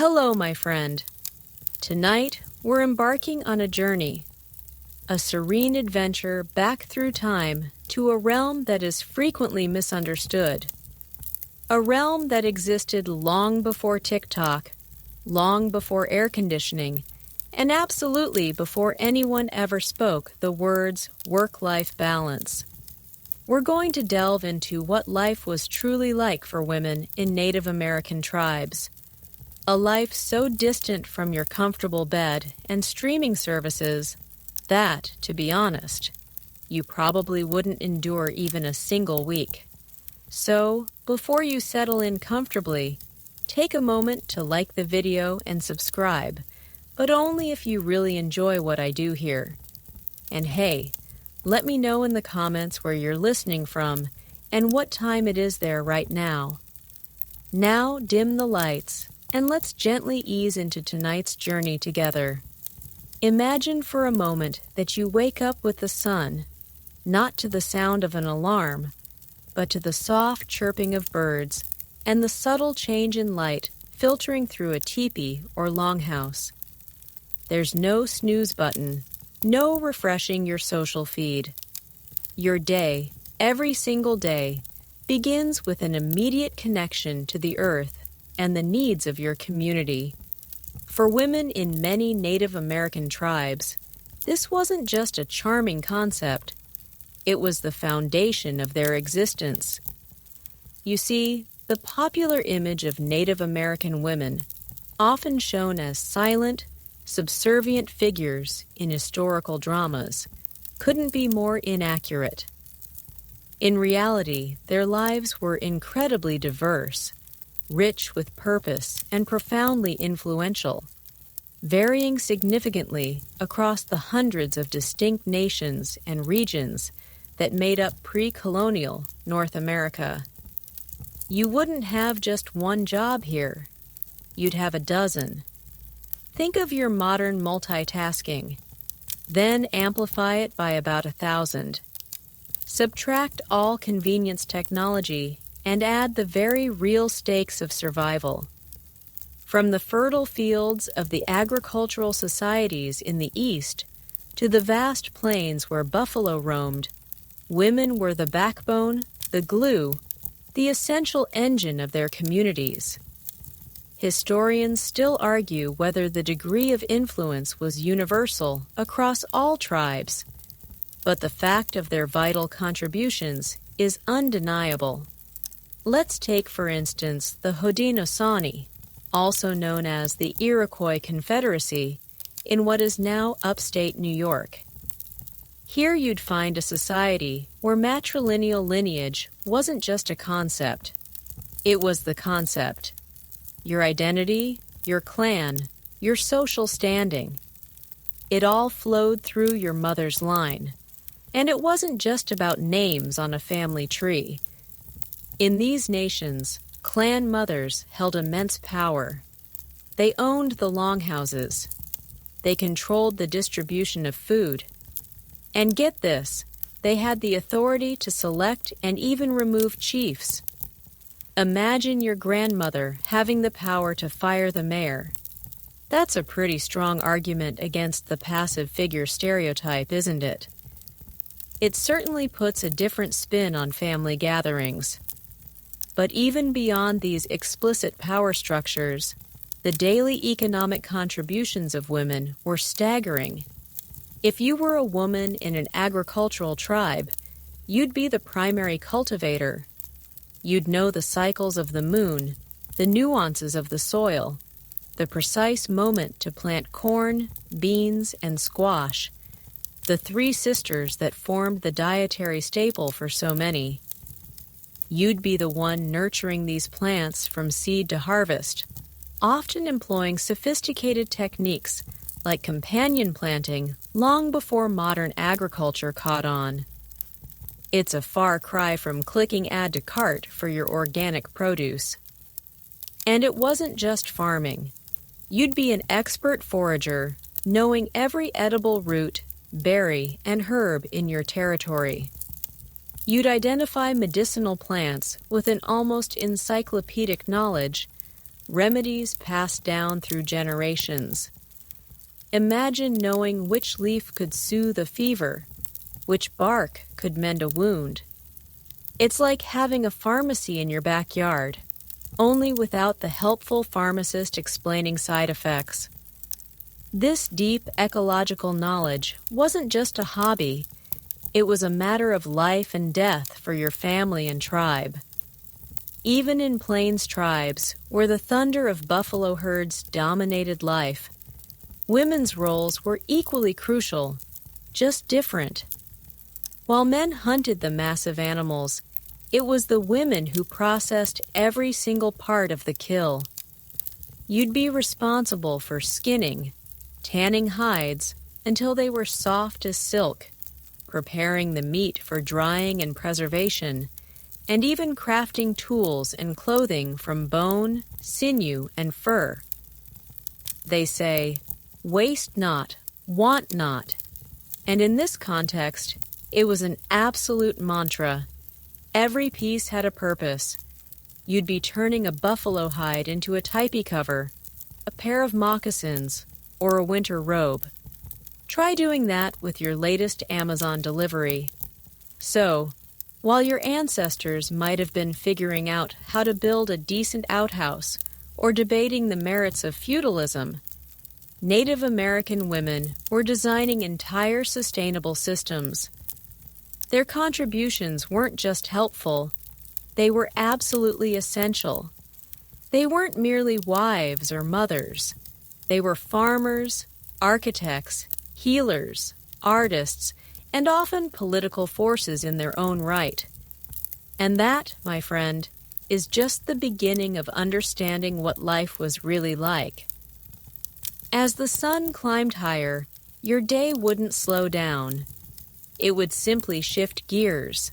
Hello, my friend. Tonight, we're embarking on a journey, a serene adventure back through time to a realm that is frequently misunderstood, a realm that existed long before TikTok, long before air conditioning, and absolutely before anyone ever spoke the words work-life balance. We're going to delve into what life was truly like for women in Native American tribes. A life so distant from your comfortable bed and streaming services that, to be honest, you probably wouldn't endure even a single week. So, before you settle in comfortably, take a moment to like the video and subscribe, but only if you really enjoy what I do here. And hey, let me know in the comments where you're listening from and what time it is there right now. Now dim the lights and let's gently ease into tonight's journey together. Imagine for a moment that you wake up with the sun, not to the sound of an alarm, but to the soft chirping of birds and the subtle change in light filtering through a teepee or longhouse. There's no snooze button, no refreshing your social feed. Your day, every single day, begins with an immediate connection to the earth and the needs of your community. For women in many Native American tribes, this wasn't just a charming concept. It was the foundation of their existence. You see, the popular image of Native American women, often shown as silent, subservient figures in historical dramas, couldn't be more inaccurate. In reality, their lives were incredibly diverse, rich with purpose and profoundly influential, varying significantly across the hundreds of distinct nations and regions that made up pre-colonial North America. You wouldn't have just one job here. You'd have a dozen. Think of your modern multitasking, then amplify it by about 1,000. Subtract all convenience technology and add the very real stakes of survival. From the fertile fields of the agricultural societies in the East to the vast plains where buffalo roamed, women were the backbone, the glue, the essential engine of their communities. Historians still argue whether the degree of influence was universal across all tribes, but the fact of their vital contributions is undeniable. Let's take, for instance, the Haudenosaunee, also known as the Iroquois Confederacy, in what is now upstate New York. Here you'd find a society where matrilineal lineage wasn't just a concept. It was the concept. Your identity, your clan, your social standing. It all flowed through your mother's line. And it wasn't just about names on a family tree. In these nations, clan mothers held immense power. They owned the longhouses. They controlled the distribution of food. And get this, they had the authority to select and even remove chiefs. Imagine your grandmother having the power to fire the mayor. That's a pretty strong argument against the passive figure stereotype, isn't it? It certainly puts a different spin on family gatherings. But even beyond these explicit power structures, the daily economic contributions of women were staggering. If you were a woman in an agricultural tribe, you'd be the primary cultivator. You'd know the cycles of the moon, the nuances of the soil, the precise moment to plant corn, beans, and squash, the three sisters that formed the dietary staple for so many. You'd be the one nurturing these plants from seed to harvest, often employing sophisticated techniques like companion planting long before modern agriculture caught on. It's a far cry from clicking add to cart for your organic produce. And it wasn't just farming. You'd be an expert forager, knowing every edible root, berry, and herb in your territory. You'd identify medicinal plants with an almost encyclopedic knowledge, remedies passed down through generations. Imagine knowing which leaf could soothe a fever, which bark could mend a wound. It's like having a pharmacy in your backyard, only without the helpful pharmacist explaining side effects. This deep ecological knowledge wasn't just a hobby, it was a matter of life and death for your family and tribe. Even in plains tribes, where the thunder of buffalo herds dominated life, women's roles were equally crucial, just different. While men hunted the massive animals, it was the women who processed every single part of the kill. You'd be responsible for skinning, tanning hides until they were soft as silk, preparing the meat for drying and preservation, and even crafting tools and clothing from bone, sinew, and fur. They say, "Waste not, want not," and in this context, it was an absolute mantra. Every piece had a purpose. You'd be turning a buffalo hide into a tipi cover, a pair of moccasins, or a winter robe. Try doing that with your latest Amazon delivery. So, while your ancestors might have been figuring out how to build a decent outhouse or debating the merits of feudalism, Native American women were designing entire sustainable systems. Their contributions weren't just helpful, they were absolutely essential. They weren't merely wives or mothers. They were farmers, architects, healers, artists, and often political forces in their own right. And that, my friend, is just the beginning of understanding what life was really like. As the sun climbed higher, your day wouldn't slow down. It would simply shift gears.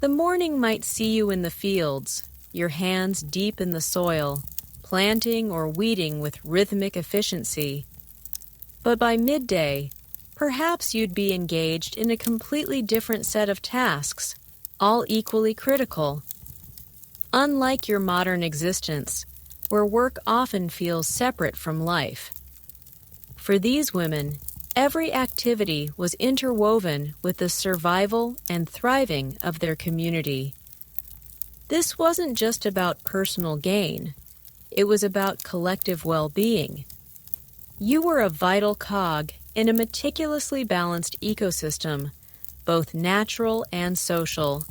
The morning might see you in the fields, your hands deep in the soil, planting or weeding with rhythmic efficiency. But by midday, perhaps you'd be engaged in a completely different set of tasks, all equally critical. Unlike your modern existence, where work often feels separate from life. For these women, every activity was interwoven with the survival and thriving of their community. This wasn't just about personal gain, it was about collective well-being. You were a vital cog in a meticulously balanced ecosystem, both natural and social.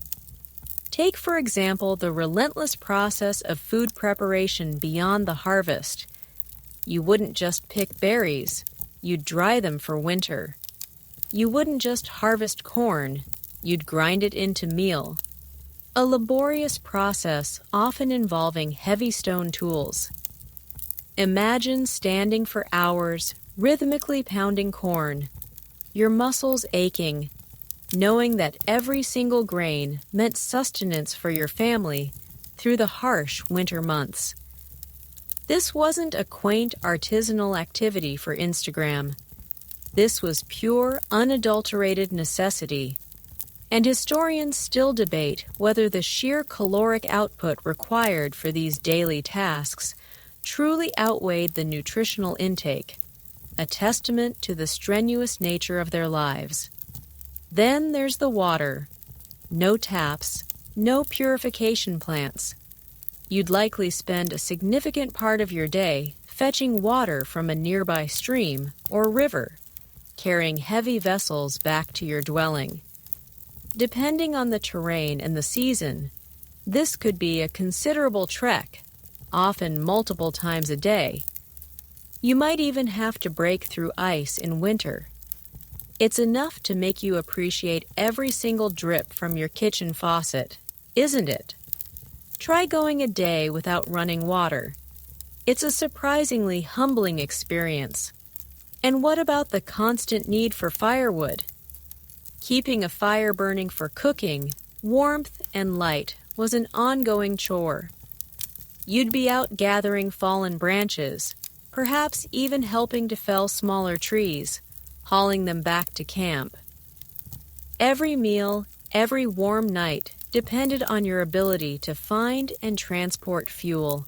Take, for example, the relentless process of food preparation beyond the harvest. You wouldn't just pick berries, you'd dry them for winter. You wouldn't just harvest corn, you'd grind it into meal. A laborious process often involving heavy stone tools. Imagine standing for hours, rhythmically pounding corn, your muscles aching, knowing that every single grain meant sustenance for your family through the harsh winter months. This wasn't a quaint artisanal activity for Instagram. This was pure, unadulterated necessity. And historians still debate whether the sheer caloric output required for these daily tasks truly outweighed the nutritional intake, a testament to the strenuous nature of their lives. Then there's the water. No taps, no purification plants. You'd likely spend a significant part of your day fetching water from a nearby stream or river, carrying heavy vessels back to your dwelling. Depending on the terrain and the season, this could be a considerable trek, often multiple times a day. You might even have to break through ice in winter. It's enough to make you appreciate every single drip from your kitchen faucet, isn't it? Try going a day without running water. It's a surprisingly humbling experience. And what about the constant need for firewood? Keeping a fire burning for cooking, warmth, and light was an ongoing chore. You'd be out gathering fallen branches, perhaps even helping to fell smaller trees, hauling them back to camp. Every meal, every warm night depended on your ability to find and transport fuel.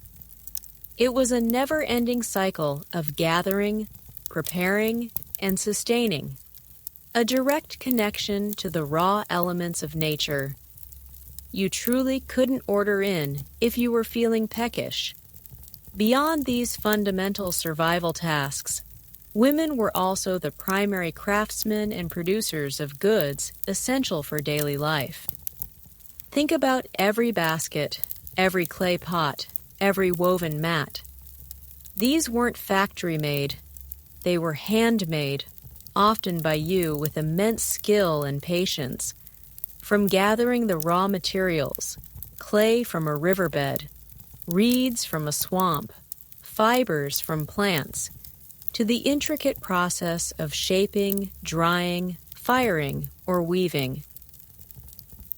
It was a never-ending cycle of gathering, preparing, and sustaining, a direct connection to the raw elements of nature. You truly couldn't order in if you were feeling peckish. Beyond these fundamental survival tasks, women were also the primary craftsmen and producers of goods essential for daily life. Think about every basket, every clay pot, every woven mat. These weren't factory-made. They were handmade, often by you with immense skill and patience. From gathering the raw materials, clay from a riverbed, reeds from a swamp, fibers from plants, to the intricate process of shaping, drying, firing, or weaving.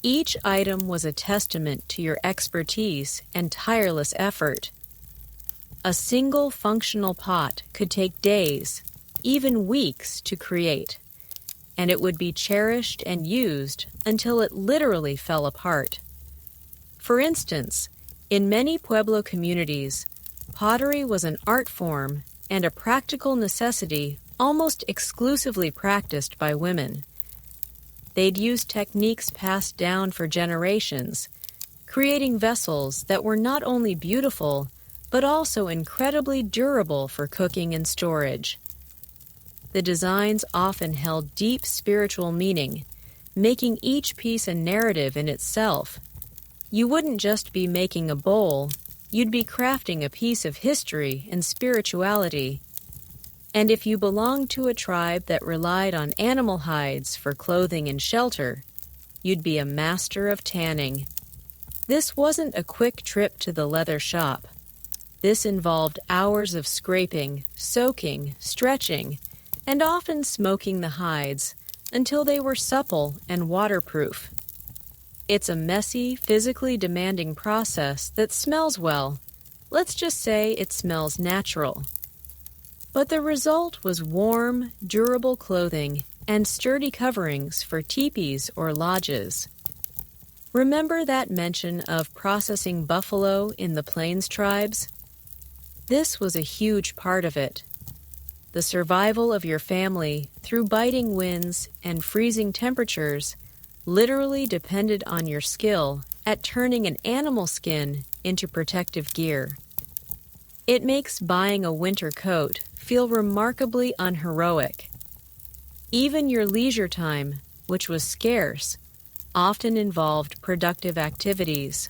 Each item was a testament to your expertise and tireless effort. A single functional pot could take days, even weeks, to create, and it would be cherished and used until it literally fell apart. For instance, in many Pueblo communities, pottery was an art form and a practical necessity almost exclusively practiced by women. They'd use techniques passed down for generations, creating vessels that were not only beautiful, but also incredibly durable for cooking and storage. The designs often held deep spiritual meaning, making each piece a narrative in itself. You wouldn't just be making a bowl, you'd be crafting a piece of history and spirituality. And if you belonged to a tribe that relied on animal hides for clothing and shelter, you'd be a master of tanning. This wasn't a quick trip to the leather shop. This involved hours of scraping, soaking, stretching, and often smoking the hides until they were supple and waterproof. It's a messy, physically demanding process that smells well. Let's just say it smells natural. But the result was warm, durable clothing and sturdy coverings for teepees or lodges. Remember that mention of processing buffalo in the Plains tribes? This was a huge part of it. The survival of your family through biting winds and freezing temperatures literally depended on your skill at turning an animal skin into protective gear. It makes buying a winter coat feel remarkably unheroic. Even your leisure time, which was scarce, often involved productive activities.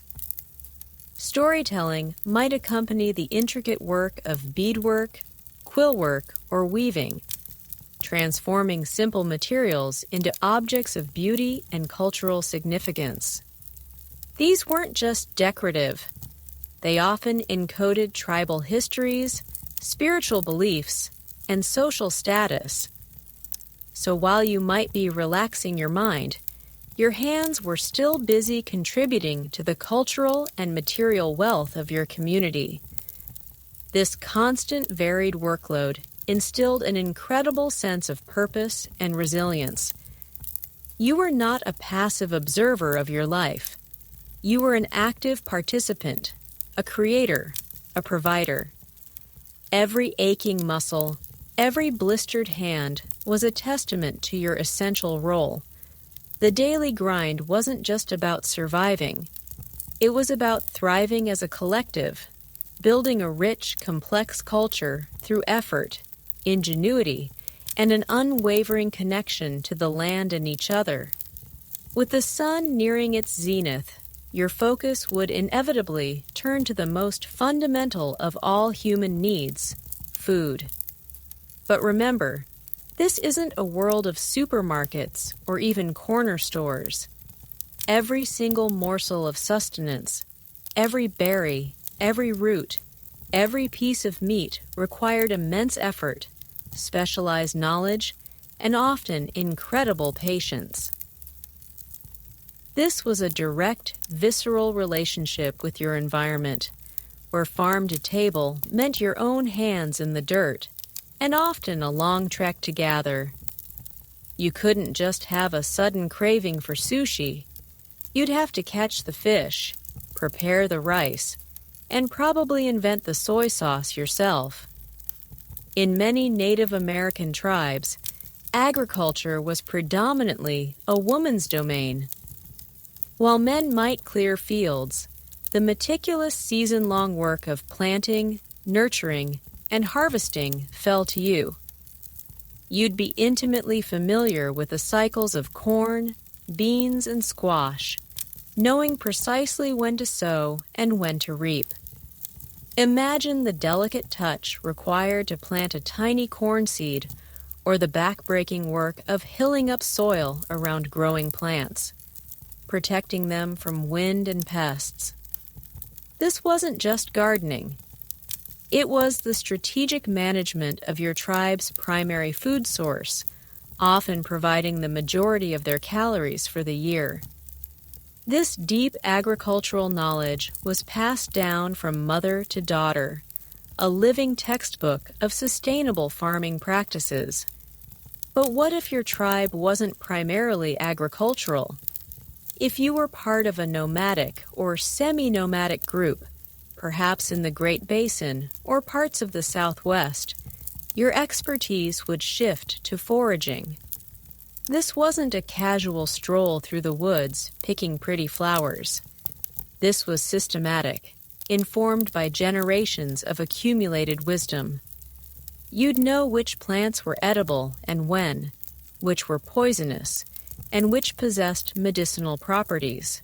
Storytelling might accompany the intricate work of beadwork, quillwork, or weaving, transforming simple materials into objects of beauty and cultural significance. These weren't just decorative. They often encoded tribal histories, spiritual beliefs, and social status. So while you might be relaxing your mind, your hands were still busy contributing to the cultural and material wealth of your community. This constant, varied workload instilled an incredible sense of purpose and resilience. You were not a passive observer of your life. You were an active participant, a creator, a provider. Every aching muscle, every blistered hand was a testament to your essential role. The daily grind wasn't just about surviving. It was about thriving as a collective, building a rich, complex culture through effort, ingenuity, and an unwavering connection to the land and each other. With the sun nearing its zenith, your focus would inevitably turn to the most fundamental of all human needs, food. But remember, this isn't a world of supermarkets or even corner stores. Every single morsel of sustenance, every berry, every root, every piece of meat required immense effort, specialized knowledge, and often incredible patience. This was a direct, visceral relationship with your environment, where farm to table meant your own hands in the dirt, and often a long trek to gather. You couldn't just have a sudden craving for sushi. You'd have to catch the fish, prepare the rice, and probably invent the soy sauce yourself. In many Native American tribes, agriculture was predominantly a woman's domain. While men might clear fields, the meticulous season-long work of planting, nurturing, and harvesting fell to you. You'd be intimately familiar with the cycles of corn, beans, and squash, knowing precisely when to sow and when to reap. Imagine the delicate touch required to plant a tiny corn seed, or the back-breaking work of hilling up soil around growing plants, protecting them from wind and pests. This wasn't just gardening. It was the strategic management of your tribe's primary food source, often providing the majority of their calories for the year. This deep agricultural knowledge was passed down from mother to daughter, a living textbook of sustainable farming practices. But what if your tribe wasn't primarily agricultural? If you were part of a nomadic or semi-nomadic group, perhaps in the Great Basin or parts of the Southwest, your expertise would shift to foraging. This wasn't a casual stroll through the woods picking pretty flowers. This was systematic, informed by generations of accumulated wisdom. You'd know which plants were edible and when, which were poisonous, and which possessed medicinal properties.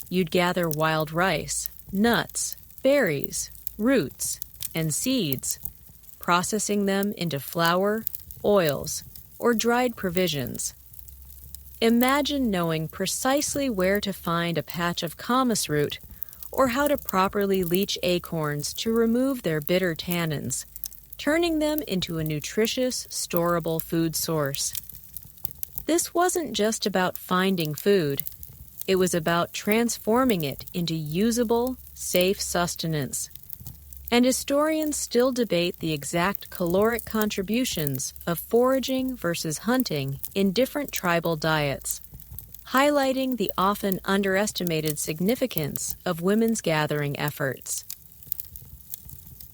You'd gather wild rice, nuts, berries, roots, and seeds, processing them into flour, oils, or dried provisions. Imagine knowing precisely where to find a patch of camas root or how to properly leach acorns to remove their bitter tannins, turning them into a nutritious, storable food source. This wasn't just about finding food. It was about transforming it into usable, safe sustenance. And historians still debate the exact caloric contributions of foraging versus hunting in different tribal diets, highlighting the often underestimated significance of women's gathering efforts.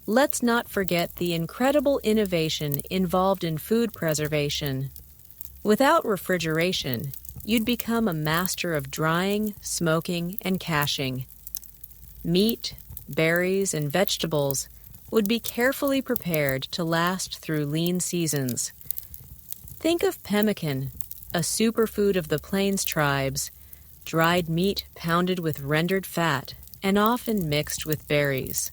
Let's not forget the incredible innovation involved in food preservation. Without refrigeration, you'd become a master of drying, smoking, and caching. Meat, berries, and vegetables would be carefully prepared to last through lean seasons. Think of pemmican, a superfood of the Plains tribes, dried meat pounded with rendered fat and often mixed with berries.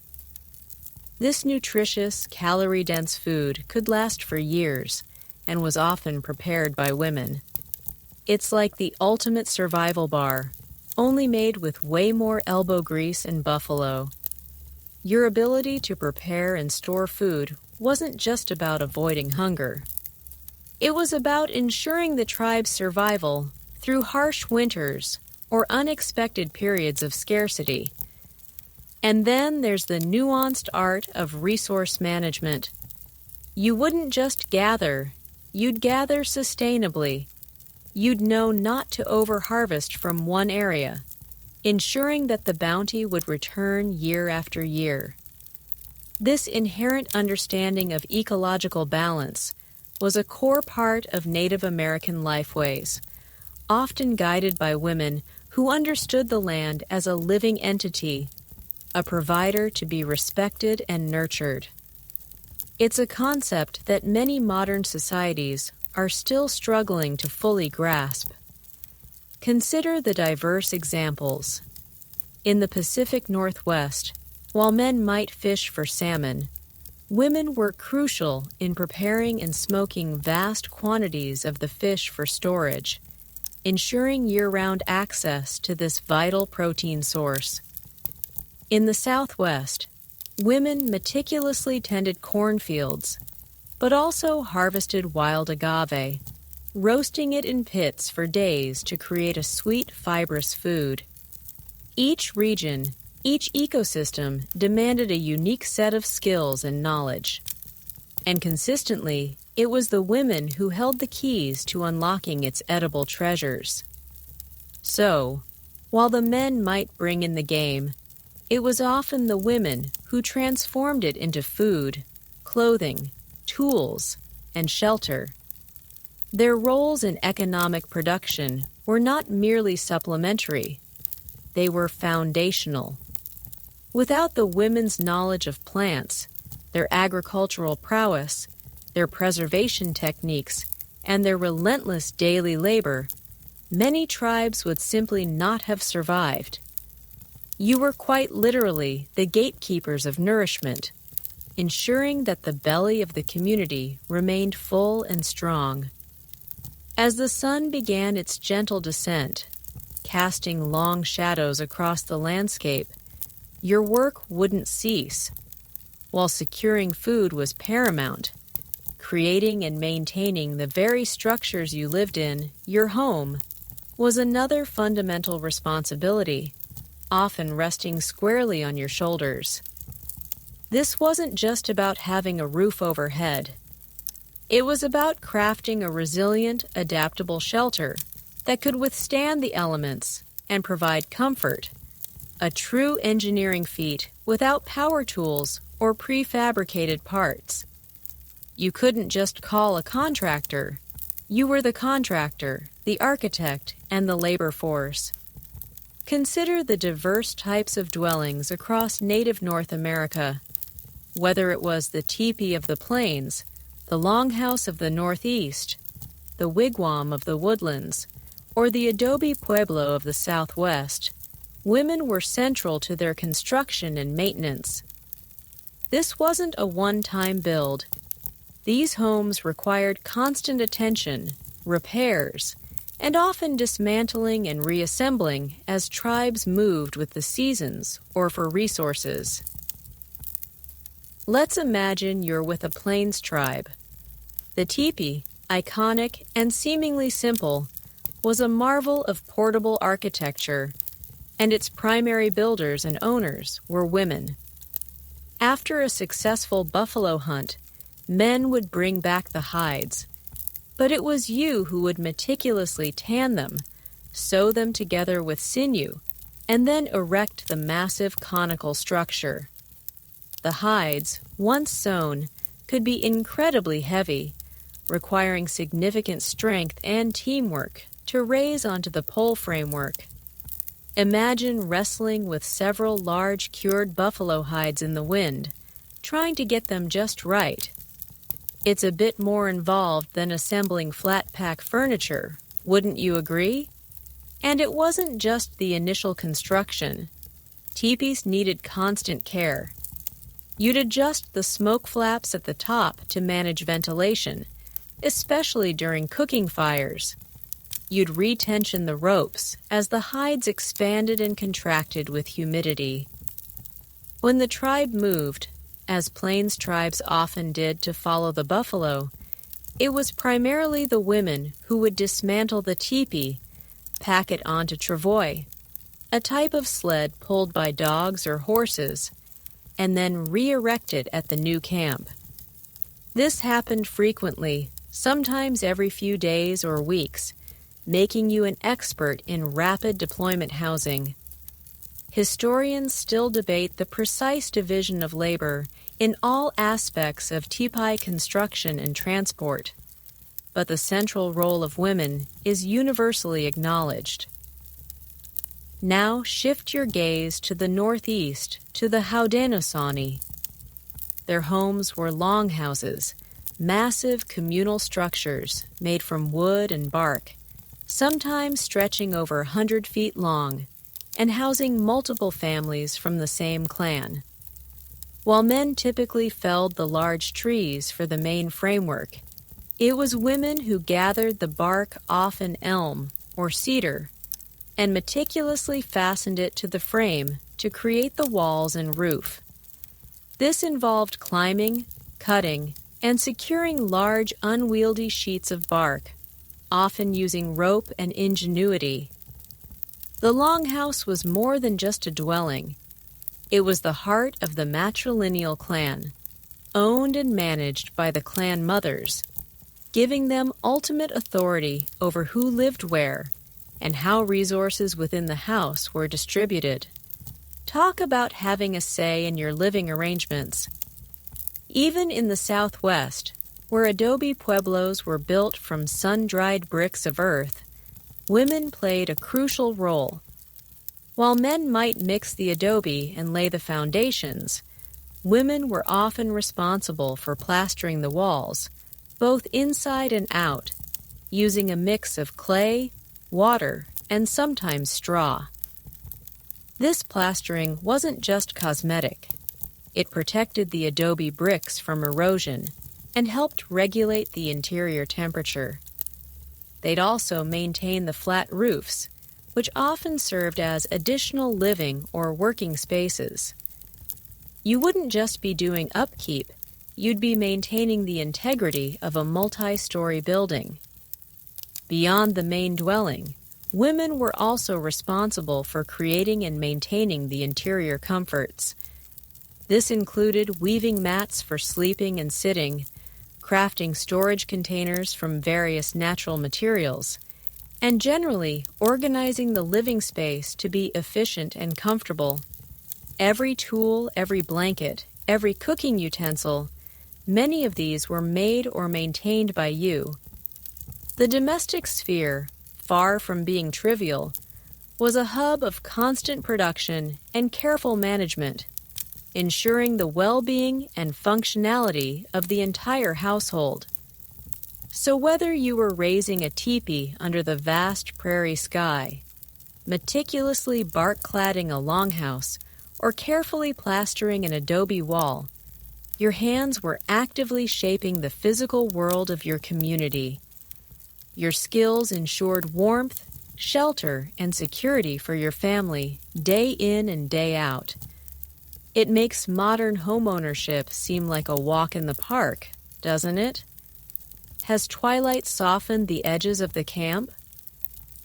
This nutritious, calorie-dense food could last for years and was often prepared by women. It's like the ultimate survival bar, only made with way more elbow grease and buffalo. Your ability to prepare and store food wasn't just about avoiding hunger. It was about ensuring the tribe's survival through harsh winters or unexpected periods of scarcity. And then there's the nuanced art of resource management. You wouldn't just gather, you'd gather sustainably. You'd know not to over-harvest from one area, ensuring that the bounty would return year after year. This inherent understanding of ecological balance was a core part of Native American lifeways, often guided by women who understood the land as a living entity, a provider to be respected and nurtured. It's a concept that many modern societies are still struggling to fully grasp. Consider the diverse examples. In the Pacific Northwest, while men might fish for salmon, women were crucial in preparing and smoking vast quantities of the fish for storage, ensuring year-round access to this vital protein source. In the Southwest, women meticulously tended cornfields, but also harvested wild agave, roasting it in pits for days to create a sweet, fibrous food. Each region, each ecosystem demanded a unique set of skills and knowledge. And consistently, it was the women who held the keys to unlocking its edible treasures. So, while the men might bring in the game, it was often the women who transformed it into food, clothing, tools, and shelter. Their roles in economic production were not merely supplementary, they were foundational. Without the women's knowledge of plants, their agricultural prowess, their preservation techniques, and their relentless daily labor, many tribes would simply not have survived. You were quite literally the gatekeepers of nourishment, ensuring that the belly of the community remained full and strong. As the sun began its gentle descent, casting long shadows across the landscape, your work wouldn't cease. While securing food was paramount, creating and maintaining the very structures you lived in, your home, was another fundamental responsibility, often resting squarely on your shoulders. This wasn't just about having a roof overhead. It was about crafting a resilient, adaptable shelter that could withstand the elements and provide comfort, a true engineering feat without power tools or prefabricated parts. You couldn't just call a contractor. You were the contractor, the architect, and the labor force. Consider the diverse types of dwellings across native North America. Whether it was the teepee of the plains, the longhouse of the Northeast, the wigwam of the woodlands, or the adobe pueblo of the Southwest, women were central to their construction and maintenance. This wasn't a one-time build. These homes required constant attention, repairs, and often dismantling and reassembling as tribes moved with the seasons or for resources. Let's imagine you're with a plains tribe. The teepee, iconic and seemingly simple, was a marvel of portable architecture, and its primary builders and owners were women. After a successful buffalo hunt, men would bring back the hides, but it was you who would meticulously tan them, sew them together with sinew, and then erect the massive conical structure. The hides, once sewn, could be incredibly heavy, requiring significant strength and teamwork to raise onto the pole framework. Imagine wrestling with several large cured buffalo hides in the wind, trying to get them just right. It's a bit more involved than assembling flat-pack furniture, wouldn't you agree? And it wasn't just the initial construction. Teepees needed constant care. You'd adjust the smoke flaps at the top to manage ventilation, especially during cooking fires. You'd retension the ropes as the hides expanded and contracted with humidity. When the tribe moved, as plains tribes often did to follow the buffalo, it was primarily the women who would dismantle the teepee, pack it onto travois, a type of sled pulled by dogs or horses, and then re-erect it at the new camp. This happened frequently, sometimes every few days or weeks, making you an expert in rapid deployment housing. Historians still debate the precise division of labor in all aspects of teepee construction and transport, but the central role of women is universally acknowledged. Now shift your gaze to the northeast, to the Haudenosaunee. Their homes were longhouses, massive communal structures made from wood and bark, sometimes stretching over 100 feet long, and housing multiple families from the same clan. While men typically felled the large trees for the main framework, it was women who gathered the bark off an elm or cedar and meticulously fastened it to the frame to create the walls and roof. This involved climbing, cutting, and securing large, unwieldy sheets of bark, often using rope and ingenuity. The longhouse was more than just a dwelling. It was the heart of the matrilineal clan, owned and managed by the clan mothers, giving them ultimate authority over who lived where and how resources within the house were distributed. Talk about having a say in your living arrangements. Even in the Southwest, where adobe pueblos were built from sun-dried bricks of earth, women played a crucial role. While men might mix the adobe and lay the foundations, women were often responsible for plastering the walls, both inside and out, using a mix of clay, water, and sometimes straw. This plastering wasn't just cosmetic. It protected the adobe bricks from erosion and helped regulate the interior temperature. They'd also maintain the flat roofs, which often served as additional living or working spaces. You wouldn't just be doing upkeep, you'd be maintaining the integrity of a multi-story building. Beyond the main dwelling, women were also responsible for creating and maintaining the interior comforts. This included weaving mats for sleeping and sitting, crafting storage containers from various natural materials, and generally organizing the living space to be efficient and comfortable. Every tool, every blanket, every cooking utensil, many of these were made or maintained by you. The domestic sphere, far from being trivial, was a hub of constant production and careful management, ensuring the well-being and functionality of the entire household. So whether you were raising a teepee under the vast prairie sky, meticulously bark-cladding a longhouse, or carefully plastering an adobe wall, your hands were actively shaping the physical world of your community. Your skills ensured warmth, shelter, and security for your family day in and day out. It makes modern homeownership seem like a walk in the park, doesn't it? Has twilight softened the edges of the camp?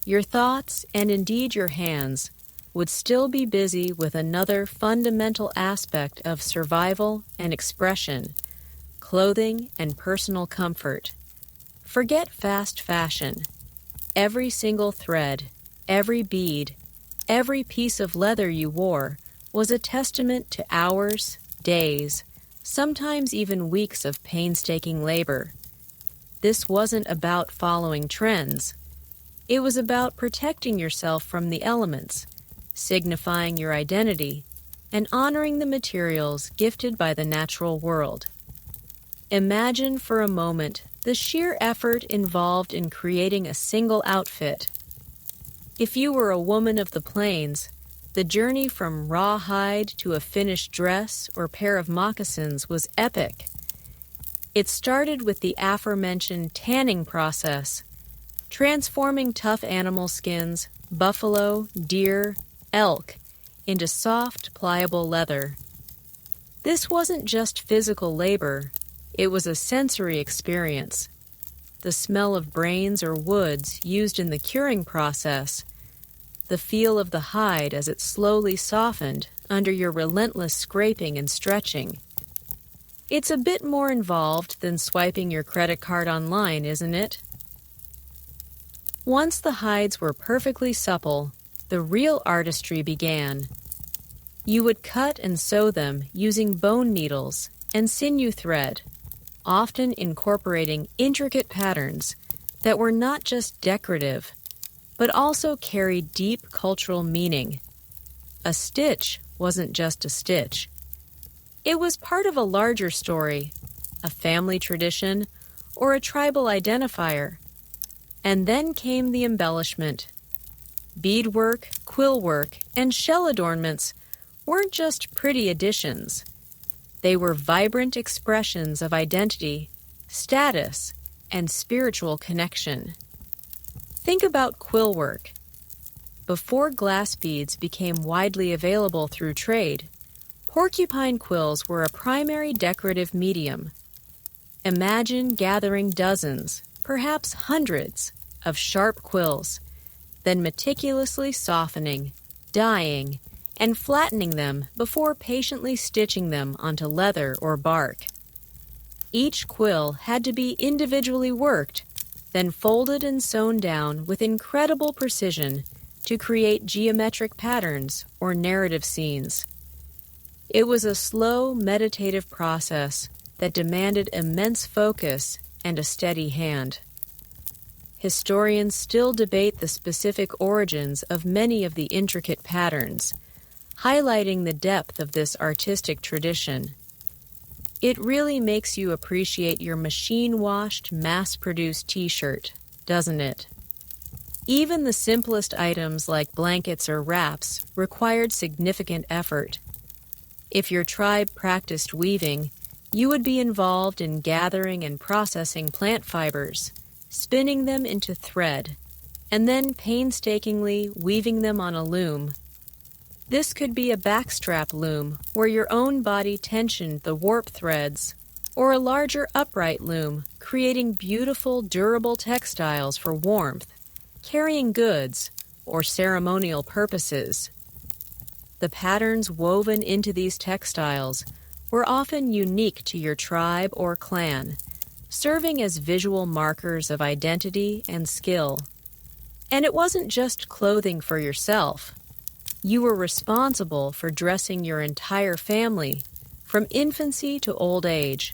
Your thoughts, and indeed your hands, would still be busy with another fundamental aspect of survival and expression, clothing and personal comfort. Forget fast fashion. Every single thread, every bead, every piece of leather you wore was a testament to hours, days, sometimes even weeks of painstaking labor. This wasn't about following trends. It was about protecting yourself from the elements, signifying your identity, and honoring the materials gifted by the natural world. Imagine for a moment the sheer effort involved in creating a single outfit. If you were a woman of the plains, the journey from raw hide to a finished dress or pair of moccasins was epic. It started with the aforementioned tanning process, transforming tough animal skins, buffalo, deer, elk, into soft, pliable leather. This wasn't just physical labor, it was a sensory experience. The smell of brains or woods used in the curing process, the feel of the hide as it slowly softened under your relentless scraping and stretching. It's a bit more involved than swiping your credit card online, isn't it? Once the hides were perfectly supple, the real artistry began. You would cut and sew them using bone needles and sinew thread, often incorporating intricate patterns that were not just decorative, but also carried deep cultural meaning. A stitch wasn't just a stitch. It was part of a larger story, a family tradition, or a tribal identifier. And then came the embellishment. Beadwork, quillwork, and shell adornments weren't just pretty additions. They were vibrant expressions of identity, status, and spiritual connection. Think about quillwork. Before glass beads became widely available through trade, porcupine quills were a primary decorative medium. Imagine gathering dozens, perhaps hundreds, of sharp quills, then meticulously softening, dyeing, and flattening them before patiently stitching them onto leather or bark. Each quill had to be individually worked, then folded and sewn down with incredible precision to create geometric patterns or narrative scenes. It was a slow, meditative process that demanded immense focus and a steady hand. Historians still debate the specific origins of many of the intricate patterns, highlighting the depth of this artistic tradition. It really makes you appreciate your machine-washed, mass-produced t-shirt, doesn't it? Even the simplest items like blankets or wraps required significant effort. If your tribe practiced weaving, you would be involved in gathering and processing plant fibers, spinning them into thread, and then painstakingly weaving them on a loom. This could be a backstrap loom where your own body tensioned the warp threads, or a larger upright loom creating beautiful, durable textiles for warmth, carrying goods, or ceremonial purposes. The patterns woven into these textiles were often unique to your tribe or clan, serving as visual markers of identity and skill. And it wasn't just clothing for yourself. You were responsible for dressing your entire family, from infancy to old age.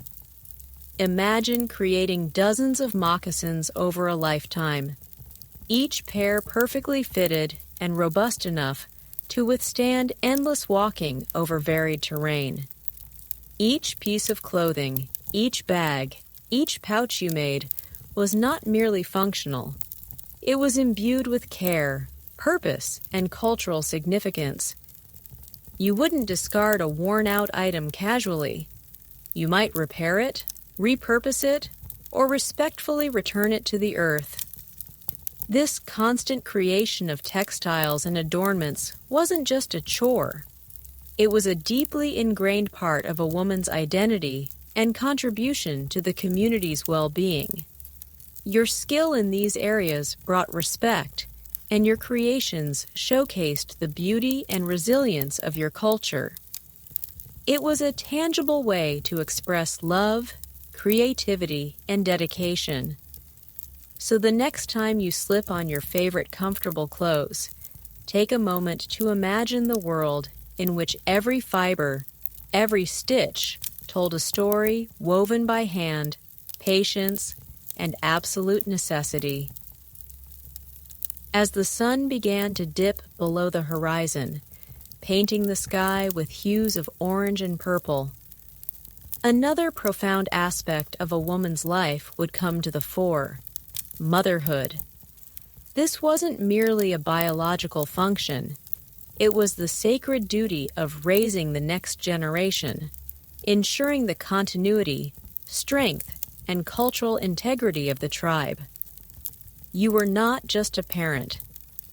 Imagine creating dozens of moccasins over a lifetime, each pair perfectly fitted and robust enough to withstand endless walking over varied terrain. Each piece of clothing, each bag, each pouch you made was not merely functional. It was imbued with care, purpose, and cultural significance. You wouldn't discard a worn-out item casually. You might repair it, repurpose it, or respectfully return it to the earth. This constant creation of textiles and adornments wasn't just a chore. It was a deeply ingrained part of a woman's identity and contribution to the community's well-being. Your skill in these areas brought respect, and your creations showcased the beauty and resilience of your culture. It was a tangible way to express love, creativity, and dedication. So the next time you slip on your favorite comfortable clothes, take a moment to imagine the world in which every fiber, every stitch, told a story woven by hand, patience, and absolute necessity. As the sun began to dip below the horizon, painting the sky with hues of orange and purple, another profound aspect of a woman's life would come to the fore: motherhood. This wasn't merely a biological function. It was the sacred duty of raising the next generation, ensuring the continuity, strength, and cultural integrity of the tribe. You were not just a parent.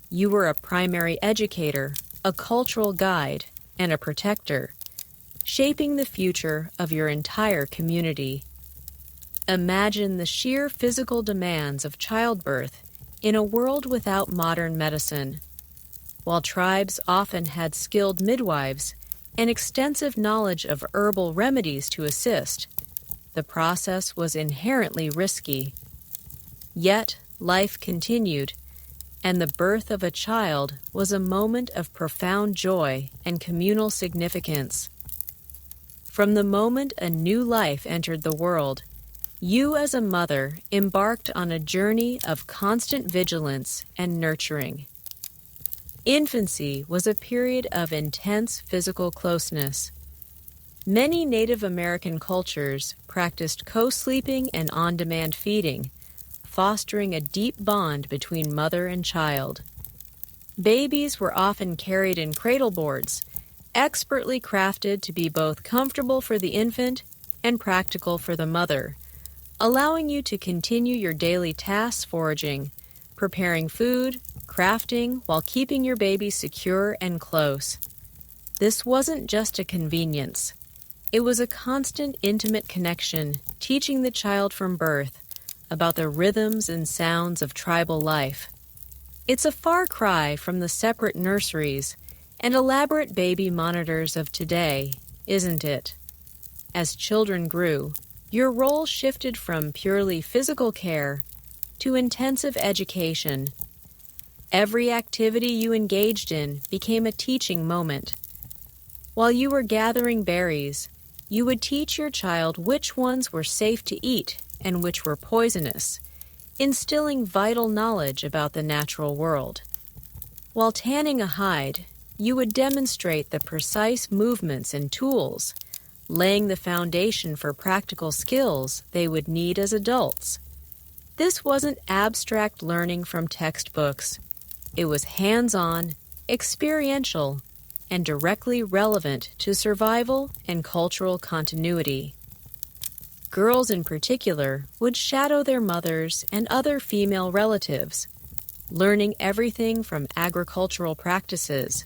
You were a primary educator, a cultural guide, and a protector, shaping the future of your entire community. Imagine the sheer physical demands of childbirth in a world without modern medicine. While tribes often had skilled midwives and extensive knowledge of herbal remedies to assist, the process was inherently risky. Yet, life continued, and the birth of a child was a moment of profound joy and communal significance. From the moment a new life entered the world, you as a mother embarked on a journey of constant vigilance and nurturing. Infancy was a period of intense physical closeness. Many Native American cultures practiced co-sleeping and on-demand feeding, fostering a deep bond between mother and child. Babies were often carried in cradleboards, expertly crafted to be both comfortable for the infant and practical for the mother, allowing you to continue your daily tasks foraging, preparing food, crafting, while keeping your baby secure and close. This wasn't just a convenience. It was a constant, intimate connection, teaching the child from birth about the rhythms and sounds of tribal life. It's a far cry from the separate nurseries and elaborate baby monitors of today, isn't it? As children grew, your role shifted from purely physical care to intensive education. Every activity you engaged in became a teaching moment. While you were gathering berries, you would teach your child which ones were safe to eat and which were poisonous, instilling vital knowledge about the natural world. While tanning a hide, you would demonstrate the precise movements and tools, laying the foundation for practical skills they would need as adults. This wasn't abstract learning from textbooks. It was hands-on, experiential, and directly relevant to survival and cultural continuity. Girls in particular would shadow their mothers and other female relatives, learning everything from agricultural practices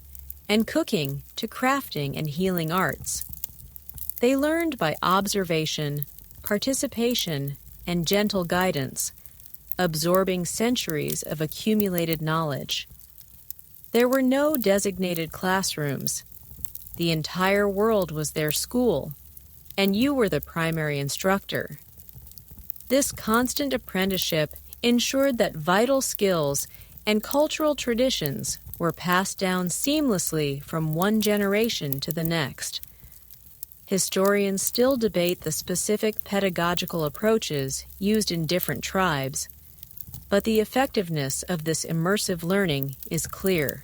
and cooking to crafting and healing arts. They learned by observation, participation, and gentle guidance, absorbing centuries of accumulated knowledge. There were no designated classrooms. The entire world was their school, and you were the primary instructor. This constant apprenticeship ensured that vital skills and cultural traditions were passed down seamlessly from one generation to the next. Historians still debate the specific pedagogical approaches used in different tribes, but the effectiveness of this immersive learning is clear.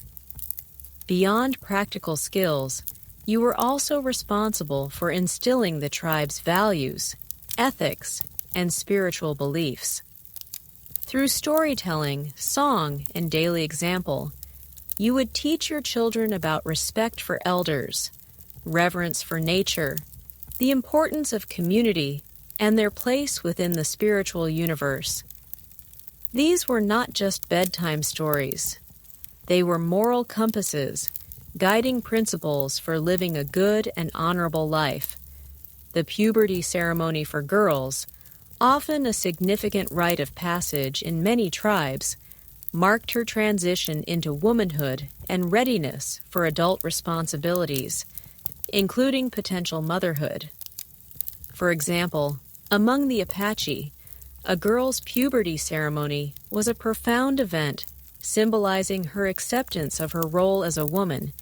Beyond practical skills, you were also responsible for instilling the tribe's values, ethics, and spiritual beliefs. Through storytelling, song, and daily example, you would teach your children about respect for elders, reverence for nature, the importance of community, and their place within the spiritual universe. These were not just bedtime stories. They were moral compasses, guiding principles for living a good and honorable life. The puberty ceremony for girls, often a significant rite of passage in many tribes, marked her transition into womanhood and readiness for adult responsibilities, including potential motherhood. For example, among the Apache, a girl's puberty ceremony was a profound event symbolizing her acceptance of her role as a woman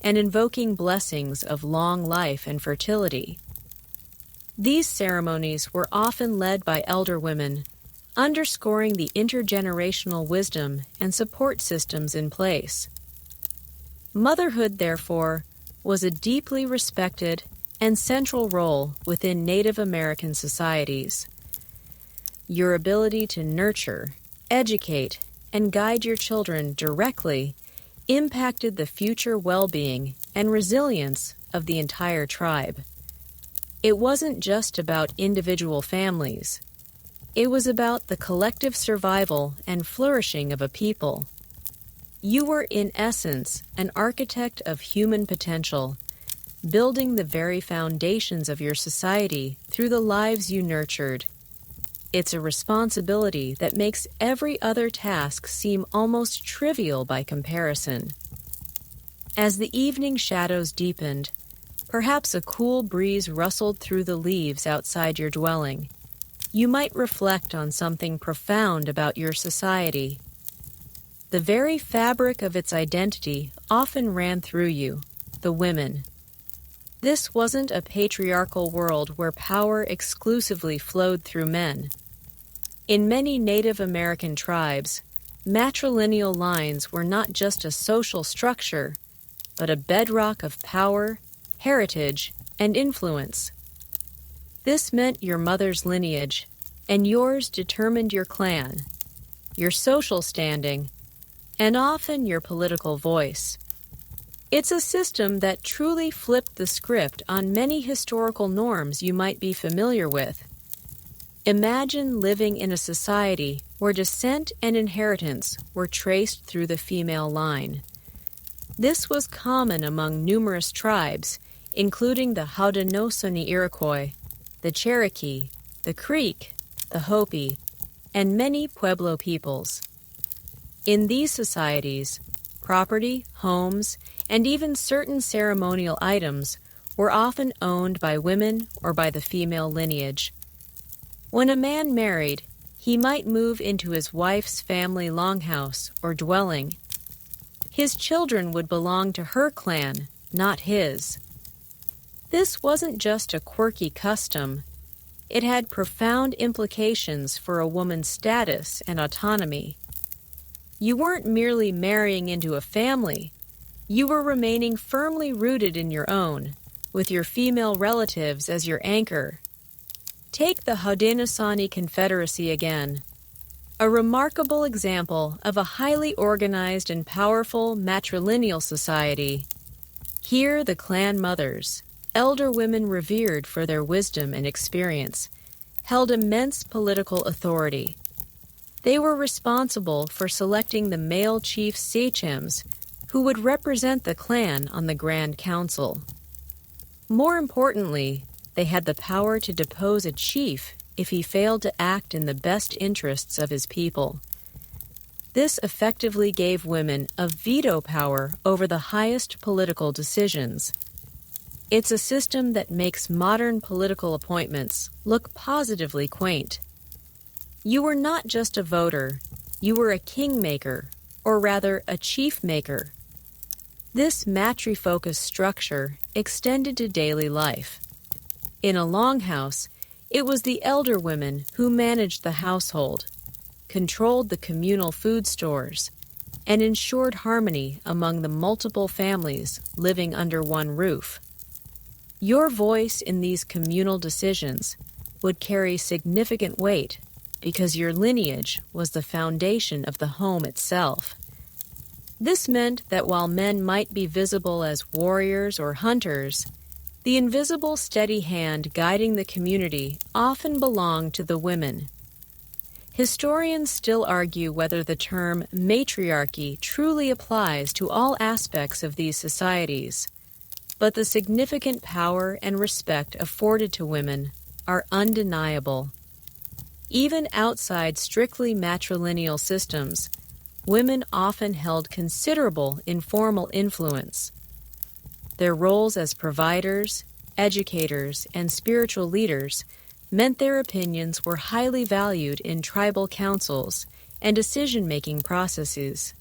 and invoking blessings of long life and fertility. These ceremonies were often led by elder women, underscoring the intergenerational wisdom and support systems in place. Motherhood, therefore, was a deeply respected and central role within Native American societies. Your ability to nurture, educate, and guide your children directly impacted the future well-being and resilience of the entire tribe. It wasn't just about individual families. It was about the collective survival and flourishing of a people. You were, in essence, an architect of human potential, building the very foundations of your society through the lives you nurtured. It's a responsibility that makes every other task seem almost trivial by comparison. As the evening shadows deepened, perhaps a cool breeze rustled through the leaves outside your dwelling. You might reflect on something profound about your society. The very fabric of its identity often ran through you, the women. This wasn't a patriarchal world where power exclusively flowed through men. In many Native American tribes, matrilineal lines were not just a social structure, but a bedrock of power, heritage, and influence. This meant your mother's lineage, and yours determined your clan, your social standing, and often your political voice. It's a system that truly flipped the script on many historical norms you might be familiar with. Imagine living in a society where descent and inheritance were traced through the female line. This was common among numerous tribes, including the Haudenosaunee Iroquois, the Cherokee, the Creek, the Hopi, and many Pueblo peoples. In these societies, property, homes, and even certain ceremonial items were often owned by women or by the female lineage. When a man married, he might move into his wife's family longhouse or dwelling His children would belong to her clan, not his. This wasn't just a quirky custom. It had profound implications for a woman's status and autonomy. You weren't merely marrying into a family. You were remaining firmly rooted in your own, with your female relatives as your anchor. Take the Haudenosaunee Confederacy again, a remarkable example of a highly organized and powerful matrilineal society. Here the clan mothers, elder women revered for their wisdom and experience, held immense political authority. They were responsible for selecting the male chief sachems who would represent the clan on the Grand Council. More importantly, they had the power to depose a chief if he failed to act in the best interests of his people. This effectively gave women a veto power over the highest political decisions. It's a system that makes modern political appointments look positively quaint. You were not just a voter, you were a kingmaker, or rather a chief-maker. This matri-focused structure extended to daily life. In a longhouse, it was the elder women who managed the household, controlled the communal food stores, and ensured harmony among the multiple families living under one roof. Your voice in these communal decisions would carry significant weight because your lineage was the foundation of the home itself. This meant that while men might be visible as warriors or hunters, the invisible steady hand guiding the community often belonged to the women. Historians still argue whether the term matriarchy truly applies to all aspects of these societies, but the significant power and respect afforded to women are undeniable. Even outside strictly matrilineal systems, women often held considerable informal influence. Their roles as providers, educators, and spiritual leaders meant their opinions were highly valued in tribal councils and decision-making processes.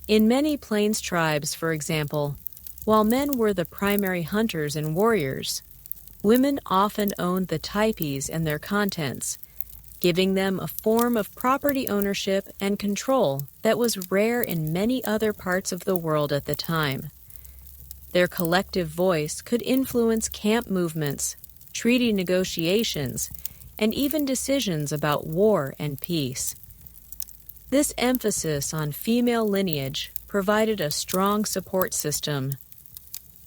In many Plains tribes, for example, while men were the primary hunters and warriors, women often owned the teepees and their contents, giving them a form of property ownership and control that was rare in many other parts of the world at the time. Their collective voice could influence camp movements, treaty negotiations, and even decisions about war and peace. This emphasis on female lineage provided a strong support system.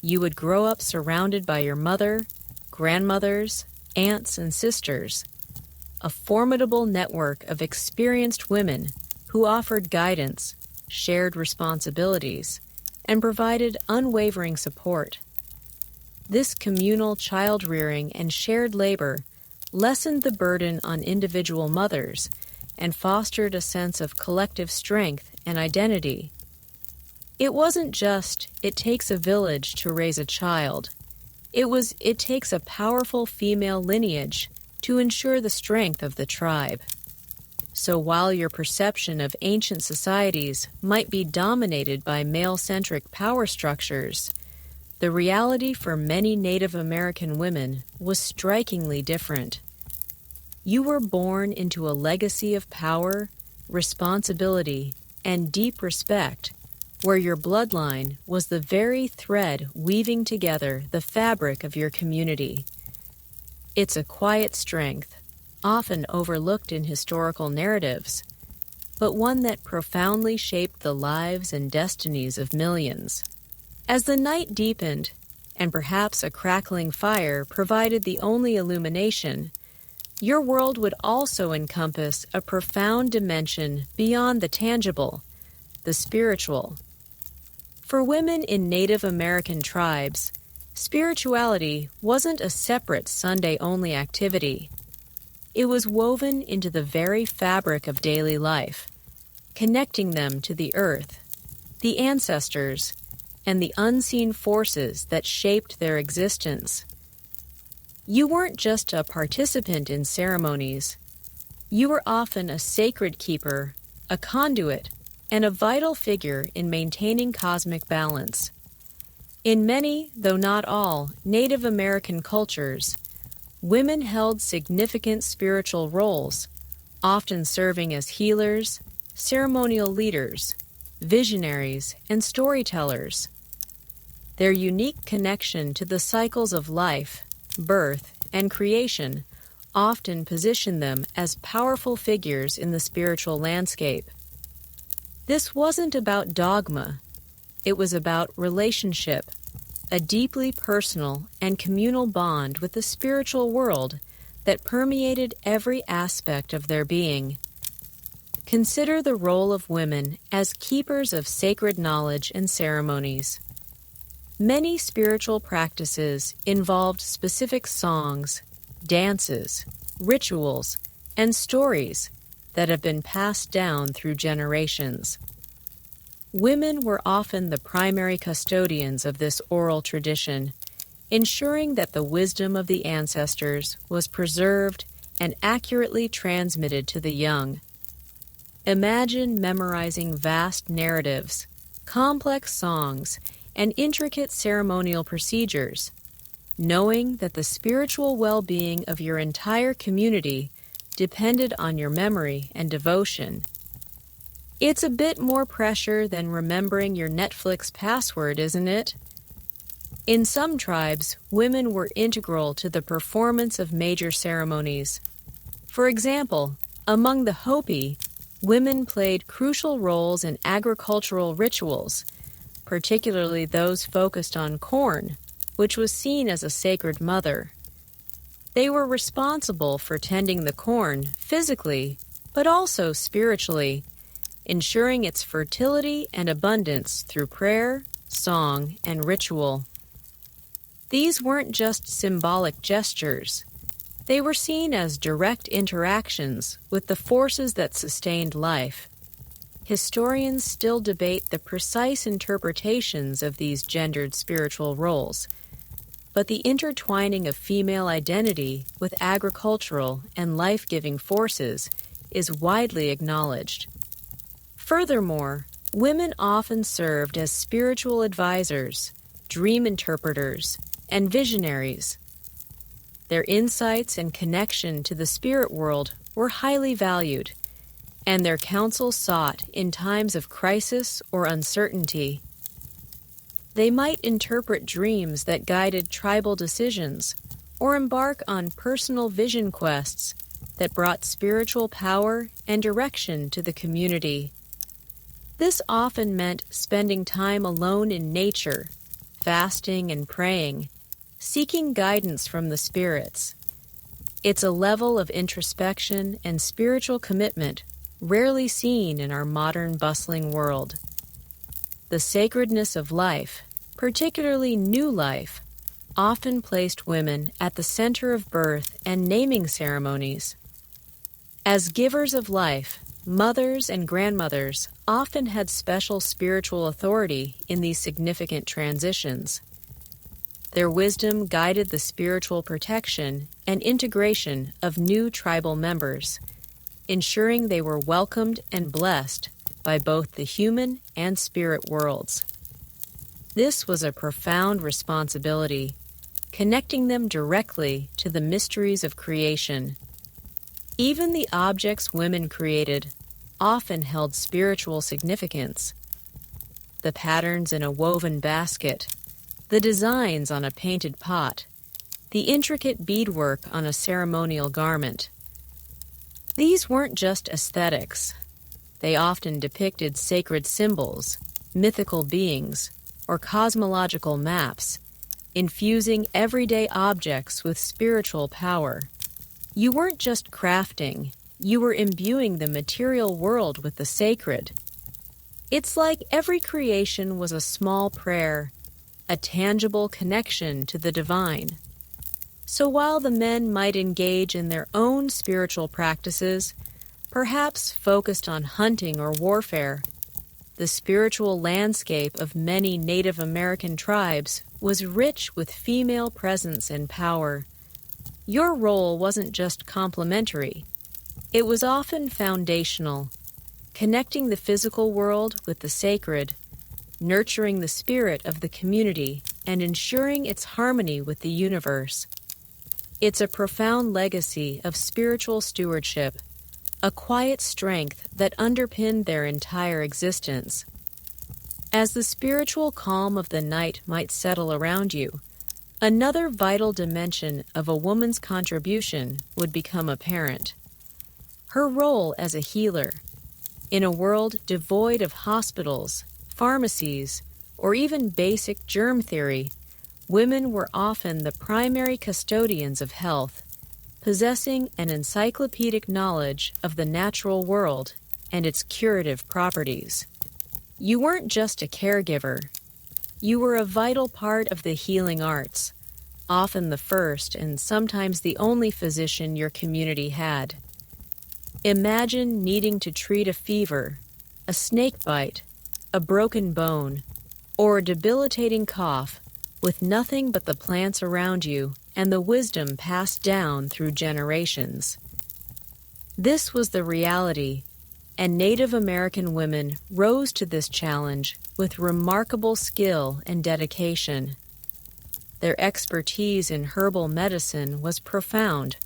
You would grow up surrounded by your mother, grandmothers, aunts, and sisters, a formidable network of experienced women who offered guidance, shared responsibilities, and provided unwavering support. This communal child-rearing and shared labor lessened the burden on individual mothers and fostered a sense of collective strength and identity. It wasn't just, it takes a village to raise a child. It was, it takes a powerful female lineage to ensure the strength of the tribe. So while your perception of ancient societies might be dominated by male-centric power structures, the reality for many Native American women was strikingly different. You were born into a legacy of power, responsibility, and deep respect, where your bloodline was the very thread weaving together the fabric of your community. It's a quiet strength, often overlooked in historical narratives, but one that profoundly shaped the lives and destinies of millions. As the night deepened, and perhaps a crackling fire provided the only illumination, your world would also encompass a profound dimension beyond the tangible, the spiritual. For women in Native American tribes, spirituality wasn't a separate Sunday-only activity. It was woven into the very fabric of daily life, connecting them to the earth, the ancestors, and the unseen forces that shaped their existence. You weren't just a participant in ceremonies. You were often a sacred keeper, a conduit, and a vital figure in maintaining cosmic balance. In many, though not all, Native American cultures, women held significant spiritual roles, often serving as healers, ceremonial leaders, visionaries, and storytellers. Their unique connection to the cycles of life, birth, and creation often position them as powerful figures in the spiritual landscape. This wasn't about dogma. It was about relationship, a deeply personal and communal bond with the spiritual world that permeated every aspect of their being. Consider the role of women as keepers of sacred knowledge and ceremonies. Many spiritual practices involved specific songs, dances, rituals, and stories that have been passed down through generations. Women were often the primary custodians of this oral tradition, ensuring that the wisdom of the ancestors was preserved and accurately transmitted to the young. Imagine memorizing vast narratives, complex songs, and intricate ceremonial procedures, knowing that the spiritual well-being of your entire community depended on your memory and devotion. It's a bit more pressure than remembering your Netflix password, isn't it? In some tribes, women were integral to the performance of major ceremonies. For example, among the Hopi, women played crucial roles in agricultural rituals, particularly those focused on corn, which was seen as a sacred mother. They were responsible for tending the corn physically, but also spiritually, ensuring its fertility and abundance through prayer, song, and ritual. These weren't just symbolic gestures. They were seen as direct interactions with the forces that sustained life. Historians still debate the precise interpretations of these gendered spiritual roles, but the intertwining of female identity with agricultural and life-giving forces is widely acknowledged. Furthermore, women often served as spiritual advisors, dream interpreters, and visionaries. Their insights and connection to the spirit world were highly valued, and their counsel sought in times of crisis or uncertainty. They might interpret dreams that guided tribal decisions, or embark on personal vision quests that brought spiritual power and direction to the community. This often meant spending time alone in nature, fasting and praying, seeking guidance from the spirits. It's a level of introspection and spiritual commitment rarely seen in our modern bustling world. The sacredness of life, particularly new life, often placed women at the center of birth and naming ceremonies. As givers of life, mothers and grandmothers often had special spiritual authority in these significant transitions. Their wisdom guided the spiritual protection and integration of new tribal members, ensuring they were welcomed and blessed by both the human and spirit worlds. This was a profound responsibility, connecting them directly to the mysteries of creation. Even the objects women created often held spiritual significance. The patterns in a woven basket, the designs on a painted pot, the intricate beadwork on a ceremonial garment. These weren't just aesthetics. They often depicted sacred symbols, mythical beings, or cosmological maps, infusing everyday objects with spiritual power. You weren't just crafting, you were imbuing the material world with the sacred. It's like every creation was a small prayer, a tangible connection to the divine. So while the men might engage in their own spiritual practices, perhaps focused on hunting or warfare, the spiritual landscape of many Native American tribes was rich with female presence and power. Your role wasn't just complementary. It was often foundational, connecting the physical world with the sacred, nurturing the spirit of the community, and ensuring its harmony with the universe. It's a profound legacy of spiritual stewardship, a quiet strength that underpinned their entire existence. As the spiritual calm of the night might settle around you, another vital dimension of a woman's contribution would become apparent. Her role as a healer. In a world devoid of hospitals, pharmacies, or even basic germ theory, women were often the primary custodians of health, possessing an encyclopedic knowledge of the natural world and its curative properties. You weren't just a caregiver. You were a vital part of the healing arts, often the first and sometimes the only physician your community had. Imagine needing to treat a fever, a snake bite, a broken bone, or a debilitating cough with nothing but the plants around you and the wisdom passed down through generations. This was the reality, and Native American women rose to this challenge with remarkable skill and dedication. Their expertise in herbal medicine was profound,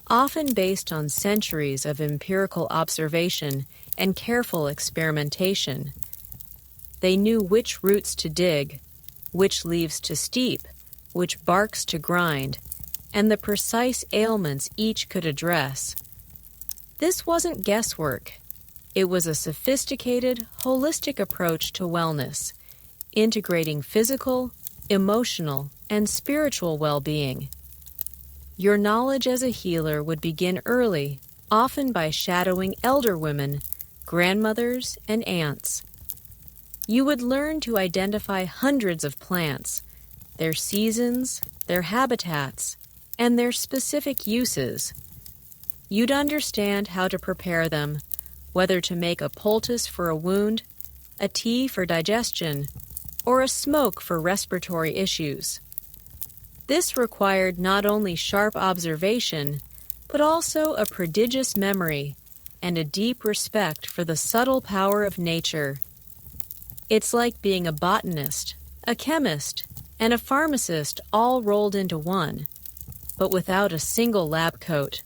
often based on centuries of empirical observation and careful experimentation. They knew which roots to dig, which leaves to steep, which barks to grind, and the precise ailments each could address. This wasn't guesswork. It was a sophisticated, holistic approach to wellness, integrating physical, emotional, and spiritual well-being. Your knowledge as a healer would begin early, often by shadowing elder women, grandmothers, and aunts. You would learn to identify hundreds of plants, their seasons, their habitats, and their specific uses. You'd understand how to prepare them, whether to make a poultice for a wound, a tea for digestion, or a smoke for respiratory issues. This required not only sharp observation, but also a prodigious memory and a deep respect for the subtle power of nature. It's like being a botanist, a chemist, and a pharmacist all rolled into one, but without a single lab coat.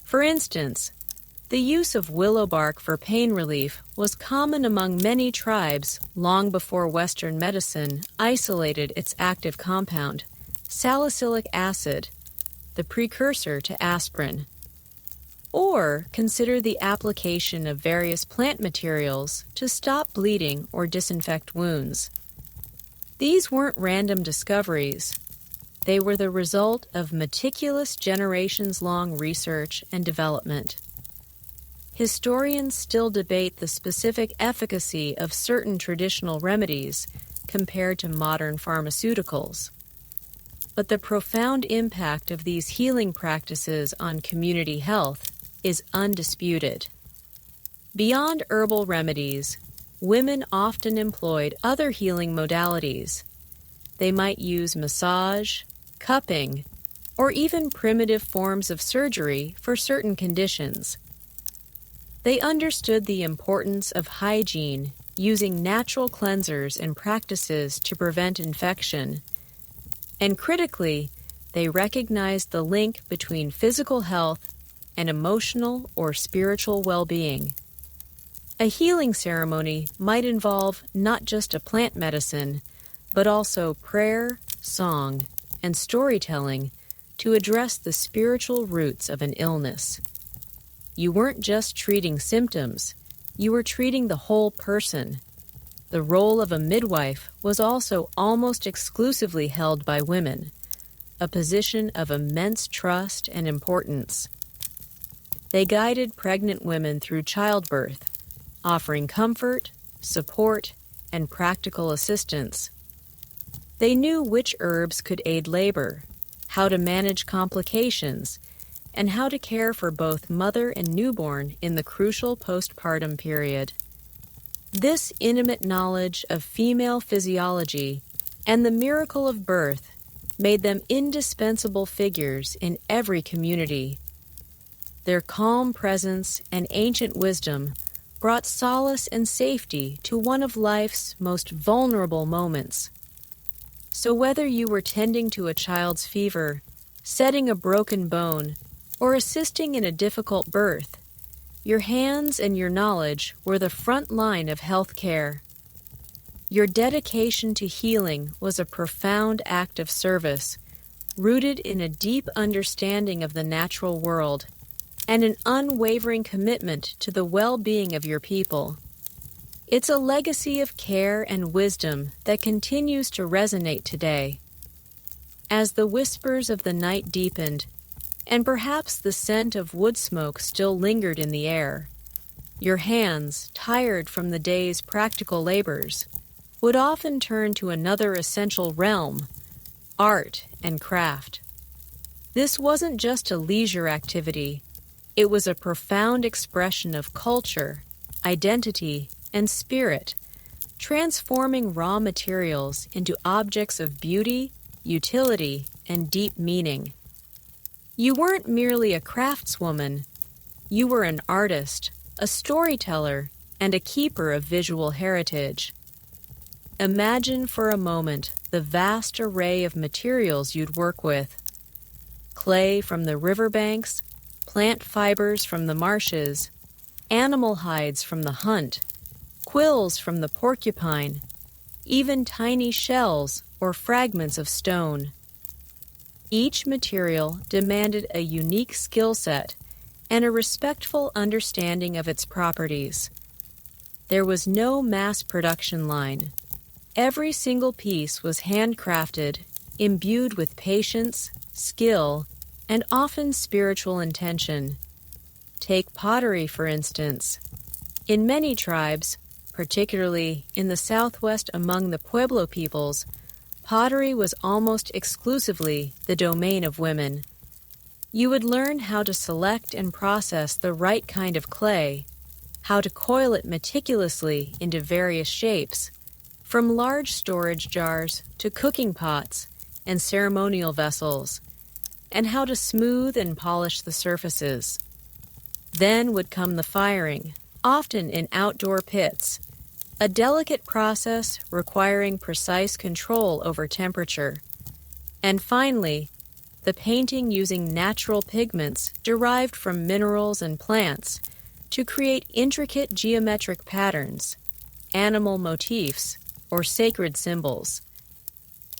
For instance, the use of willow bark for pain relief was common among many tribes long before Western medicine isolated its active compound, salicylic acid, the precursor to aspirin. Or consider the application of various plant materials to stop bleeding or disinfect wounds. These weren't random discoveries. They were the result of meticulous generations-long research and development. Historians still debate the specific efficacy of certain traditional remedies compared to modern pharmaceuticals. But the profound impact of these healing practices on community health is undisputed. Beyond herbal remedies, women often employed other healing modalities. They might use massage, cupping, or even primitive forms of surgery for certain conditions. They understood the importance of hygiene, using natural cleansers and practices to prevent infection. And critically, they recognized the link between physical health and emotional or spiritual well-being. A healing ceremony might involve not just a plant medicine, but also prayer, song, and storytelling to address the spiritual roots of an illness. You weren't just treating symptoms, you were treating the whole person. The role of a midwife was also almost exclusively held by women, a position of immense trust and importance. They guided pregnant women through childbirth, offering comfort, support, and practical assistance. They knew which herbs could aid labor, how to manage complications, and how to care for both mother and newborn in the crucial postpartum period. This intimate knowledge of female physiology and the miracle of birth made them indispensable figures in every community. Their calm presence and ancient wisdom brought solace and safety to one of life's most vulnerable moments. So whether you were tending to a child's fever, setting a broken bone, or assisting in a difficult birth, your hands and your knowledge were the front line of health care. Your dedication to healing was a profound act of service, rooted in a deep understanding of the natural world and an unwavering commitment to the well-being of your people. It's a legacy of care and wisdom that continues to resonate today. As the whispers of the night deepened, and perhaps the scent of wood smoke still lingered in the air, your hands, tired from the day's practical labors, would often turn to another essential realm, art and craft. This wasn't just a leisure activity. It was a profound expression of culture, identity, and spirit, transforming raw materials into objects of beauty, utility, and deep meaning. You weren't merely a craftswoman. You were an artist, a storyteller, and a keeper of visual heritage. Imagine for a moment the vast array of materials you'd work with. Clay from the riverbanks, plant fibers from the marshes, animal hides from the hunt, quills from the porcupine, even tiny shells or fragments of stone. Each material demanded a unique skill set and a respectful understanding of its properties. There was no mass production line. Every single piece was handcrafted, imbued with patience, skill, and often spiritual intention. Take pottery, for instance. In many tribes, particularly in the Southwest among the Pueblo peoples, pottery was almost exclusively the domain of women. You would learn how to select and process the right kind of clay, how to coil it meticulously into various shapes, from large storage jars to cooking pots and ceremonial vessels, and how to smooth and polish the surfaces. Then would come the firing, often in outdoor pits, a delicate process requiring precise control over temperature. And finally, the painting using natural pigments derived from minerals and plants to create intricate geometric patterns, animal motifs, or sacred symbols.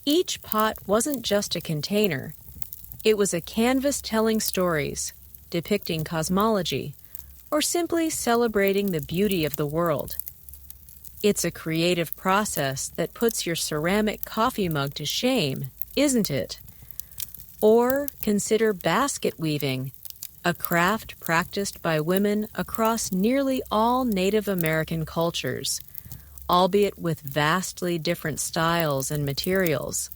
Each pot wasn't just a container. It was a canvas telling stories, depicting cosmology, or simply celebrating the beauty of the world. It's a creative process that puts your ceramic coffee mug to shame, isn't it? Or consider basket weaving, a craft practiced by women across nearly all Native American cultures, albeit with vastly different styles and materials.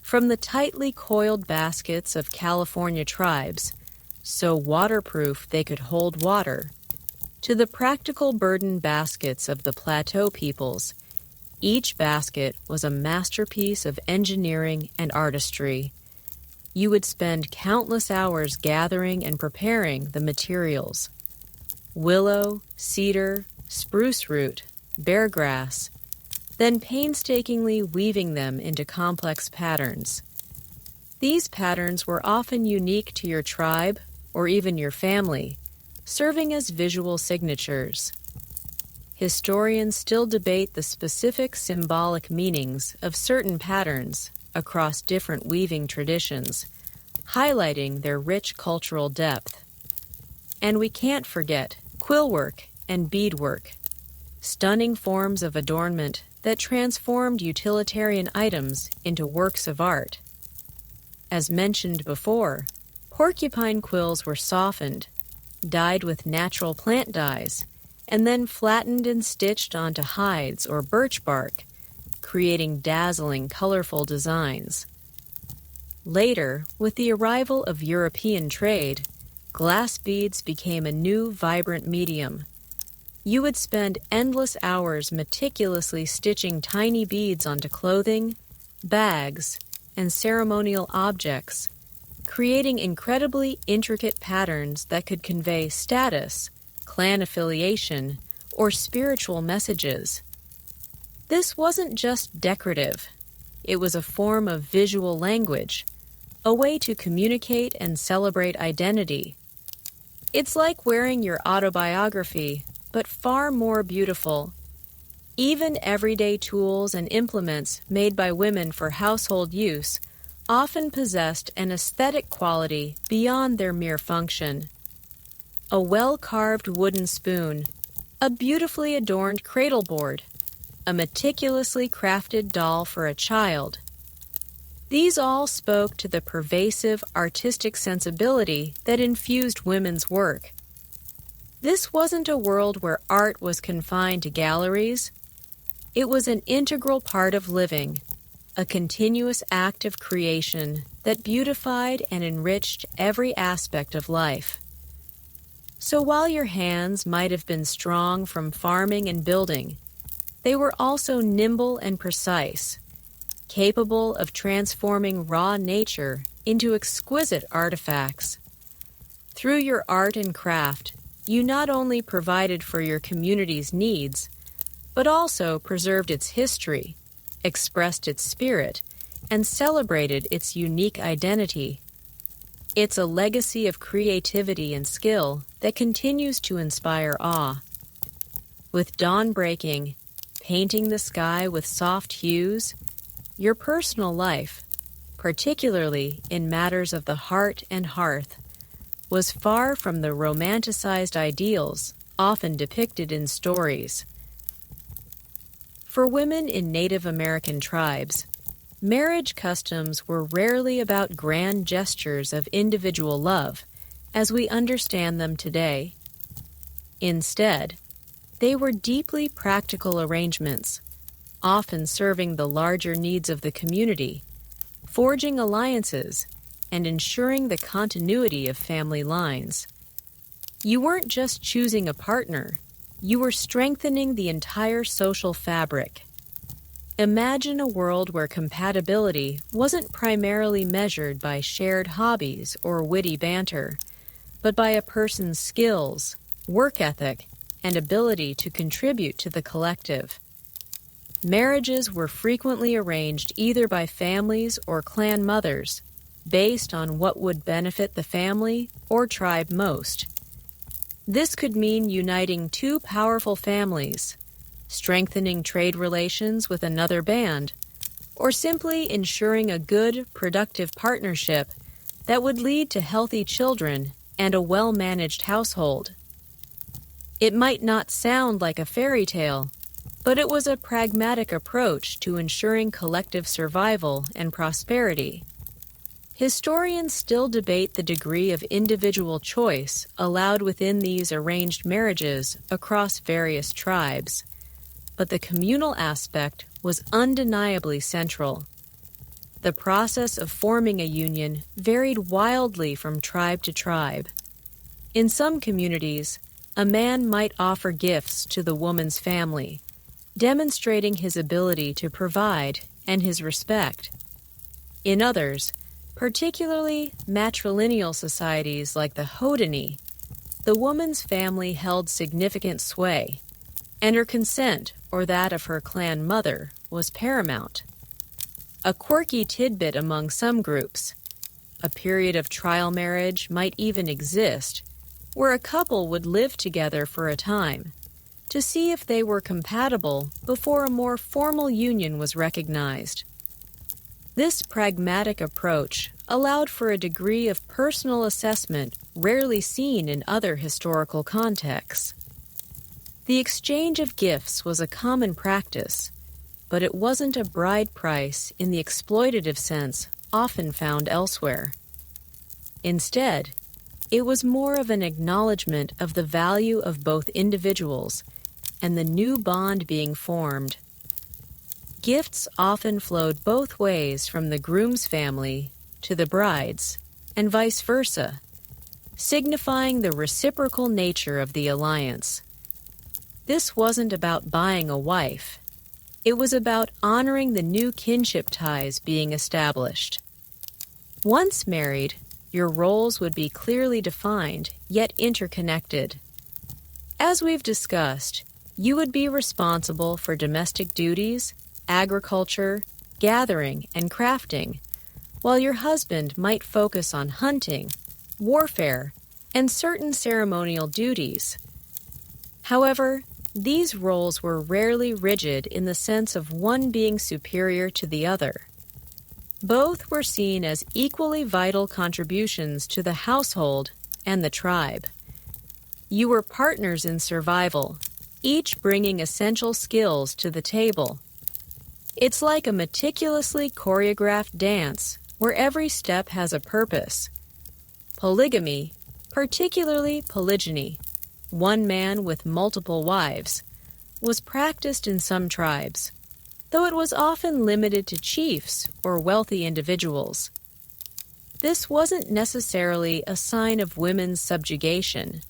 From the tightly coiled baskets of California tribes, so waterproof they could hold water, to the practical burden baskets of the plateau peoples, each basket was a masterpiece of engineering and artistry. You would spend countless hours gathering and preparing the materials. Willow, cedar, spruce root, bear grass, then painstakingly weaving them into complex patterns. These patterns were often unique to your tribe or even your family, serving as visual signatures. Historians still debate the specific symbolic meanings of certain patterns across different weaving traditions, highlighting their rich cultural depth. And we can't forget quillwork and beadwork, stunning forms of adornment that transformed utilitarian items into works of art. As mentioned before, porcupine quills were softened, dyed with natural plant dyes, and then flattened and stitched onto hides or birch bark, creating dazzling, colorful designs. Later, with the arrival of European trade, glass beads became a new, vibrant medium. You would spend endless hours meticulously stitching tiny beads onto clothing, bags, and ceremonial objects, creating incredibly intricate patterns that could convey status, clan affiliation, or spiritual messages. This wasn't just decorative. It was a form of visual language, a way to communicate and celebrate identity. It's like wearing your autobiography, but far more beautiful. Even everyday tools and implements made by women for household use often possessed an aesthetic quality beyond their mere function. A well-carved wooden spoon, a beautifully adorned cradle board, a meticulously crafted doll for a child. These all spoke to the pervasive artistic sensibility that infused women's work. This wasn't a world where art was confined to galleries. It was an integral part of living, a continuous act of creation that beautified and enriched every aspect of life. So while your hands might have been strong from farming and building, they were also nimble and precise, capable of transforming raw nature into exquisite artifacts. Through your art and craft, you not only provided for your community's needs, but also preserved its history, expressed its spirit, and celebrated its unique identity. It's a legacy of creativity and skill that continues to inspire awe. With dawn breaking, painting the sky with soft hues, your personal life, particularly in matters of the heart and hearth, was far from the romanticized ideals often depicted in stories. For women in Native American tribes, marriage customs were rarely about grand gestures of individual love, as we understand them today. Instead, they were deeply practical arrangements, often serving the larger needs of the community, forging alliances, and ensuring the continuity of family lines. You weren't just choosing a partner, you were strengthening the entire social fabric. Imagine a world where compatibility wasn't primarily measured by shared hobbies or witty banter, but by a person's skills, work ethic, and ability to contribute to the collective. Marriages were frequently arranged either by families or clan mothers, based on what would benefit the family or tribe most. This could mean uniting two powerful families, strengthening trade relations with another band, or simply ensuring a good, productive partnership that would lead to healthy children and a well-managed household. It might not sound like a fairy tale, but it was a pragmatic approach to ensuring collective survival and prosperity. Historians still debate the degree of individual choice allowed within these arranged marriages across various tribes, but the communal aspect was undeniably central. The process of forming a union varied wildly from tribe to tribe. In some communities, a man might offer gifts to the woman's family, demonstrating his ability to provide and his respect. In others, particularly matrilineal societies like the Haudenosaunee, the woman's family held significant sway, and her consent or that of her clan mother was paramount. A quirky tidbit among some groups, a period of trial marriage might even exist, where a couple would live together for a time to see if they were compatible before a more formal union was recognized. This pragmatic approach allowed for a degree of personal assessment rarely seen in other historical contexts. The exchange of gifts was a common practice, but it wasn't a bride price in the exploitative sense often found elsewhere. Instead, it was more of an acknowledgement of the value of both individuals and the new bond being formed. Gifts often flowed both ways from the groom's family to the bride's, and vice versa, signifying the reciprocal nature of the alliance. This wasn't about buying a wife. It was about honoring the new kinship ties being established. Once married, your roles would be clearly defined, yet interconnected. As we've discussed, you would be responsible for domestic duties, agriculture, gathering, and crafting, while your husband might focus on hunting, warfare, and certain ceremonial duties. However, these roles were rarely rigid in the sense of one being superior to the other. Both were seen as equally vital contributions to the household and the tribe. You were partners in survival, each bringing essential skills to the table. It's like a meticulously choreographed dance where every step has a purpose. Polygamy, particularly polygyny, one man with multiple wives, was practiced in some tribes, though it was often limited to chiefs or wealthy individuals. This wasn't necessarily a sign of women's subjugation.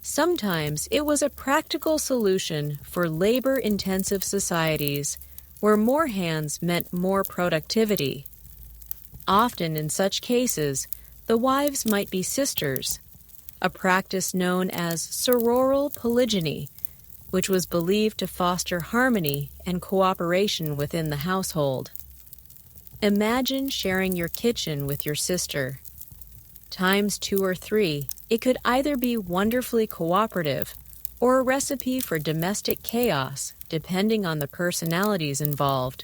Sometimes it was a practical solution for labor-intensive societies where more hands meant more productivity. Often in such cases, the wives might be sisters, a practice known as sororal polygyny, which was believed to foster harmony and cooperation within the household. Imagine sharing your kitchen with your sister. Times 2 or 3, it could either be wonderfully cooperative or a recipe for domestic chaos, depending on the personalities involved.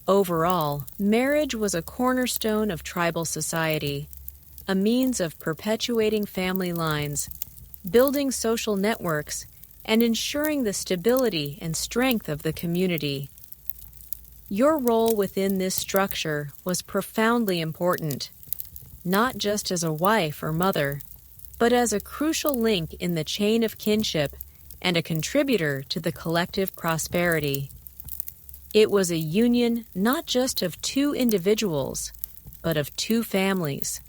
Overall, marriage was a cornerstone of tribal society, a means of perpetuating family lines, building social networks, and ensuring the stability and strength of the community. Your role within this structure was profoundly important, not just as a wife or mother, but as a crucial link in the chain of kinship and a contributor to the collective prosperity. It was a union not just of 2 individuals, but of 2 families,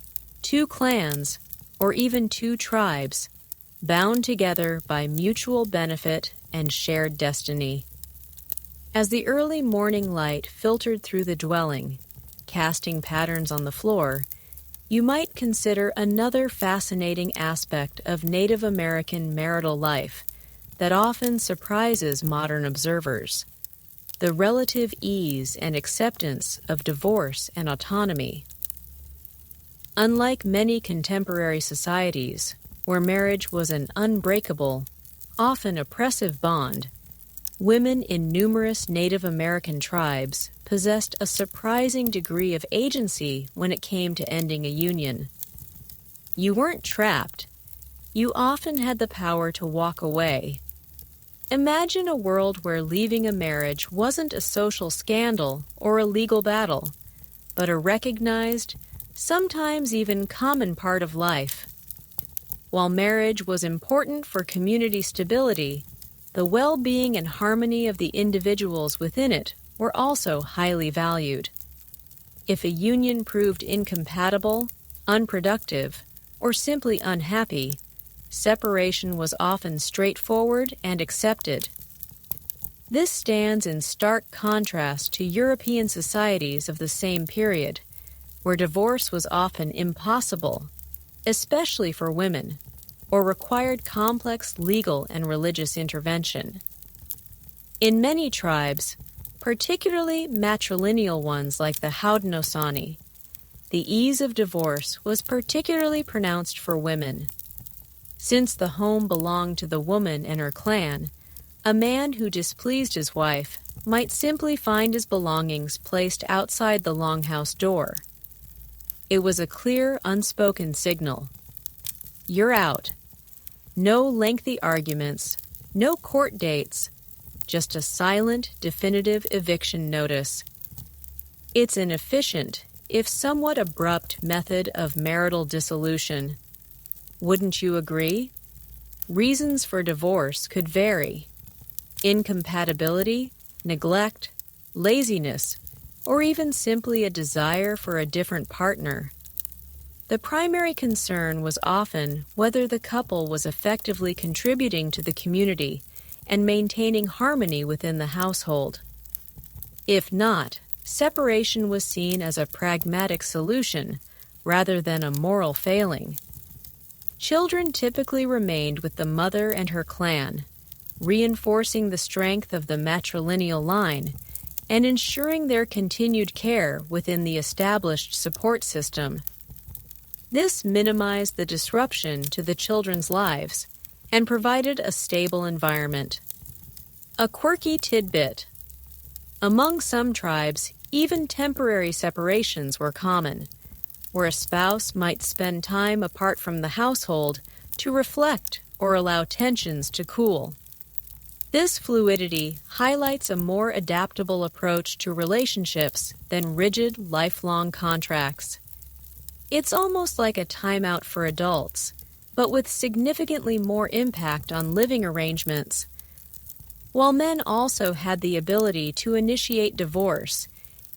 2 clans, or even 2 tribes, bound together by mutual benefit and shared destiny. As the early morning light filtered through the dwelling, casting patterns on the floor, you might consider another fascinating aspect of Native American marital life that often surprises modern observers: the relative ease and acceptance of divorce and autonomy. Unlike many contemporary societies, where marriage was an unbreakable, often oppressive bond, women in numerous Native American tribes possessed a surprising degree of agency when it came to ending a union. You weren't trapped. You often had the power to walk away. Imagine a world where leaving a marriage wasn't a social scandal or a legal battle, but a recognized, sometimes even common part of life. While marriage was important for community stability, the well-being and harmony of the individuals within it were also highly valued. If a union proved incompatible, unproductive, or simply unhappy, separation was often straightforward and accepted. This stands in stark contrast to European societies of the same period, where divorce was often impossible, especially for women, or required complex legal and religious intervention. In many tribes, particularly matrilineal ones like the Haudenosaunee, the ease of divorce was particularly pronounced for women. Since the home belonged to the woman and her clan, a man who displeased his wife might simply find his belongings placed outside the longhouse door. It was a clear, unspoken signal. You're out. No lengthy arguments, no court dates, just a silent, definitive eviction notice. It's an efficient, if somewhat abrupt, method of marital dissolution. Wouldn't you agree? Reasons for divorce could vary. Incompatibility, neglect, laziness, or even simply a desire for a different partner. The primary concern was often whether the couple was effectively contributing to the community and maintaining harmony within the household. If not, separation was seen as a pragmatic solution rather than a moral failing. Children typically remained with the mother and her clan, reinforcing the strength of the matrilineal line and ensuring their continued care within the established support system. This minimized the disruption to the children's lives and provided a stable environment. A quirky tidbit. Among some tribes, even temporary separations were common, where a spouse might spend time apart from the household to reflect or allow tensions to cool. This fluidity highlights a more adaptable approach to relationships than rigid, lifelong contracts. It's almost like a timeout for adults, but with significantly more impact on living arrangements. While men also had the ability to initiate divorce,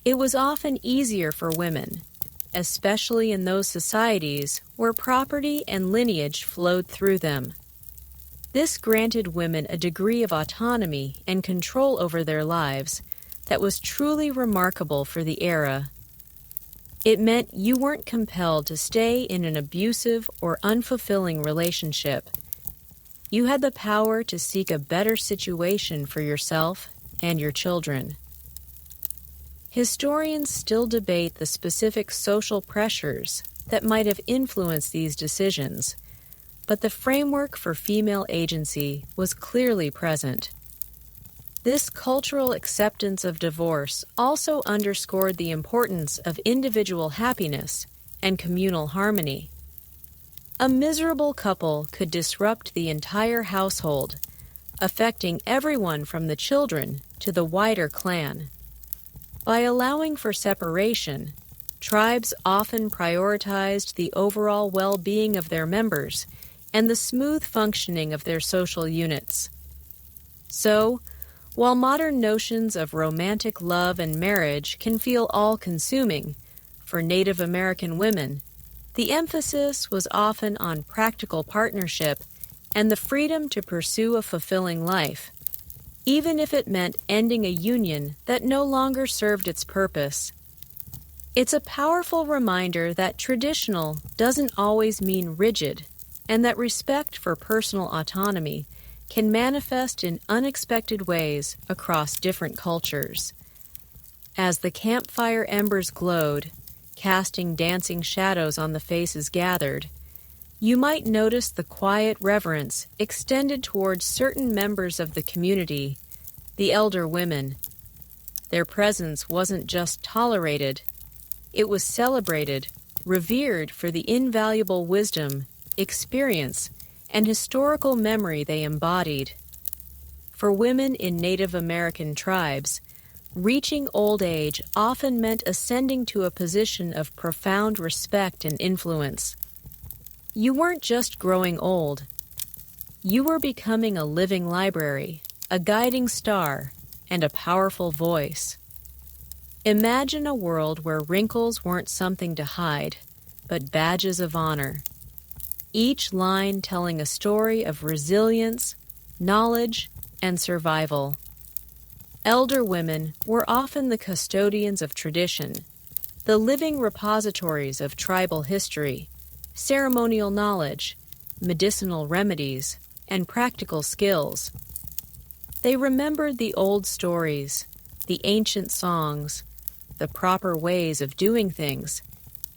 it was often easier for women, especially in those societies where property and lineage flowed through them. This granted women a degree of autonomy and control over their lives that was truly remarkable for the era. It meant you weren't compelled to stay in an abusive or unfulfilling relationship. You had the power to seek a better situation for yourself and your children. Historians still debate the specific social pressures that might have influenced these decisions, but the framework for female agency was clearly present. This cultural acceptance of divorce also underscored the importance of individual happiness and communal harmony. A miserable couple could disrupt the entire household, affecting everyone from the children to the wider clan. By allowing for separation, tribes often prioritized the overall well-being of their members and the smooth functioning of their social units. So, while modern notions of romantic love and marriage can feel all-consuming, for Native American women, the emphasis was often on practical partnership and the freedom to pursue a fulfilling life, even if it meant ending a union that no longer served its purpose. It's a powerful reminder that traditional doesn't always mean rigid, and that respect for personal autonomy can manifest in unexpected ways across different cultures. As the campfire embers glowed, casting dancing shadows on the faces gathered, you might notice the quiet reverence extended towards certain members of the community, the elder women. Their presence wasn't just tolerated, it was celebrated, revered for the invaluable wisdom, experience, and historical memory they embodied. For women in Native American tribes, reaching old age often meant ascending to a position of profound respect and influence. You weren't just growing old. You were becoming a living library, a guiding star, and a powerful voice. Imagine a world where wrinkles weren't something to hide, but badges of honor. Each line telling a story of resilience, knowledge, and survival. Elder women were often the custodians of tradition, the living repositories of tribal history, ceremonial knowledge, medicinal remedies, and practical skills. They remembered the old stories, the ancient songs, the proper ways of doing things,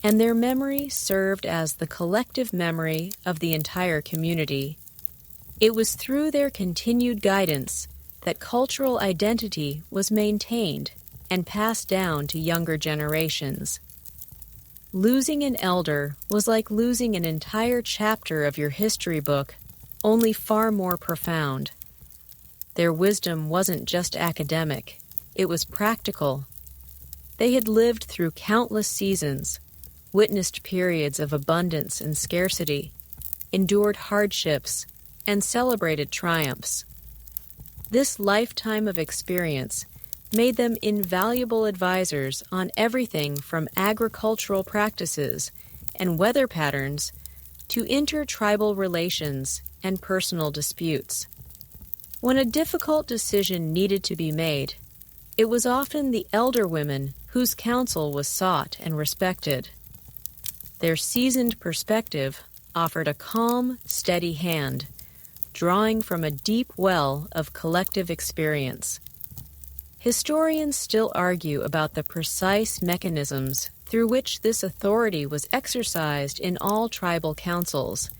and their memory served as the collective memory of the entire community. It was through their continued guidance that cultural identity was maintained and passed down to younger generations. Losing an elder was like losing an entire chapter of your history book, only far more profound. Their wisdom wasn't just academic, it was practical. They had lived through countless seasons, witnessed periods of abundance and scarcity, endured hardships, and celebrated triumphs. This lifetime of experience made them invaluable advisors on everything from agricultural practices and weather patterns to intertribal relations and personal disputes. When a difficult decision needed to be made, it was often the elder women whose counsel was sought and respected. Their seasoned perspective offered a calm, steady hand, drawing from a deep well of collective experience. Historians still argue about the precise mechanisms through which this authority was exercised in all tribal councils,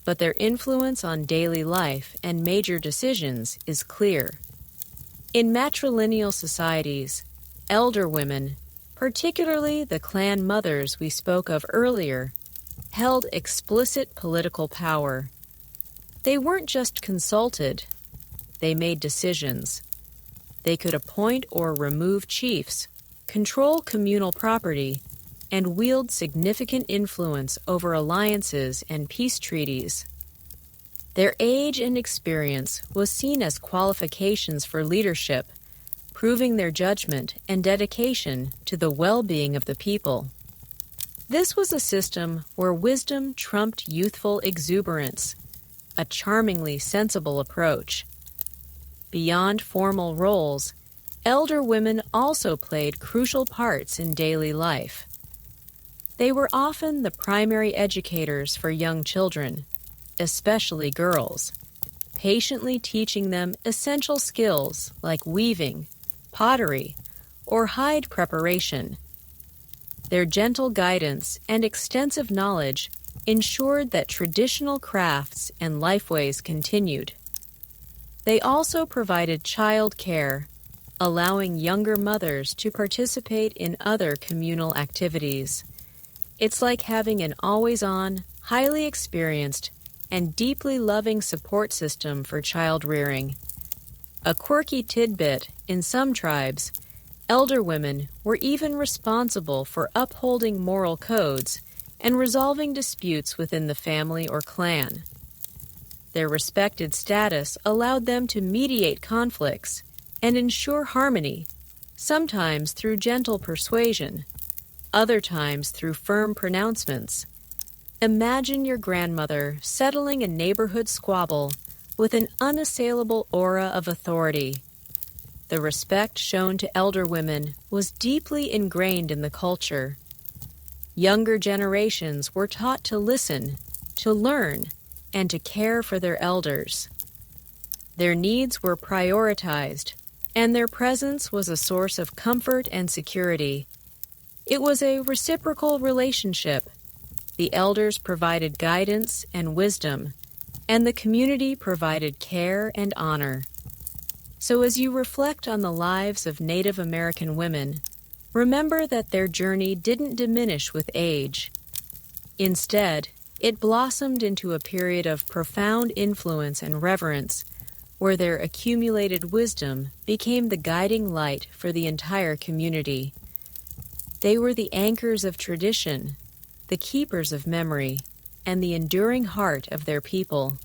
but their influence on daily life and major decisions is clear. In matrilineal societies, elder women, particularly the clan mothers we spoke of earlier, held explicit political power. They weren't just consulted, they made decisions. They could appoint or remove chiefs, control communal property, and wield significant influence over alliances and peace treaties. Their age and experience was seen as qualifications for leadership, proving their judgment and dedication to the well-being of the people. This was a system where wisdom trumped youthful exuberance, a charmingly sensible approach. Beyond formal roles, elder women also played crucial parts in daily life. They were often the primary educators for young children, especially girls, patiently teaching them essential skills like weaving, pottery, or hide preparation. Their gentle guidance and extensive knowledge ensured that traditional crafts and lifeways continued. They also provided child care, allowing younger mothers to participate in other communal activities. It's like having an always-on, highly experienced, and deeply loving support system for child rearing. A quirky tidbit, in some tribes, elder women were even responsible for upholding moral codes and resolving disputes within the family or clan. Their respected status allowed them to mediate conflicts and ensure harmony, sometimes through gentle persuasion, other times through firm pronouncements. Imagine your grandmother settling a neighborhood squabble with an unassailable aura of authority. The respect shown to elder women was deeply ingrained in the culture. Younger generations were taught to listen, to learn, and to care for their elders. Their needs were prioritized, and their presence was a source of comfort and security. It was a reciprocal relationship. The elders provided guidance and wisdom, and the community provided care and honor. So as you reflect on the lives of Native American women, remember that their journey didn't diminish with age. Instead, it blossomed into a period of profound influence and reverence, where their accumulated wisdom became the guiding light for the entire community. They were the anchors of tradition, the keepers of memory, and the enduring heart of their people.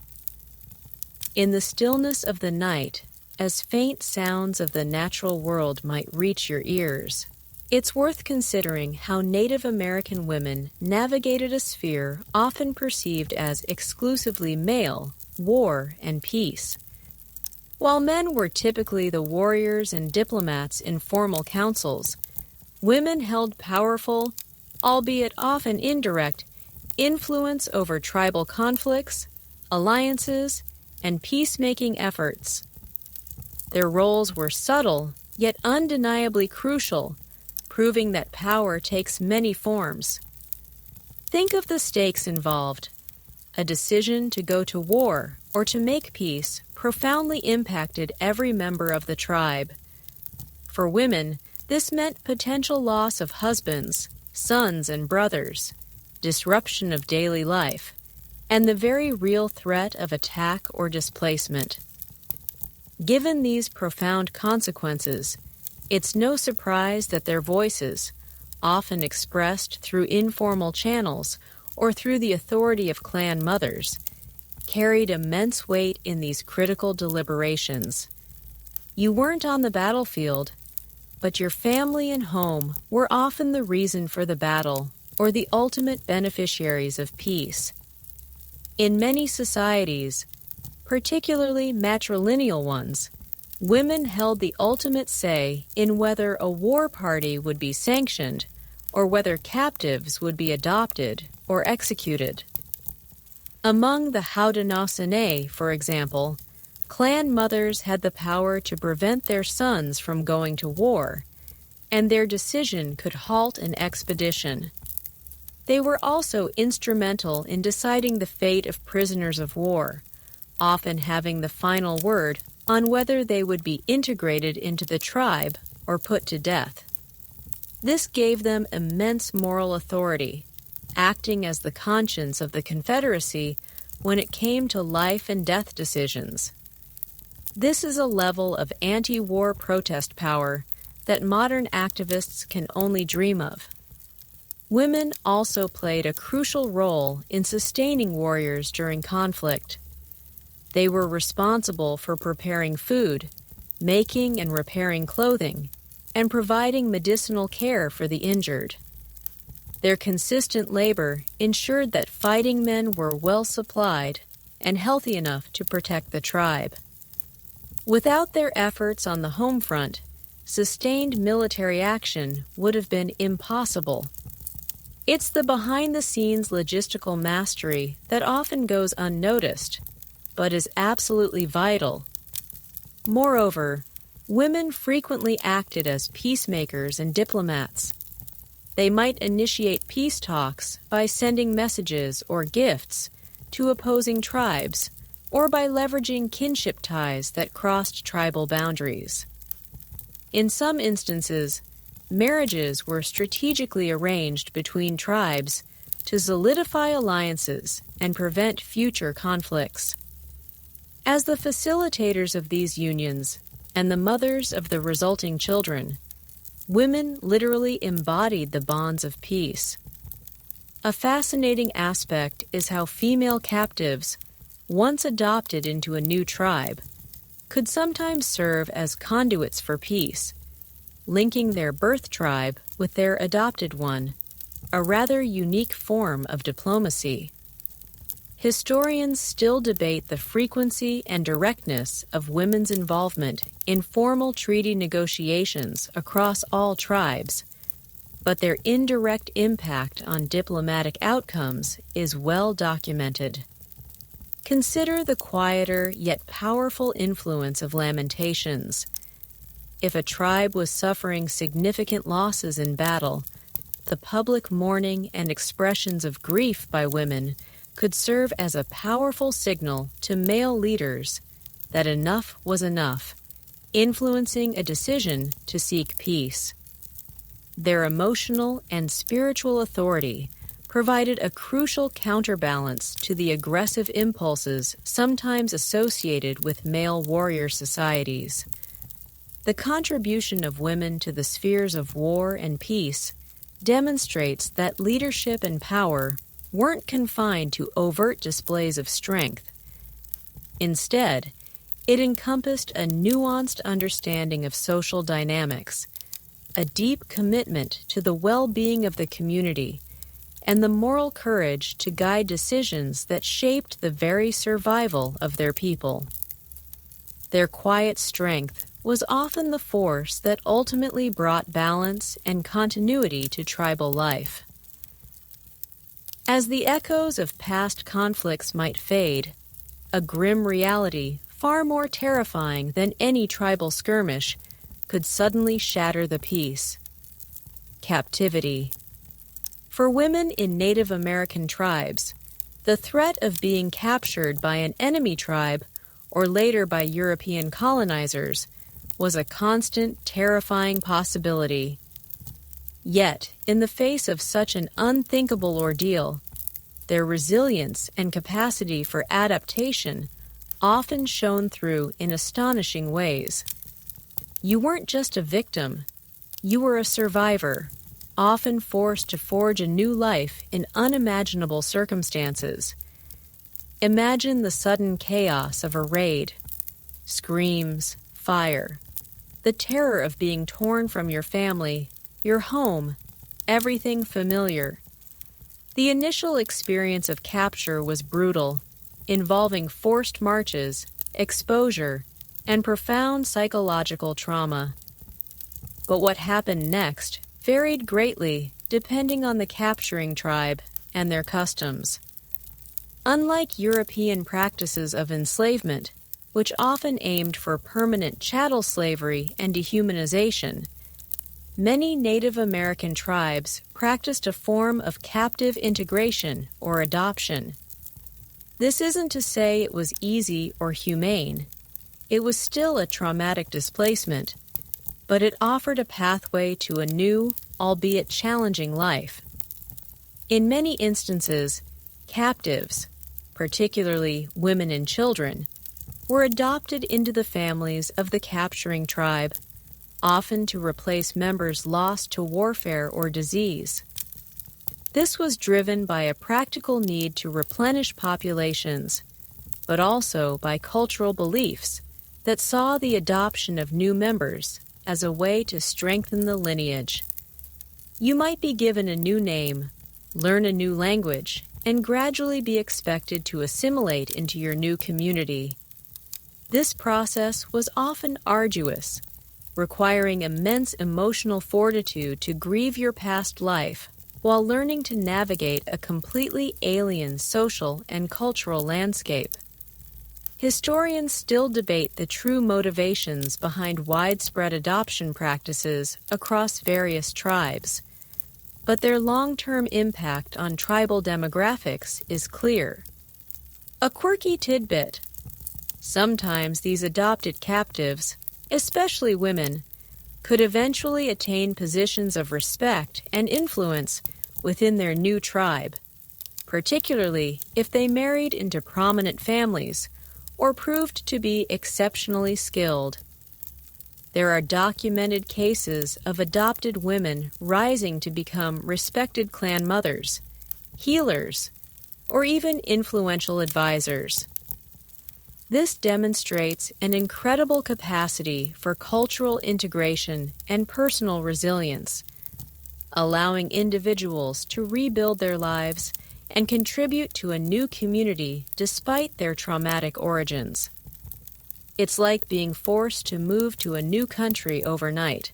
In the stillness of the night, as faint sounds of the natural world might reach your ears, it's worth considering how Native American women navigated a sphere often perceived as exclusively male, war, and peace. While men were typically the warriors and diplomats in formal councils, women held powerful, albeit often indirect, influence over tribal conflicts, alliances, and peacemaking efforts. Their roles were subtle, yet undeniably crucial, proving that power takes many forms. Think of the stakes involved. A decision to go to war or to make peace profoundly impacted every member of the tribe. For women, this meant potential loss of husbands, sons, and brothers, disruption of daily life, and the very real threat of attack or displacement. Given these profound consequences, it's no surprise that their voices, often expressed through informal channels or through the authority of clan mothers, carried immense weight in these critical deliberations. You weren't on the battlefield, but your family and home were often the reason for the battle or the ultimate beneficiaries of peace. In many societies, particularly matrilineal ones, women held the ultimate say in whether a war party would be sanctioned or whether captives would be adopted or executed. Among the Haudenosaunee, for example, clan mothers had the power to prevent their sons from going to war, and their decision could halt an expedition. They were also instrumental in deciding the fate of prisoners of war, often having the final word on whether they would be integrated into the tribe or put to death. This gave them immense moral authority, acting as the conscience of the Confederacy when it came to life and death decisions. This is a level of anti-war protest power that modern activists can only dream of. Women also played a crucial role in sustaining warriors during conflict. They were responsible for preparing food, making and repairing clothing, and providing medicinal care for the injured. Their consistent labor ensured that fighting men were well supplied and healthy enough to protect the tribe. Without their efforts on the home front, sustained military action would have been impossible. It's the behind-the-scenes logistical mastery that often goes unnoticed, but is absolutely vital. Moreover, women frequently acted as peacemakers and diplomats. They might initiate peace talks by sending messages or gifts to opposing tribes, or by leveraging kinship ties that crossed tribal boundaries. In some instances, marriages were strategically arranged between tribes to solidify alliances and prevent future conflicts. As the facilitators of these unions and the mothers of the resulting children, women literally embodied the bonds of peace. A fascinating aspect is how female captives, once adopted into a new tribe, could sometimes serve as conduits for peace, linking their birth tribe with their adopted one, a rather unique form of diplomacy. Historians still debate the frequency and directness of women's involvement in formal treaty negotiations across all tribes, but their indirect impact on diplomatic outcomes is well documented. Consider the quieter yet powerful influence of lamentations. If a tribe was suffering significant losses in battle, the public mourning and expressions of grief by women could serve as a powerful signal to male leaders that enough was enough, influencing a decision to seek peace. Their emotional and spiritual authority provided a crucial counterbalance to the aggressive impulses sometimes associated with male warrior societies. The contribution of women to the spheres of war and peace demonstrates that leadership and power weren't confined to overt displays of strength. Instead, it encompassed a nuanced understanding of social dynamics, a deep commitment to the well-being of the community, and the moral courage to guide decisions that shaped the very survival of their people. Their quiet strength was often the force that ultimately brought balance and continuity to tribal life. As the echoes of past conflicts might fade, a grim reality far more terrifying than any tribal skirmish could suddenly shatter the peace: captivity. For women in Native American tribes, the threat of being captured by an enemy tribe or later by European colonizers was a constant, terrifying possibility. Yet, in the face of such an unthinkable ordeal, their resilience and capacity for adaptation often shone through in astonishing ways. You weren't just a victim, you were a survivor, often forced to forge a new life in unimaginable circumstances. Imagine the sudden chaos of a raid: screams, fire, the terror of being torn from your family, your home, everything familiar. The initial experience of capture was brutal, involving forced marches, exposure, and profound psychological trauma. But what happened next varied greatly depending on the capturing tribe and their customs. Unlike European practices of enslavement, which often aimed for permanent chattel slavery and dehumanization, many Native American tribes practiced a form of captive integration or adoption. This isn't to say it was easy or humane. It was still a traumatic displacement, but it offered a pathway to a new, albeit challenging life. In many instances, captives, particularly women and children, were adopted into the families of the capturing tribe, often to replace members lost to warfare or disease. This was driven by a practical need to replenish populations, but also by cultural beliefs that saw the adoption of new members as a way to strengthen the lineage. You might be given a new name, learn a new language, and gradually be expected to assimilate into your new community. This process was often arduous, requiring immense emotional fortitude to grieve your past life while learning to navigate a completely alien social and cultural landscape. Historians still debate the true motivations behind widespread adoption practices across various tribes, but their long-term impact on tribal demographics is clear. A quirky tidbit: sometimes these adopted captives, especially women, could eventually attain positions of respect and influence within their new tribe, particularly if they married into prominent families or proved to be exceptionally skilled. There are documented cases of adopted women rising to become respected clan mothers, healers, or even influential advisors. This demonstrates an incredible capacity for cultural integration and personal resilience, allowing individuals to rebuild their lives and contribute to a new community despite their traumatic origins. It's like being forced to move to a new country overnight,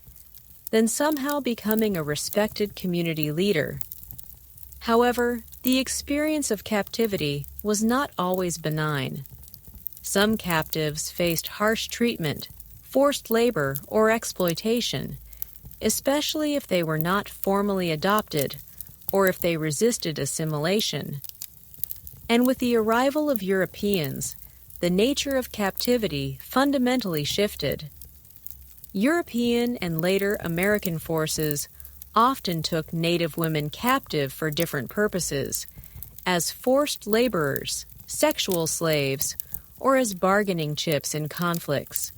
then somehow becoming a respected community leader. However, the experience of captivity was not always benign. Some captives faced harsh treatment, forced labor, or exploitation, especially if they were not formally adopted or if they resisted assimilation. And with the arrival of Europeans, the nature of captivity fundamentally shifted. European and later American forces often took Native women captive for different purposes, as forced laborers, sexual slaves, or as bargaining chips in conflicts.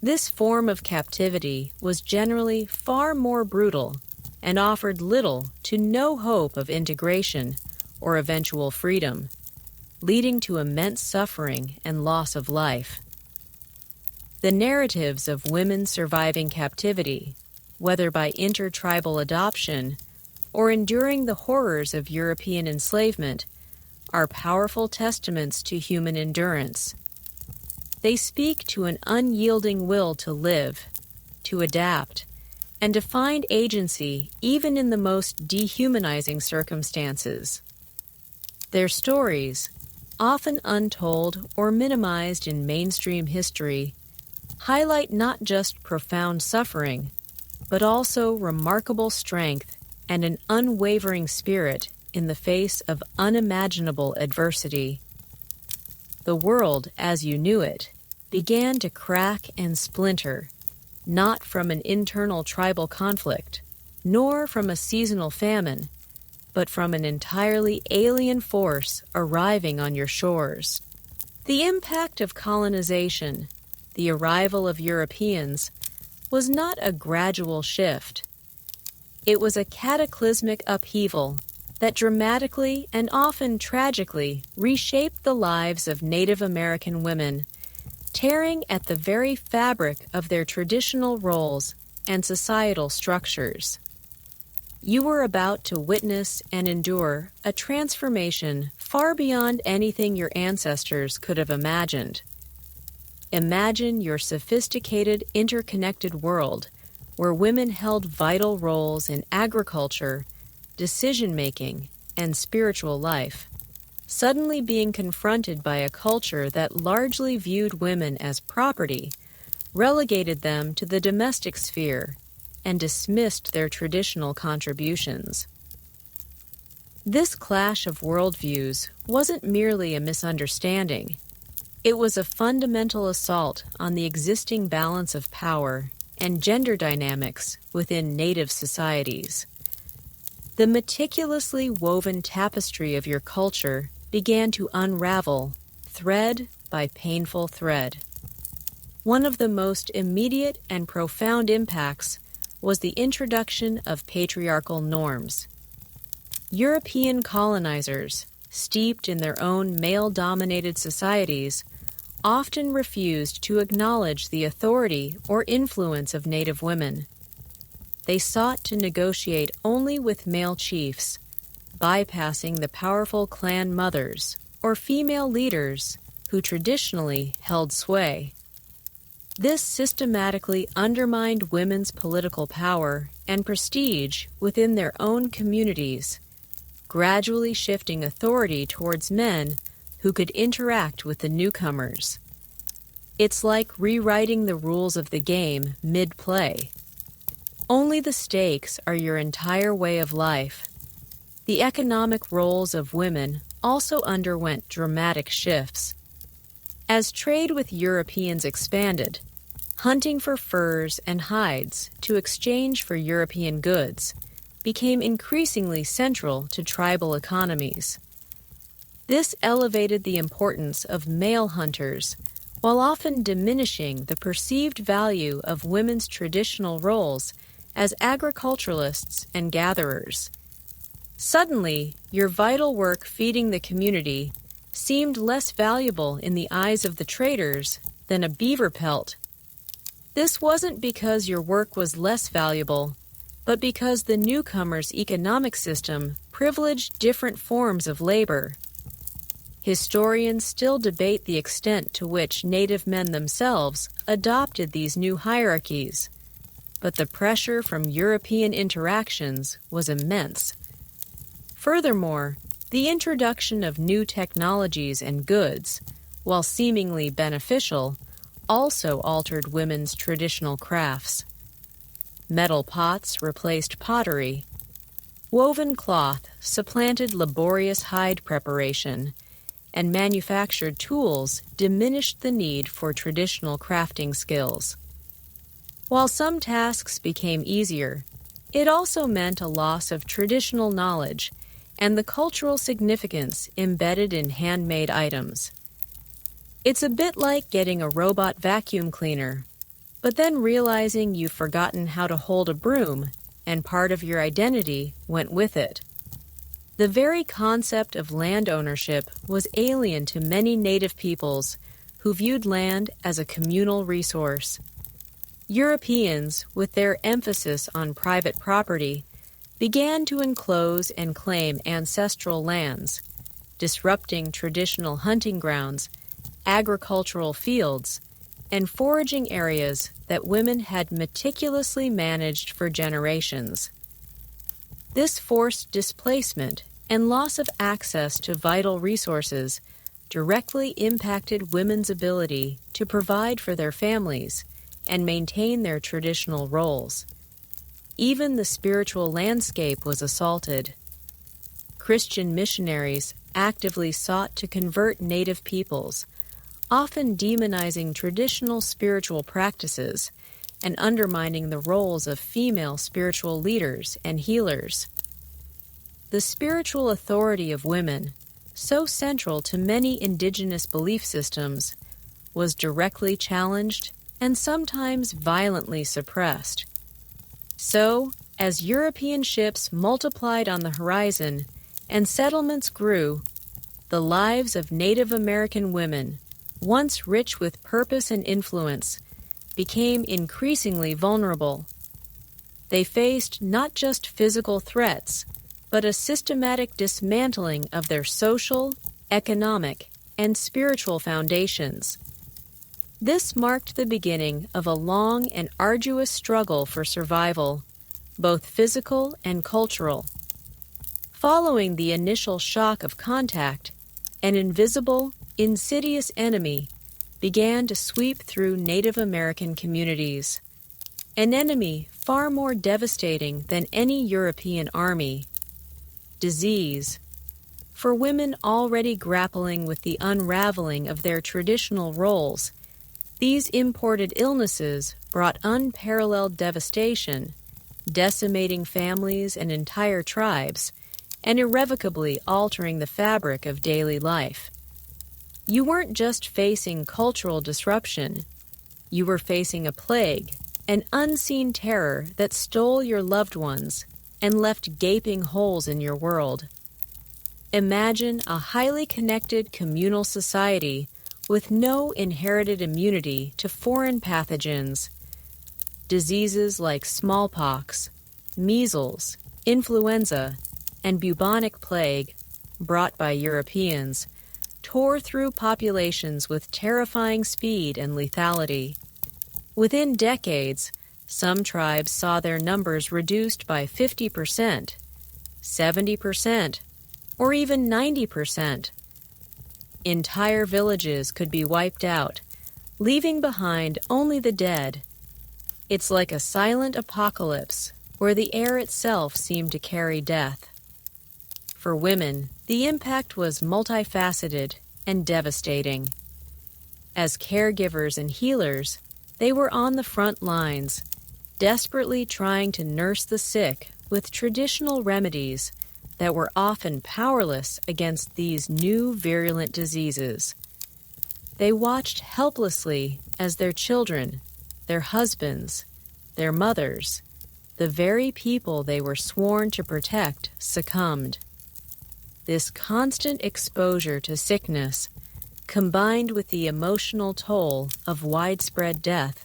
This form of captivity was generally far more brutal and offered little to no hope of integration or eventual freedom, leading to immense suffering and loss of life. The narratives of women surviving captivity, whether by intertribal adoption or enduring the horrors of European enslavement, are powerful testaments to human endurance. They speak to an unyielding will to live, to adapt, and to find agency even in the most dehumanizing circumstances. Their stories, often untold or minimized in mainstream history, highlight not just profound suffering, but also remarkable strength and an unwavering spirit in the face of unimaginable adversity. The world, as you knew it, began to crack and splinter, not from an internal tribal conflict, nor from a seasonal famine, but from an entirely alien force arriving on your shores. The impact of colonization, the arrival of Europeans, was not a gradual shift. It was a cataclysmic upheaval that dramatically and often tragically reshaped the lives of Native American women, tearing at the very fabric of their traditional roles and societal structures. You were about to witness and endure a transformation far beyond anything your ancestors could have imagined. Imagine your sophisticated, interconnected world where women held vital roles in agriculture, decision-making, and spiritual life. suddenly being confronted by a culture that largely viewed women as property, relegated them to the domestic sphere, and dismissed their traditional contributions. This clash of worldviews wasn't merely a misunderstanding. It was a fundamental assault on the existing balance of power and gender dynamics within Native societies. The meticulously woven tapestry of your culture began to unravel, thread by painful thread. One of the most immediate and profound impacts was the introduction of patriarchal norms. European colonizers, steeped in their own male-dominated societies, often refused to acknowledge the authority or influence of Native women. They sought to negotiate only with male chiefs, bypassing the powerful clan mothers or female leaders who traditionally held sway. This systematically undermined women's political power and prestige within their own communities, gradually shifting authority towards men who could interact with the newcomers. It's like rewriting the rules of the game mid-play. Only the stakes are your entire way of life. The economic roles of women also underwent dramatic shifts. As trade with Europeans expanded, hunting for furs and hides to exchange for European goods became increasingly central to tribal economies. This elevated the importance of male hunters, while often diminishing the perceived value of women's traditional roles as agriculturalists and gatherers. Suddenly, your vital work feeding the community seemed less valuable in the eyes of the traders than a beaver pelt. This wasn't because your work was less valuable, but because the newcomer's economic system privileged different forms of labor. Historians still debate the extent to which Native men themselves adopted these new hierarchies, but the pressure from European interactions was immense. Furthermore, the introduction of new technologies and goods, while seemingly beneficial, also altered women's traditional crafts. Metal pots replaced pottery. Woven cloth supplanted laborious hide preparation, and manufactured tools diminished the need for traditional crafting skills. While some tasks became easier, it also meant a loss of traditional knowledge and the cultural significance embedded in handmade items. It's a bit like getting a robot vacuum cleaner, but then realizing you've forgotten how to hold a broom and part of your identity went with it. The very concept of land ownership was alien to many Native peoples who viewed land as a communal resource. Europeans, with their emphasis on private property, began to enclose and claim ancestral lands, disrupting traditional hunting grounds, agricultural fields, and foraging areas that women had meticulously managed for generations. This forced displacement and loss of access to vital resources directly impacted women's ability to provide for their families and maintain their traditional roles. Even the spiritual landscape was assaulted. Christian missionaries actively sought to convert Native peoples, often demonizing traditional spiritual practices and undermining the roles of female spiritual leaders and healers. The spiritual authority of women, so central to many indigenous belief systems, was directly challenged and sometimes violently suppressed. So, as European ships multiplied on the horizon and settlements grew, the lives of Native American women, once rich with purpose and influence, became increasingly vulnerable. They faced not just physical threats, but a systematic dismantling of their social, economic, and spiritual foundations. This marked the beginning of a long and arduous struggle for survival, both physical and cultural. Following the initial shock of contact, an invisible, insidious enemy began to sweep through Native American communities. An enemy far more devastating than any European army. Disease. For women already grappling with the unraveling of their traditional roles, these imported illnesses brought unparalleled devastation, decimating families and entire tribes, and irrevocably altering the fabric of daily life. You weren't just facing cultural disruption, you were facing a plague, an unseen terror that stole your loved ones and left gaping holes in your world. Imagine a highly connected communal society with no inherited immunity to foreign pathogens. Diseases like smallpox, measles, influenza, and bubonic plague, brought by Europeans, tore through populations with terrifying speed and lethality. Within decades, some tribes saw their numbers reduced by 50%, 70%, or even 90%. Entire villages could be wiped out, leaving behind only the dead. It's like a silent apocalypse where the air itself seemed to carry death. For women, the impact was multifaceted and devastating. As caregivers and healers, they were on the front lines, desperately trying to nurse the sick with traditional remedies that were often powerless against these new virulent diseases. They watched helplessly as their children, their husbands, their mothers, the very people they were sworn to protect, succumbed. This constant exposure to sickness, combined with the emotional toll of widespread death,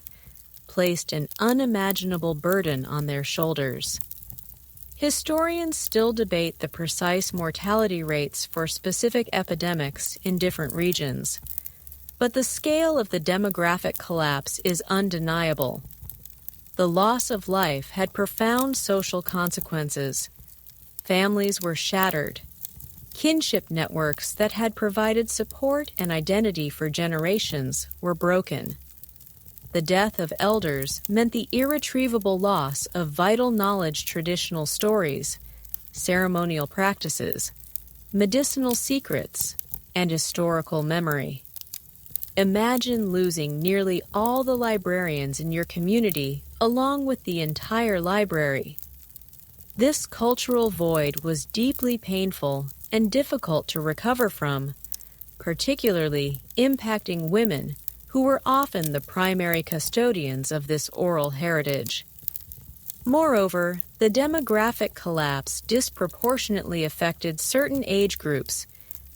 placed an unimaginable burden on their shoulders. Historians still debate the precise mortality rates for specific epidemics in different regions, but the scale of the demographic collapse is undeniable. The loss of life had profound social consequences. Families were shattered. Kinship networks that had provided support and identity for generations were broken. The death of elders meant the irretrievable loss of vital knowledge, traditional stories, ceremonial practices, medicinal secrets, and historical memory. Imagine losing nearly all the librarians in your community along with the entire library. This cultural void was deeply painful and difficult to recover from, particularly impacting women who were often the primary custodians of this oral heritage. Moreover, the demographic collapse disproportionately affected certain age groups,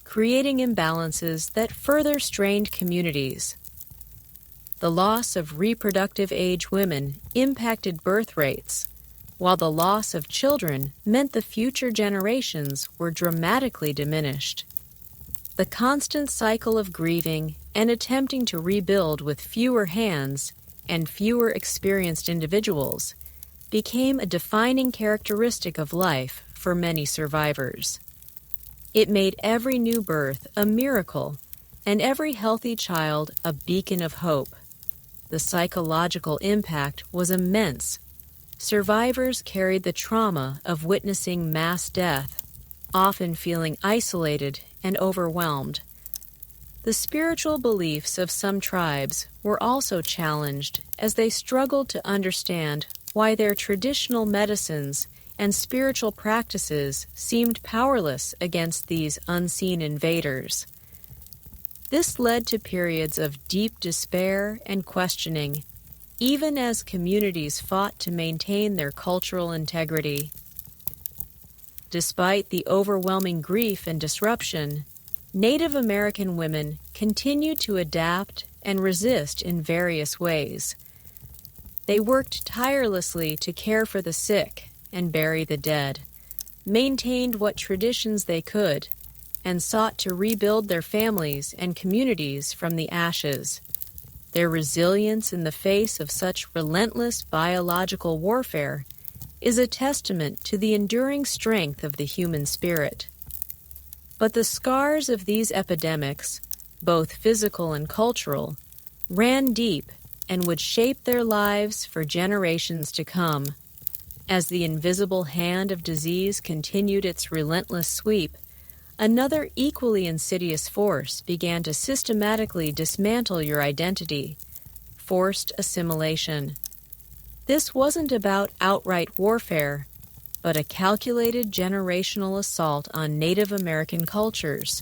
creating imbalances that further strained communities. The loss of reproductive age women impacted birth rates, while the loss of children meant the future generations were dramatically diminished. The constant cycle of grieving and attempting to rebuild with fewer hands and fewer experienced individuals became a defining characteristic of life for many survivors. It made every new birth a miracle and every healthy child a beacon of hope. The psychological impact was immense. Survivors carried the trauma of witnessing mass death, often feeling isolated and overwhelmed. The spiritual beliefs of some tribes were also challenged as they struggled to understand why their traditional medicines and spiritual practices seemed powerless against these unseen invaders. This led to periods of deep despair and questioning, even as communities fought to maintain their cultural integrity. Despite the overwhelming grief and disruption, Native American women continued to adapt and resist in various ways. They worked tirelessly to care for the sick and bury the dead, maintained what traditions they could, and sought to rebuild their families and communities from the ashes. Their resilience in the face of such relentless biological warfare is a testament to the enduring strength of the human spirit. But the scars of these epidemics, both physical and cultural, ran deep and would shape their lives for generations to come. As the invisible hand of disease continued its relentless sweep, another equally insidious force began to systematically dismantle your identity: forced assimilation. This wasn't about outright warfare, but a calculated generational assault on Native American cultures,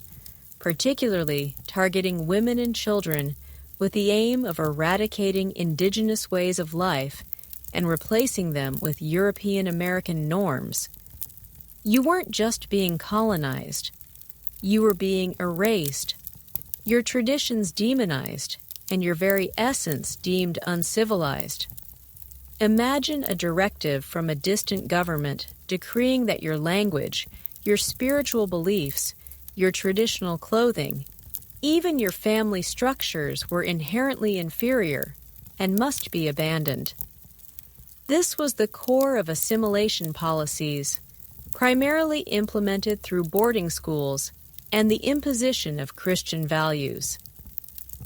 particularly targeting women and children with the aim of eradicating indigenous ways of life and replacing them with European American norms. You weren't just being colonized, you were being erased, your traditions demonized, and your very essence deemed uncivilized. Imagine a directive from a distant government decreeing that your language, your spiritual beliefs, your traditional clothing, even your family structures were inherently inferior and must be abandoned. This was the core of assimilation policies, primarily implemented through boarding schools and the imposition of Christian values.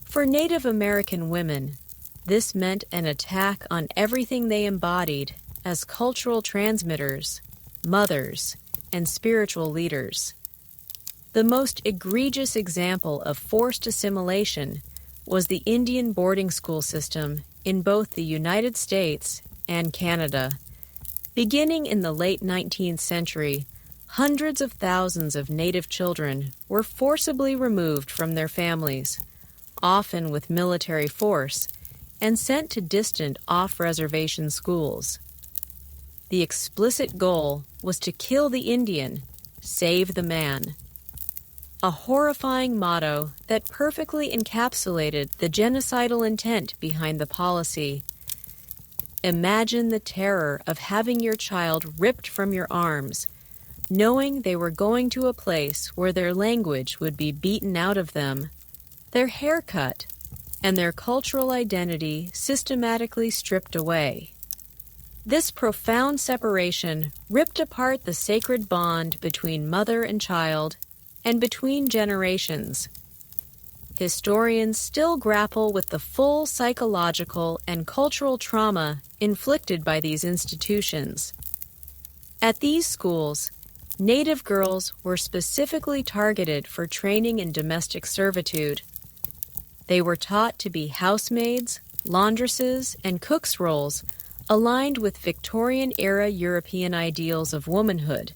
For Native American women, this meant an attack on everything they embodied as cultural transmitters, mothers, and spiritual leaders. The most egregious example of forced assimilation was the Indian boarding school system in both the United States and Canada. Beginning in the late 19th century, hundreds of thousands of Native children were forcibly removed from their families, often with military force, and sent to distant off-reservation schools. The explicit goal was to kill the Indian, save the man. A horrifying motto that perfectly encapsulated the genocidal intent behind the policy. Imagine the terror of having your child ripped from your arms, knowing they were going to a place where their language would be beaten out of them, their hair cut, and their cultural identity systematically stripped away. This profound separation ripped apart the sacred bond between mother and child and between generations. Historians still grapple with the full psychological and cultural trauma inflicted by these institutions. At these schools, Native girls were specifically targeted for training in domestic servitude. They were taught to be housemaids, laundresses, and cooks' roles aligned with Victorian-era European ideals of womanhood,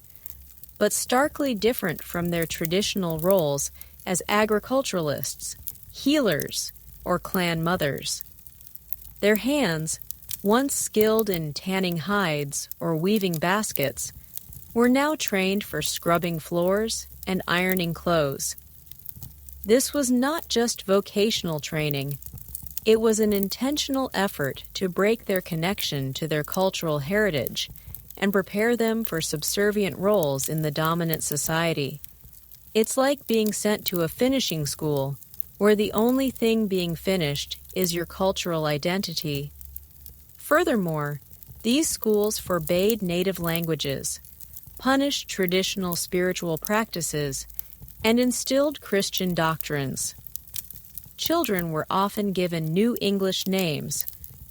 but starkly different from their traditional roles as agriculturalists, healers, or clan mothers. Their hands, once skilled in tanning hides or weaving baskets, were now trained for scrubbing floors and ironing clothes. This was not just vocational training. It was an intentional effort to break their connection to their cultural heritage and prepare them for subservient roles in the dominant society. It's like being sent to a finishing school, where the only thing being finished is your cultural identity. Furthermore, these schools forbade native languages, punished traditional spiritual practices, and instilled Christian doctrines. Children were often given new English names,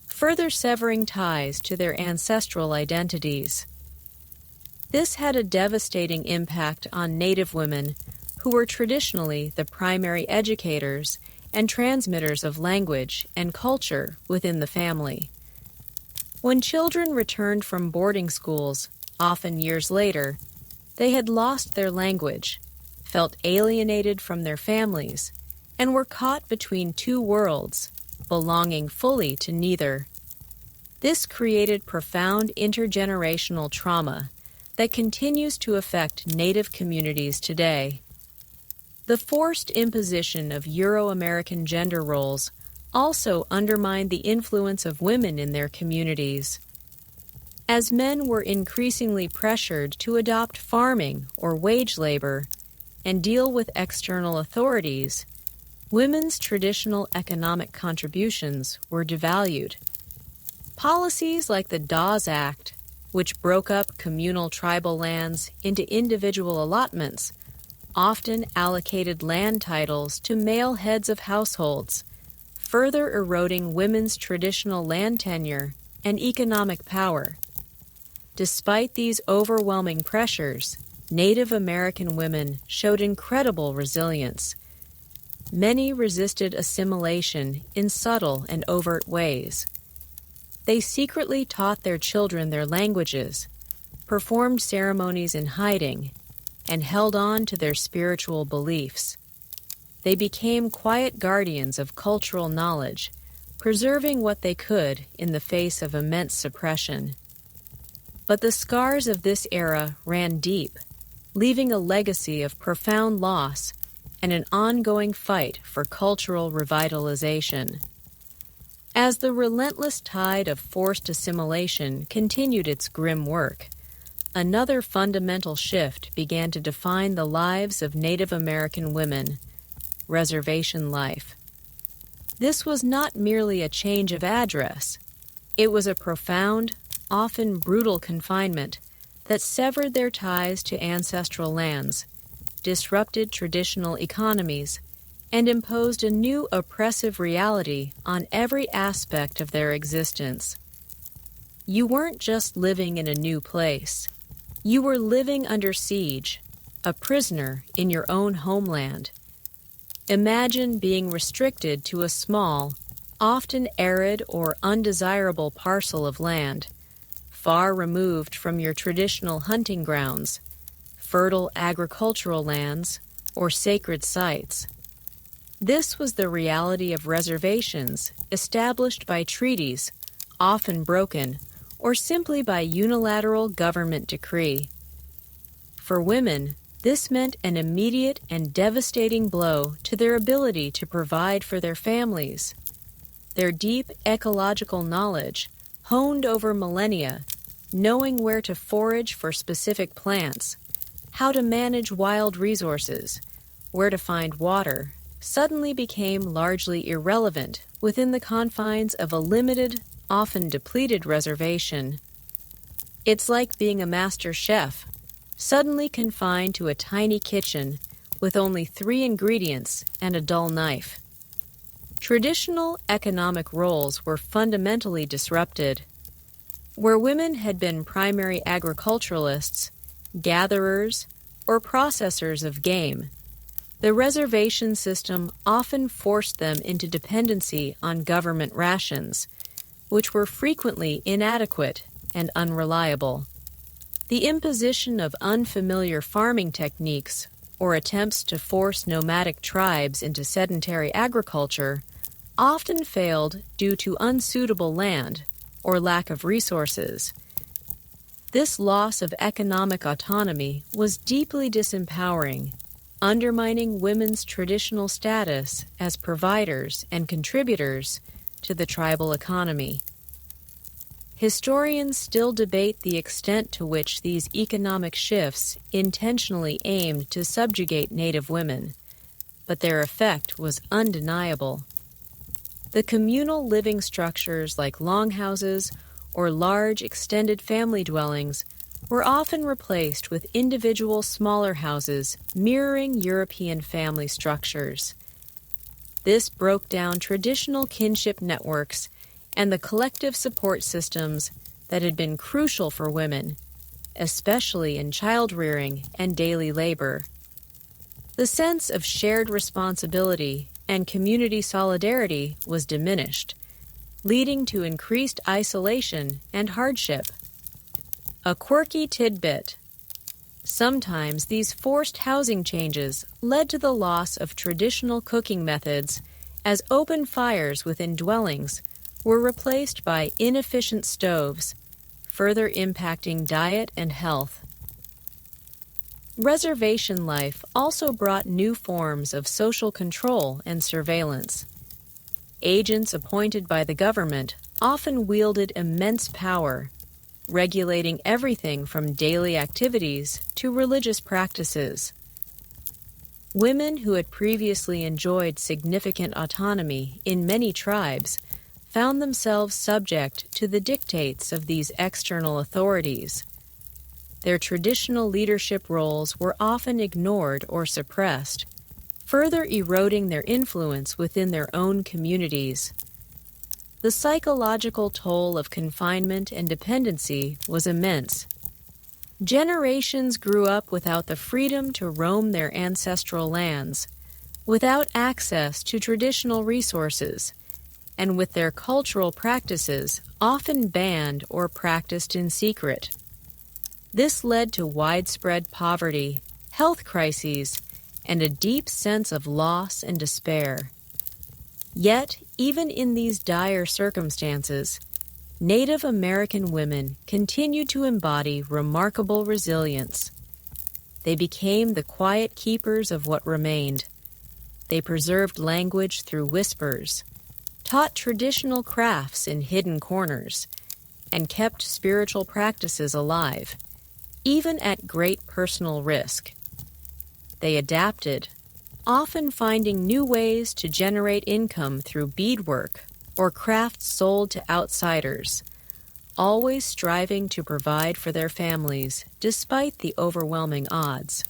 further severing ties to their ancestral identities. This had a devastating impact on Native women, who were traditionally the primary educators and transmitters of language and culture within the family. When children returned from boarding schools, often years later, they had lost their language, felt alienated from their families, and were caught between two worlds, belonging fully to neither. This created profound intergenerational trauma that continues to affect Native communities today. The forced imposition of Euro-American gender roles also undermined the influence of women in their communities. As men were increasingly pressured to adopt farming or wage labor and deal with external authorities, women's traditional economic contributions were devalued. Policies like the Dawes Act, which broke up communal tribal lands into individual allotments, often allocated land titles to male heads of households, further eroding women's traditional land tenure and economic power. Despite these overwhelming pressures, Native American women showed incredible resilience. Many resisted assimilation in subtle and overt ways. They secretly taught their children their languages, performed ceremonies in hiding, and held on to their spiritual beliefs. They became quiet guardians of cultural knowledge, preserving what they could in the face of immense suppression. But the scars of this era ran deep, leaving a legacy of profound loss and an ongoing fight for cultural revitalization. As the relentless tide of forced assimilation continued its grim work, another fundamental shift began to define the lives of Native American women: reservation life. This was not merely a change of address. It was a profound, often brutal confinement that severed their ties to ancestral lands, disrupted traditional economies, and imposed a new oppressive reality on every aspect of their existence. You weren't just living in a new place. You were living under siege, a prisoner in your own homeland. Imagine being restricted to a small, often arid or undesirable parcel of land, far removed from your traditional hunting grounds, fertile agricultural lands, or sacred sites. This was the reality of reservations established by treaties, often broken, or simply by unilateral government decree. For women, this meant an immediate and devastating blow to their ability to provide for their families. Their deep ecological knowledge, honed over millennia, knowing where to forage for specific plants, how to manage wild resources, where to find water, suddenly became largely irrelevant within the confines of a limited, often depleted reservation. It's like being a master chef, suddenly confined to a tiny kitchen with only 3 ingredients and a dull knife. Traditional economic roles were fundamentally disrupted. Where women had been primary agriculturalists, gatherers, or processors of game, the reservation system often forced them into dependency on government rations, which were frequently inadequate and unreliable. The imposition of unfamiliar farming techniques or attempts to force nomadic tribes into sedentary agriculture often failed due to unsuitable land or lack of resources. This loss of economic autonomy was deeply disempowering, undermining women's traditional status as providers and contributors to the tribal economy. Historians still debate the extent to which these economic shifts intentionally aimed to subjugate Native women, but their effect was undeniable. The communal living structures like longhouses or large extended family dwellings were often replaced with individual smaller houses mirroring European family structures. This broke down traditional kinship networks and the collective support systems that had been crucial for women, especially in child-rearing and daily labor. The sense of shared responsibility and community solidarity was diminished, leading to increased isolation and hardship. A quirky tidbit: sometimes these forced housing changes led to the loss of traditional cooking methods, as open fires within dwellings were replaced by inefficient stoves, further impacting diet and health. Reservation life also brought new forms of social control and surveillance. Agents appointed by the government often wielded immense power, regulating everything from daily activities to religious practices. Women who had previously enjoyed significant autonomy in many tribes found themselves subject to the dictates of these external authorities. Their traditional leadership roles were often ignored or suppressed, further eroding their influence within their own communities. The psychological toll of confinement and dependency was immense. Generations grew up without the freedom to roam their ancestral lands, without access to traditional resources, and with their cultural practices often banned or practiced in secret. This led to widespread poverty, health crises, and a deep sense of loss and despair. Yet, even in these dire circumstances, Native American women continued to embody remarkable resilience. They became the quiet keepers of what remained. They preserved language through whispers, taught traditional crafts in hidden corners, and kept spiritual practices alive, even at great personal risk. They adapted, often finding new ways to generate income through beadwork or crafts sold to outsiders, always striving to provide for their families despite the overwhelming odds.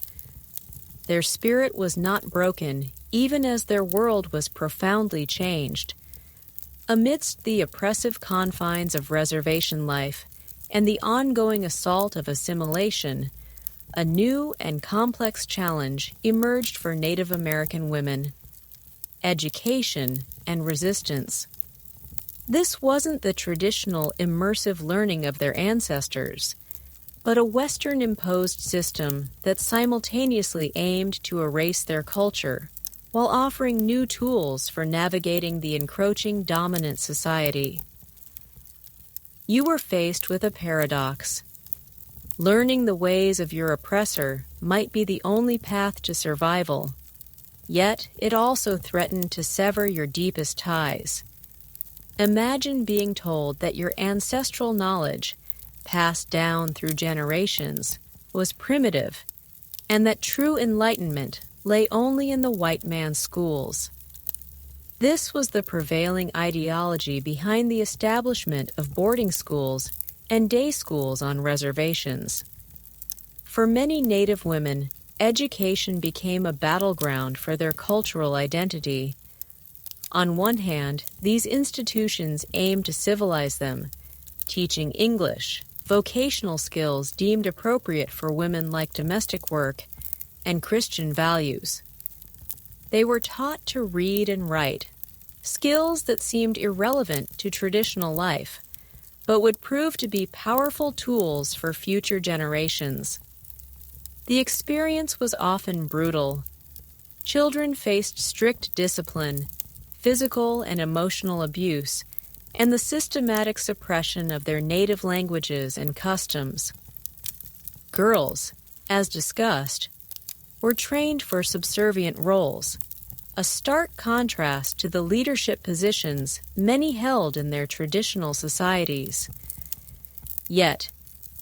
Their spirit was not broken even as their world was profoundly changed. Amidst the oppressive confines of reservation life and the ongoing assault of assimilation, a new and complex challenge emerged for Native American women: education and resistance. This wasn't the traditional immersive learning of their ancestors, but a Western-imposed system that simultaneously aimed to erase their culture while offering new tools for navigating the encroaching dominant society. You were faced with a paradox. Learning the ways of your oppressor might be the only path to survival, yet it also threatened to sever your deepest ties. Imagine being told that your ancestral knowledge, passed down through generations, was primitive, and that true enlightenment lay only in the white man's schools. This was the prevailing ideology behind the establishment of boarding schools and day schools on reservations. For many Native women, education became a battleground for their cultural identity. On one hand, these institutions aimed to civilize them, teaching English, vocational skills deemed appropriate for women like domestic work, and Christian values. They were taught to read and write, skills that seemed irrelevant to traditional life, but would prove to be powerful tools for future generations. The experience was often brutal. Children faced strict discipline, physical and emotional abuse, and the systematic suppression of their native languages and customs. Girls, as discussed, were trained for subservient roles, a stark contrast to the leadership positions many held in their traditional societies. Yet,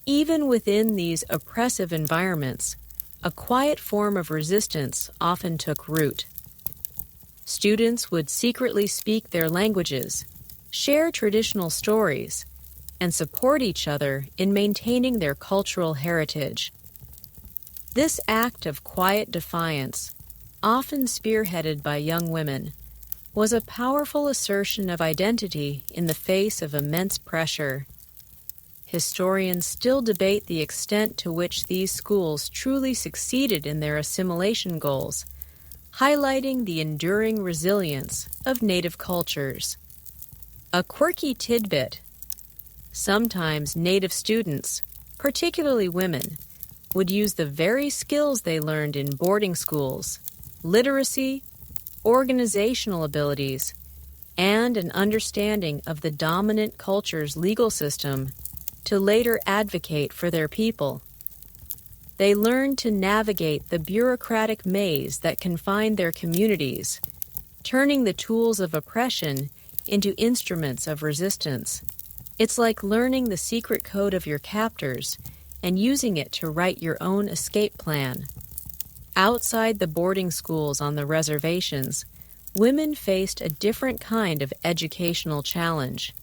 even within these oppressive environments, a quiet form of resistance often took root. Students would secretly speak their languages, share traditional stories, and support each other in maintaining their cultural heritage. This act of quiet defiance, often spearheaded by young women, was a powerful assertion of identity in the face of immense pressure. Historians still debate the extent to which these schools truly succeeded in their assimilation goals, highlighting the enduring resilience of Native cultures. A quirky tidbit: sometimes Native students, particularly women, would use the very skills they learned in boarding schools, literacy, organizational abilities, and an understanding of the dominant culture's legal system to later advocate for their people. They learned to navigate the bureaucratic maze that confined their communities, turning the tools of oppression into instruments of resistance. It's like learning the secret code of your captors and using it to write your own escape plan. Outside the boarding schools on the reservations, women faced a different kind of educational challenge.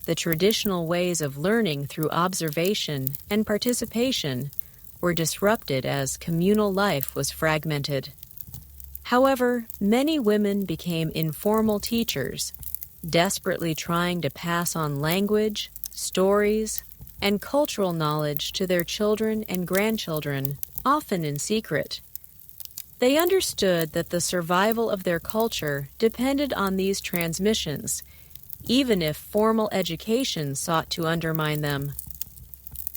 the traditional ways of learning through observation and participation were disrupted as communal life was fragmented. However, many women became informal teachers, desperately trying to pass on language, stories, and cultural knowledge to their children and grandchildren, often in secret. They understood that the survival of their culture depended on these transmissions, even if formal education sought to undermine them.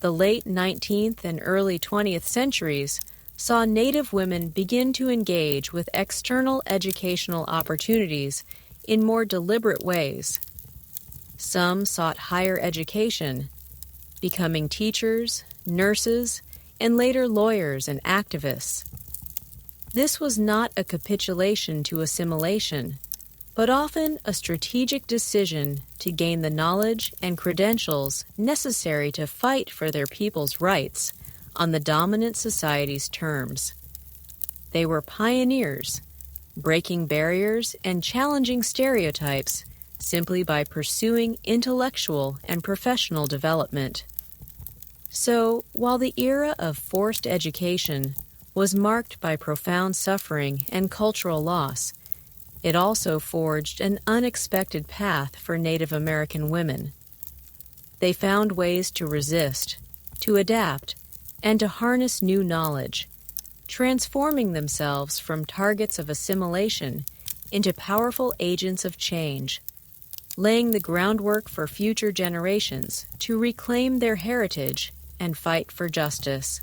The late 19th and early 20th centuries saw Native women begin to engage with external educational opportunities in more deliberate ways. Some sought higher education, becoming teachers, nurses, and later lawyers and activists. This was not a capitulation to assimilation, but often a strategic decision to gain the knowledge and credentials necessary to fight for their people's rights on the dominant society's terms. They were pioneers, breaking barriers and challenging stereotypes simply by pursuing intellectual and professional development. So, while the era of forced education was marked by profound suffering and cultural loss, it also forged an unexpected path for Native American women. They found ways to resist, to adapt, and to harness new knowledge, transforming themselves from targets of assimilation into powerful agents of change, laying the groundwork for future generations to reclaim their heritage and fight for justice.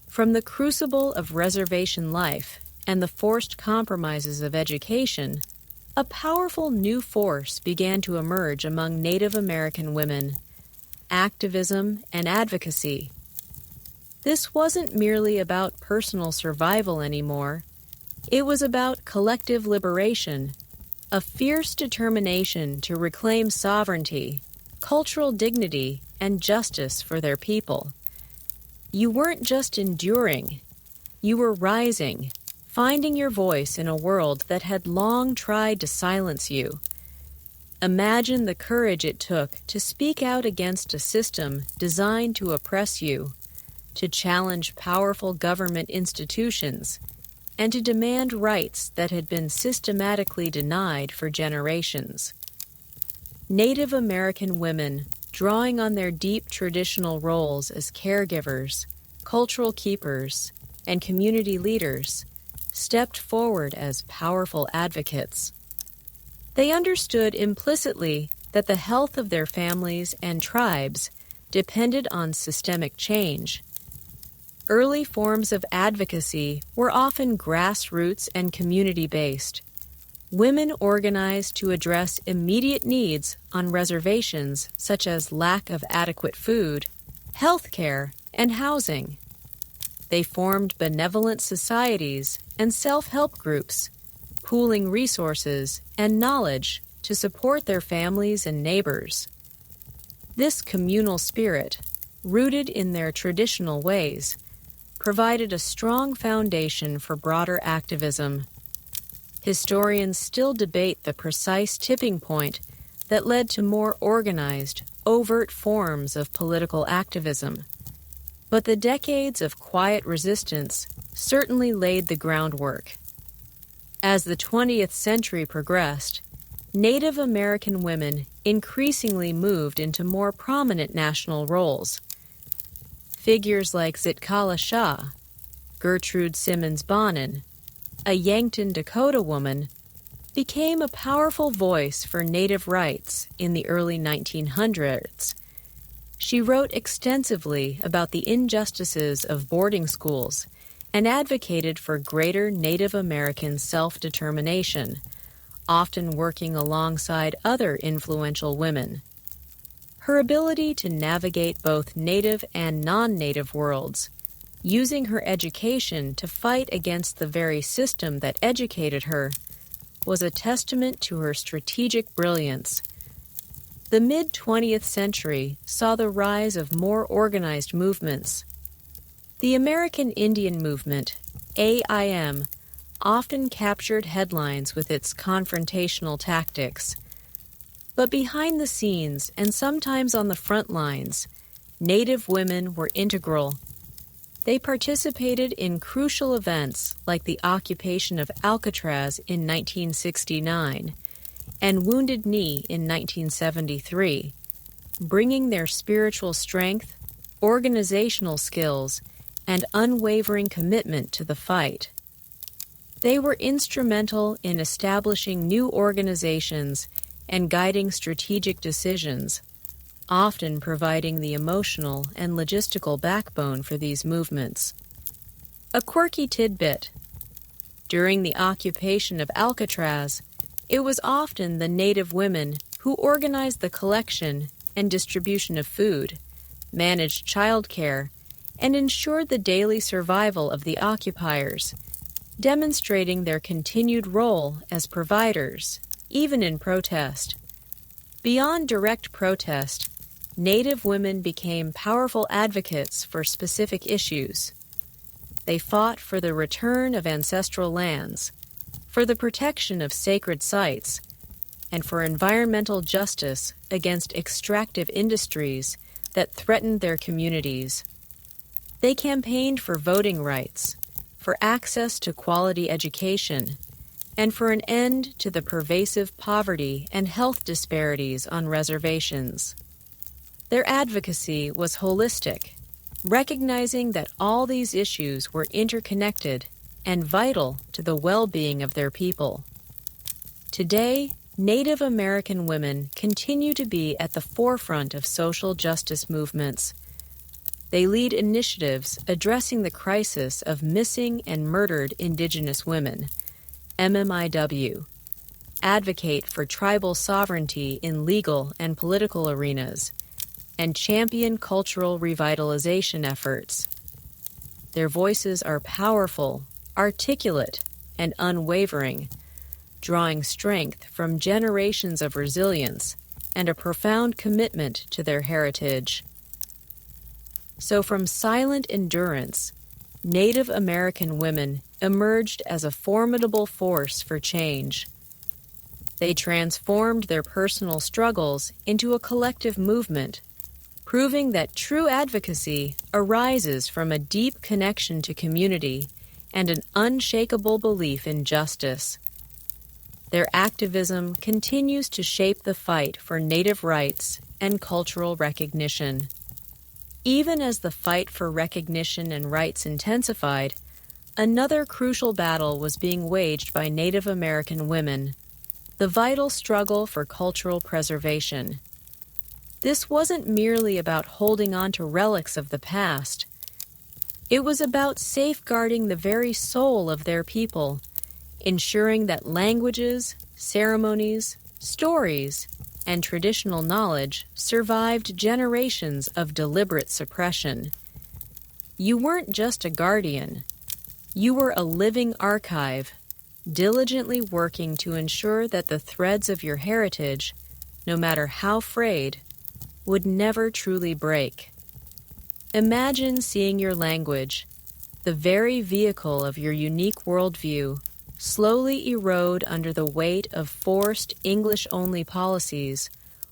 From the crucible of reservation life and the forced compromises of education, a powerful new force began to emerge among Native American women: activism and advocacy. This wasn't merely about personal survival anymore. It was about collective liberation, a fierce determination to reclaim sovereignty, cultural dignity, and justice for their people. You weren't just enduring, you were rising, finding your voice in a world that had long tried to silence you. Imagine the courage it took to speak out against a system designed to oppress you, to challenge powerful government institutions, and to demand rights that had been systematically denied for generations. Native American women, drawing on their deep traditional roles as caregivers, cultural keepers, and community leaders, stepped forward as powerful advocates. They understood implicitly that the health of their families and tribes depended on systemic change. Early forms of advocacy were often grassroots and community-based. Women organized to address immediate needs on reservations such as lack of adequate food, health care, and housing. They formed benevolent societies and self-help groups, pooling resources and knowledge to support their families and neighbors. This communal spirit, rooted in their traditional ways, provided a strong foundation for broader activism. Historians still debate the precise tipping point that led to more organized, overt forms of political activism. But the decades of quiet resistance certainly laid the groundwork. As the 20th century progressed, Native American women increasingly moved into more prominent national roles. Figures like Zitkala Shah, Gertrude Simmons Bonin, a Yankton, Dakota woman, became a powerful voice for Native rights in the early 1900s. She wrote extensively about the injustices of boarding schools and advocated for greater Native American self-determination, often working alongside other influential women. Her ability to navigate both Native and non-Native worlds, using her education to fight against the very system that educated her, was a testament to her strategic brilliance. The mid-20th century saw the rise of more organized movements. The American Indian Movement, AIM, often captured headlines with its confrontational tactics. But behind the scenes, and sometimes on the front lines, Native women were integral. They participated in crucial events like the occupation of Alcatraz in 1969 and Wounded Knee in 1973, bringing their spiritual strength, organizational skills, and unwavering commitment to the fight. They were instrumental in establishing new organizations and guiding strategic decisions, often providing the emotional and logistical backbone for these movements. A quirky tidbit: during the occupation of Alcatraz, it was often the Native women who organized the collection and distribution of food, managed childcare, and ensured the daily survival of the occupiers, demonstrating their continued role as providers, even in protest. Beyond direct protest, Native women became powerful advocates for specific issues. They fought for the return of ancestral lands, for the protection of sacred sites, and for environmental justice against extractive industries that threatened their communities. They campaigned for voting rights, for access to quality education, and for an end to the pervasive poverty and health disparities on reservations. Their advocacy was holistic, recognizing that all these issues were interconnected and vital to the well-being of their people. Today, Native American women continue to be at the forefront of social justice movements. They lead initiatives addressing the crisis of missing and murdered Indigenous women, MMIW, advocate for tribal sovereignty in legal and political arenas, and champion cultural revitalization efforts. Their voices are powerful, articulate, and unwavering, drawing strength from generations of resilience and a profound commitment to their heritage. So from silent endurance, Native American women emerged as a formidable force for change. They transformed their personal struggles into a collective movement, proving that true advocacy arises from a deep connection to community and an unshakable belief in justice. Their activism continues to shape the fight for Native rights and cultural recognition. Even as the fight for recognition and rights intensified, another crucial battle was being waged by Native American women: the vital struggle for cultural preservation. This wasn't merely about holding on to relics of the past. It was about safeguarding the very soul of their people, ensuring that languages, ceremonies, stories, and traditional knowledge survived generations of deliberate suppression. You weren't just a guardian. You were a living archive, diligently working to ensure that the threads of your heritage, no matter how frayed, would never truly break. Imagine seeing your language, the very vehicle of your unique worldview, slowly erode under the weight of forced English-only policies,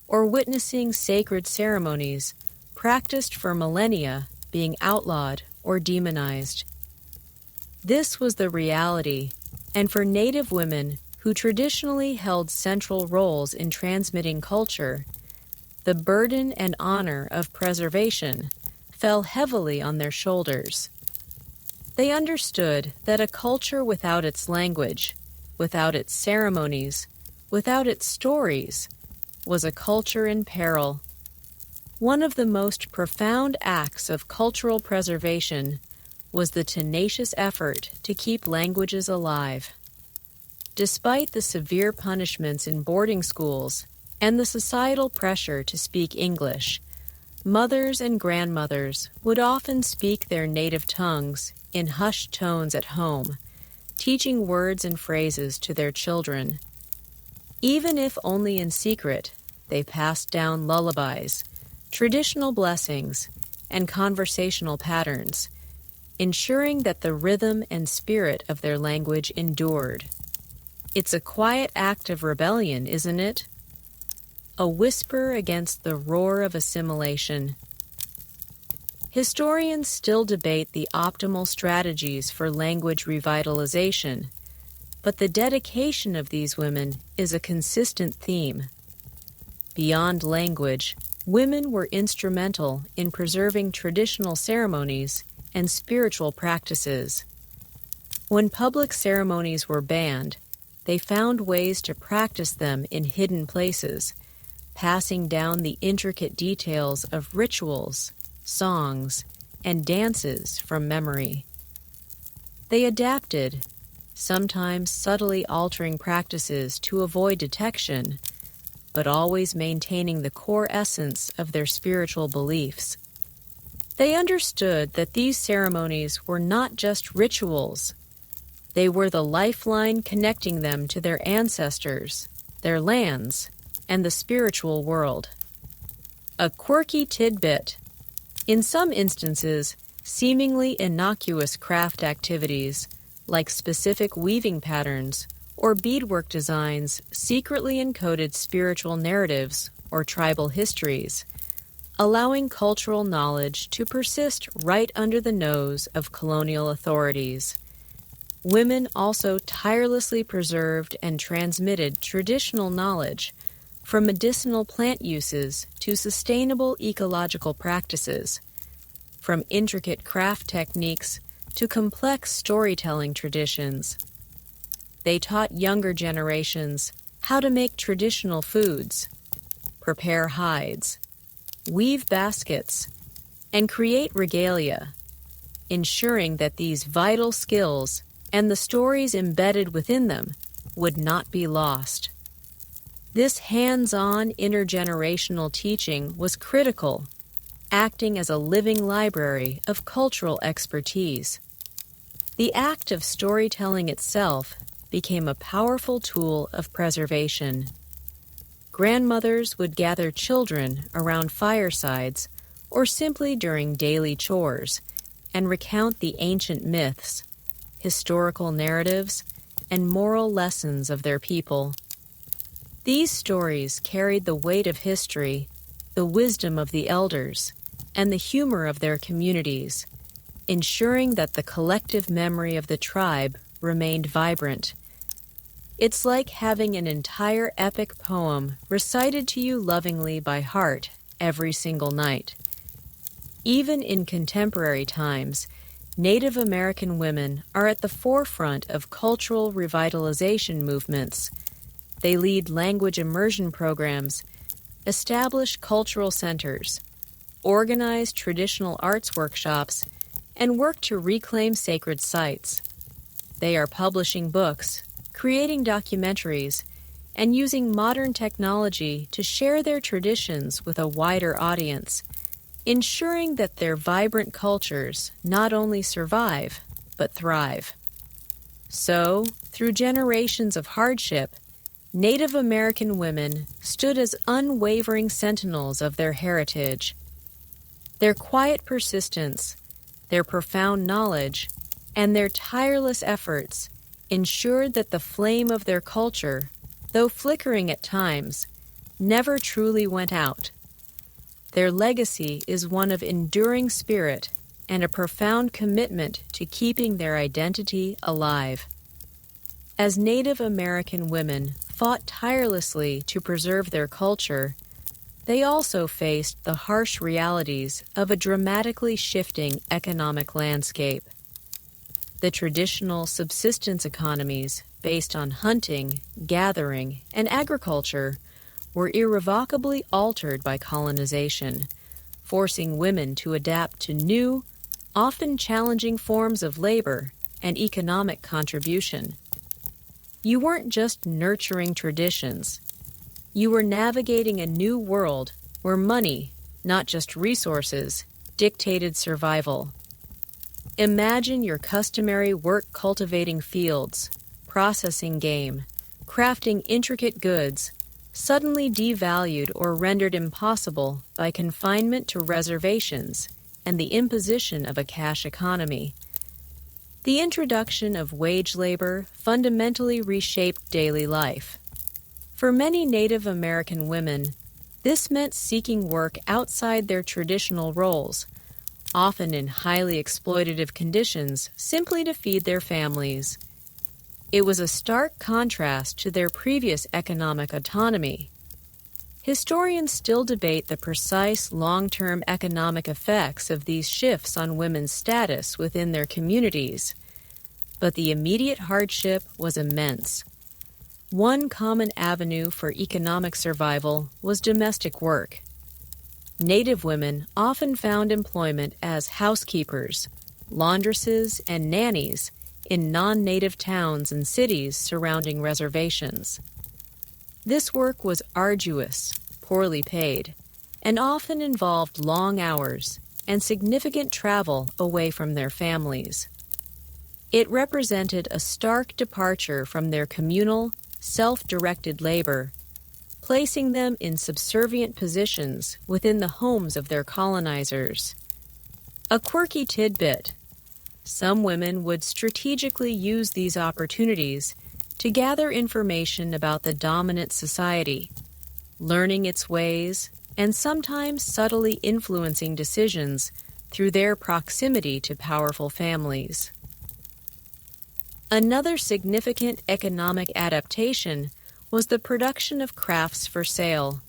or witnessing sacred ceremonies practiced for millennia being outlawed or demonized. This was the reality, and for Native women who traditionally held central roles in transmitting culture, the burden and honor of preservation fell heavily on their shoulders. They understood that a culture without its language, without its ceremonies, without its stories, was a culture in peril. One of the most profound acts of cultural preservation was the tenacious effort to keep languages alive. Despite the severe punishments in boarding schools and the societal pressure to speak English, mothers and grandmothers would often speak their native tongues in hushed tones at home, teaching words and phrases to their children. Even if only in secret, they passed down lullabies, traditional blessings, and conversational patterns, ensuring that the rhythm and spirit of their language endured. It's a quiet act of rebellion, isn't it? a whisper against the roar of assimilation. Historians still debate the optimal strategies for language revitalization, but the dedication of these women is a consistent theme. Beyond language, women were instrumental in preserving traditional ceremonies and spiritual practices. When public ceremonies were banned, they found ways to practice them in hidden places, passing down the intricate details of rituals, songs, and dances from memory. They adapted, sometimes subtly altering practices to avoid detection, but always maintaining the core essence of their spiritual beliefs. They understood that these ceremonies were not just rituals. They were the lifeline connecting them to their ancestors, their lands, and the spiritual world. A quirky tidbit. In some instances, seemingly innocuous craft activities, like specific weaving patterns or beadwork designs, secretly encoded spiritual narratives or tribal histories, allowing cultural knowledge to persist right under the nose of colonial authorities. Women also tirelessly preserved and transmitted traditional knowledge, from medicinal plant uses to sustainable ecological practices, from intricate craft techniques to complex storytelling traditions. They taught younger generations how to make traditional foods, prepare hides, weave baskets, and create regalia, ensuring that these vital skills and the stories embedded within them would not be lost. This hands-on intergenerational teaching was critical, acting as a living library of cultural expertise. The act of storytelling itself became a powerful tool of preservation. Grandmothers would gather children around firesides or simply during daily chores and recount the ancient myths, historical narratives, and moral lessons of their people. These stories carried the weight of history, the wisdom of the elders, and the humor of their communities, ensuring that the collective memory of the tribe remained vibrant. It's like having an entire epic poem recited to you lovingly by heart every single night. Even in contemporary times, Native American women are at the forefront of cultural revitalization movements. They lead language immersion programs, establish cultural centers, organize traditional arts workshops, and work to reclaim sacred sites. They are publishing books, creating documentaries, and using modern technology to share their traditions with a wider audience, ensuring that their vibrant cultures not only survive, but thrive. So, through generations of hardship, Native American women stood as unwavering sentinels of their heritage. Their quiet persistence, their profound knowledge, and their tireless efforts ensured that the flame of their culture, though flickering at times, never truly went out. Their legacy is one of enduring spirit and a profound commitment to keeping their identity alive. As Native American women fought tirelessly to preserve their culture, they also faced the harsh realities of a dramatically shifting economic landscape. The traditional subsistence economies based on hunting, gathering, and agriculture were irrevocably altered by colonization, forcing women to adapt to new, often challenging forms of labor and economic contribution. You weren't just nurturing traditions. You were navigating a new world where money, not just resources, dictated survival. Imagine your customary work cultivating fields, processing game, crafting intricate goods, suddenly devalued or rendered impossible by confinement to reservations and the imposition of a cash economy. The introduction of wage labor fundamentally reshaped daily life. For many Native American women, This meant seeking work outside their traditional roles, often in highly exploitative conditions, simply to feed their families. It was a stark contrast to their previous economic autonomy. Historians still debate the precise long-term economic effects of these shifts on women's status within their communities, but the immediate hardship was immense. One common avenue for economic survival was domestic work. Native women often found employment as housekeepers, laundresses, and nannies in non-native towns and cities surrounding reservations. This work was arduous, poorly paid, and often involved long hours and significant travel away from their families. It represented a stark departure from their communal, self-directed labor, placing them in subservient positions within the homes of their colonizers. A quirky tidbit: some women would strategically use these opportunities to gather information about the dominant society, learning its ways and sometimes subtly influencing decisions through their proximity to powerful families. Another significant economic adaptation was the production of crafts for sale.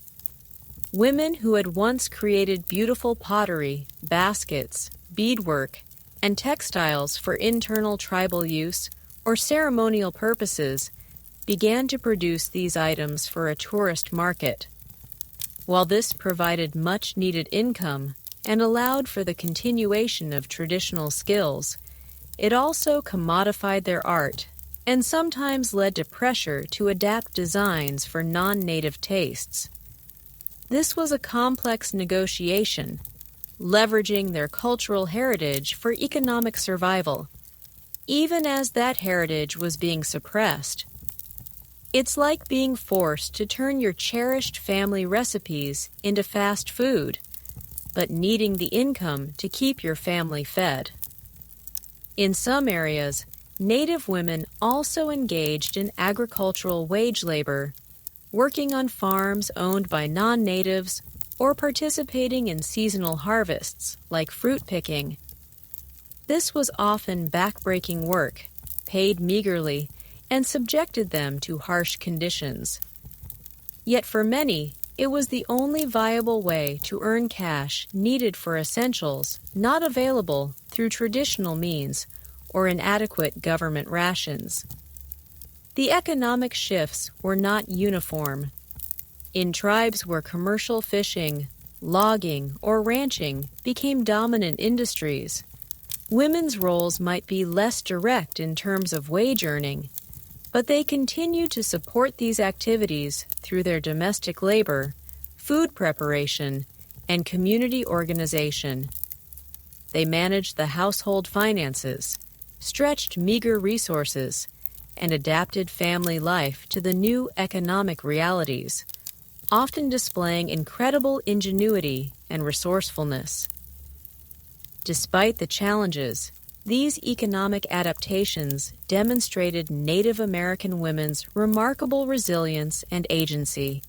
Women who had once created beautiful pottery, baskets, beadwork, and textiles for internal tribal use or ceremonial purposes began to produce these items for a tourist market. While this provided much-needed income and allowed for the continuation of traditional skills, it also commodified their art and sometimes led to pressure to adapt designs for non-native tastes. This was a complex negotiation, leveraging their cultural heritage for economic survival, even as that heritage was being suppressed. It's like being forced to turn your cherished family recipes into fast food, but needing the income to keep your family fed. In some areas, Native women also engaged in agricultural wage labor, working on farms owned by non-natives or participating in seasonal harvests like fruit picking. This was often backbreaking work, paid meagerly, and subjected them to harsh conditions. Yet for many, it was the only viable way to earn cash needed for essentials not available through traditional means or inadequate government rations. The economic shifts were not uniform. In tribes where commercial fishing, logging, or ranching became dominant industries, women's roles might be less direct in terms of wage earning, but they continued to support these activities through their domestic labor, food preparation, and community organization. They managed the household finances, stretched meager resources, and adapted family life to the new economic realities, often displaying incredible ingenuity and resourcefulness. Despite the challenges, these economic adaptations demonstrated Native American women's remarkable resilience and agency.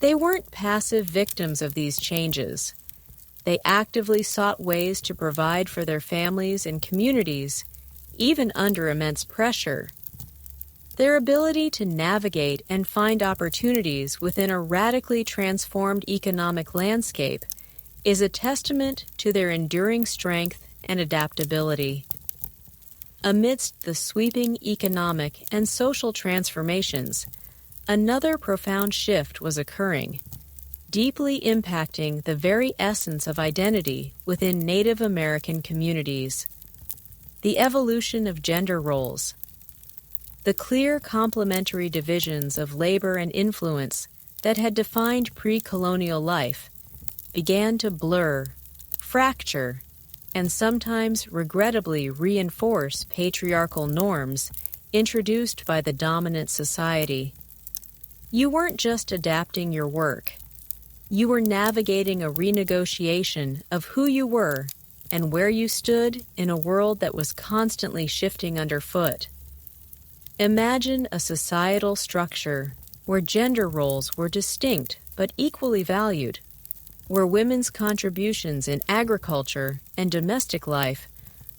They weren't passive victims of these changes. They actively sought ways to provide for their families and communities, even under immense pressure. Their ability to navigate and find opportunities within a radically transformed economic landscape is a testament to their enduring strength and adaptability. Amidst the sweeping economic and social transformations, another profound shift was occurring, deeply impacting the very essence of identity within Native American communities: the evolution of gender roles. The clear complementary divisions of labor and influence that had defined pre-colonial life began to blur, fracture, and sometimes regrettably reinforce patriarchal norms introduced by the dominant society. You weren't just adapting your work. You were navigating a renegotiation of who you were and where you stood in a world that was constantly shifting underfoot. Imagine a societal structure where gender roles were distinct but equally valued, where women's contributions in agriculture and domestic life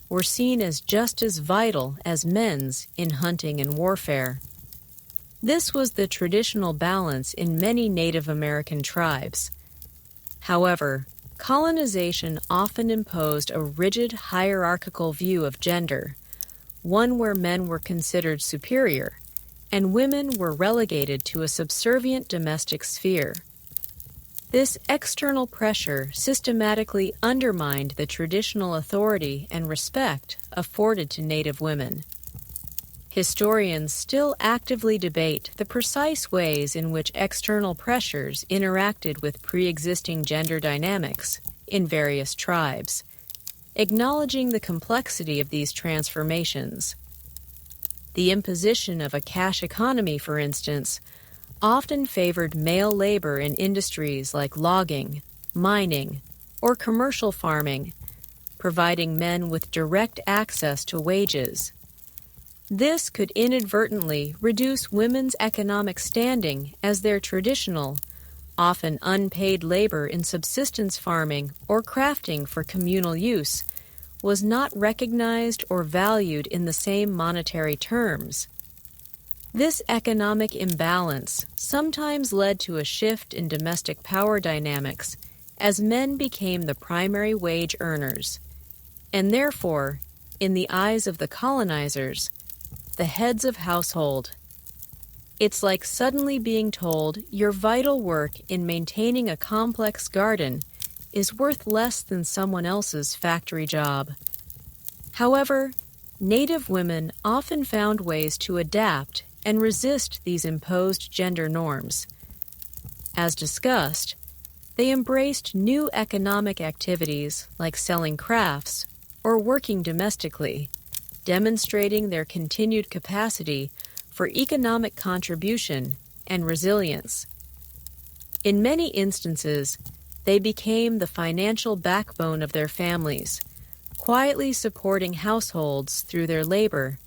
were seen as just as vital as men's in hunting and warfare. This was the traditional balance in many Native American tribes. However, colonization often imposed a rigid hierarchical view of gender, one where men were considered superior and women were relegated to a subservient domestic sphere. This external pressure systematically undermined the traditional authority and respect afforded to Native women. Historians still actively debate the precise ways in which external pressures interacted with pre-existing gender dynamics in various tribes, acknowledging the complexity of these transformations. The imposition of a cash economy, for instance, often favored male labor in industries like logging, mining, or commercial farming, providing men with direct access to wages. This could inadvertently reduce women's economic standing as their traditional, often unpaid labor in subsistence farming or crafting for communal use was not recognized or valued in the same monetary terms. This economic imbalance sometimes led to a shift in domestic power dynamics as men became the primary wage earners, and therefore, in the eyes of the colonizers, the heads of household. It's like suddenly being told your vital work in maintaining a complex garden is worth less than someone else's factory job. However, Native women often found ways to adapt and resist these imposed gender norms. As discussed, they embraced new economic activities like selling crafts or working domestically, demonstrating their continued capacity for economic contribution and resilience. In many instances, they became the financial backbone of their families, quietly supporting households through their labor,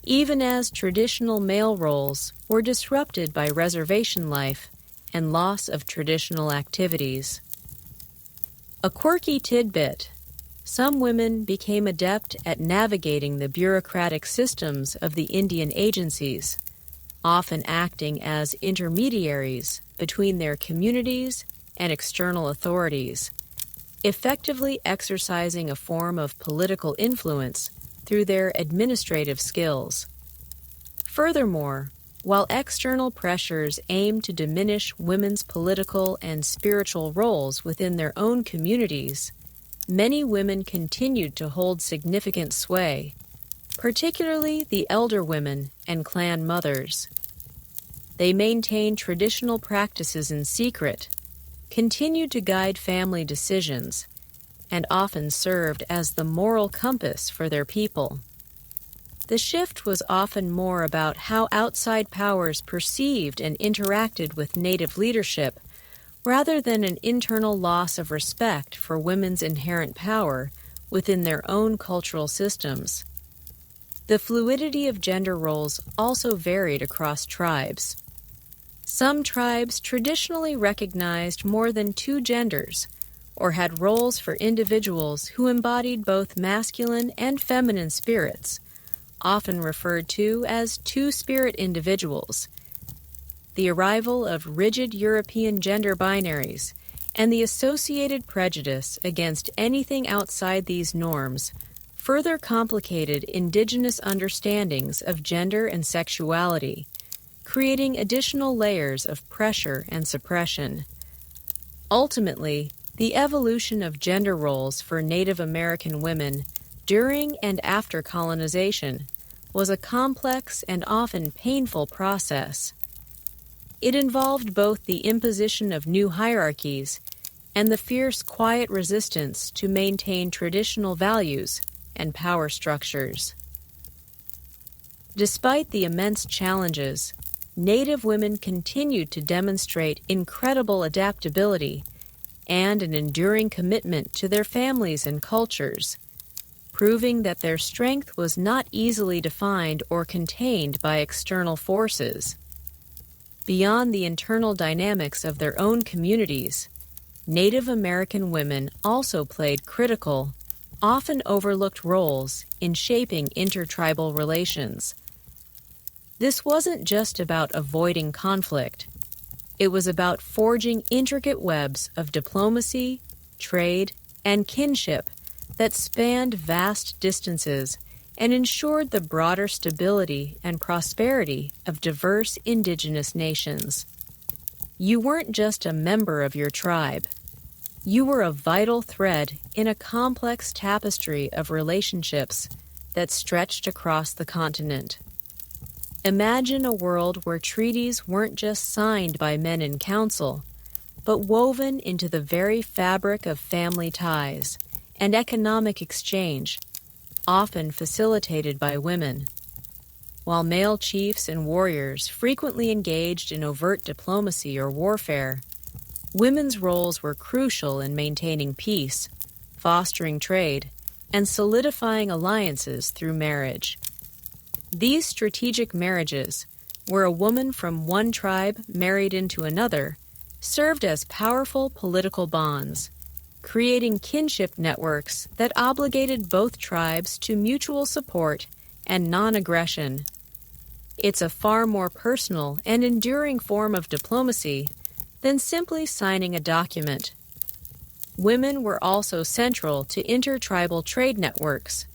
even as traditional male roles were disrupted by reservation life and loss of traditional activities. A quirky tidbit: some women became adept at navigating the bureaucratic systems of the Indian agencies, often acting as intermediaries between their communities and external authorities, effectively exercising a form of political influence through their administrative skills. Furthermore, while external pressures aim to diminish women's political and spiritual roles within their own communities, many women continued to hold significant sway, particularly the elder women and clan mothers. They maintained traditional practices in secret, continued to guide family decisions, and often served as the moral compass for their people. The shift was often more about how outside powers perceived and interacted with Native leadership, rather than an internal loss of respect for women's inherent power within their own cultural systems. The fluidity of gender roles also varied across tribes. Some tribes traditionally recognized more than two genders, or had roles for individuals who embodied both masculine and feminine spirits, often referred to as two-spirit individuals. The arrival of rigid European gender binaries and the associated prejudice against anything outside these norms further complicated Indigenous understandings of gender and sexuality, creating additional layers of pressure and suppression. Ultimately, the evolution of gender roles for Native American women during and after colonization was a complex and often painful process. It involved both the imposition of new hierarchies and the fierce, quiet resistance to maintain traditional values and power structures. Despite the immense challenges, Native women continued to demonstrate incredible adaptability and an enduring commitment to their families and cultures, proving that their strength was not easily defined or contained by external forces. Beyond the internal dynamics of their own communities, Native American women also played critical, often overlooked roles in shaping intertribal relations. This wasn't just about avoiding conflict. It was about forging intricate webs of diplomacy, trade, and kinship that spanned vast distances and ensured the broader stability and prosperity of diverse indigenous nations. You weren't just a member of your tribe. You were a vital thread in a complex tapestry of relationships that stretched across the continent. Imagine a world where treaties weren't just signed by men in council, but woven into the very fabric of family ties and economic exchange, often facilitated by women. While male chiefs and warriors frequently engaged in overt diplomacy or warfare, women's roles were crucial in maintaining peace, fostering trade, and solidifying alliances through marriage. These strategic marriages, where a woman from one tribe married into another, served as powerful political bonds, creating kinship networks that obligated both tribes to mutual support and non-aggression. It's a far more personal and enduring form of diplomacy than simply signing a document. Women were also central to intertribal trade networks.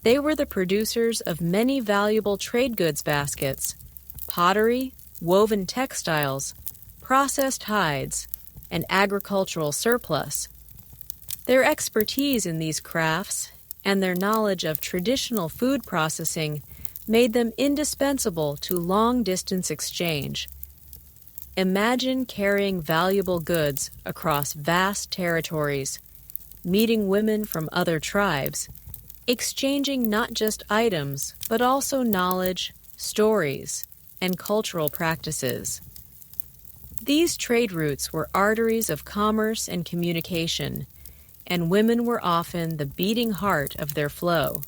They were the producers of many valuable trade goods baskets, pottery, woven textiles, processed hides, and agricultural surplus. Their expertise in these crafts and their knowledge of traditional food processing made them indispensable to long-distance exchange. Imagine carrying valuable goods across vast territories, meeting women from other tribes, exchanging not just items, but also knowledge, stories, and cultural practices. These trade routes were arteries of commerce and communication, and women were often the beating heart of their flow.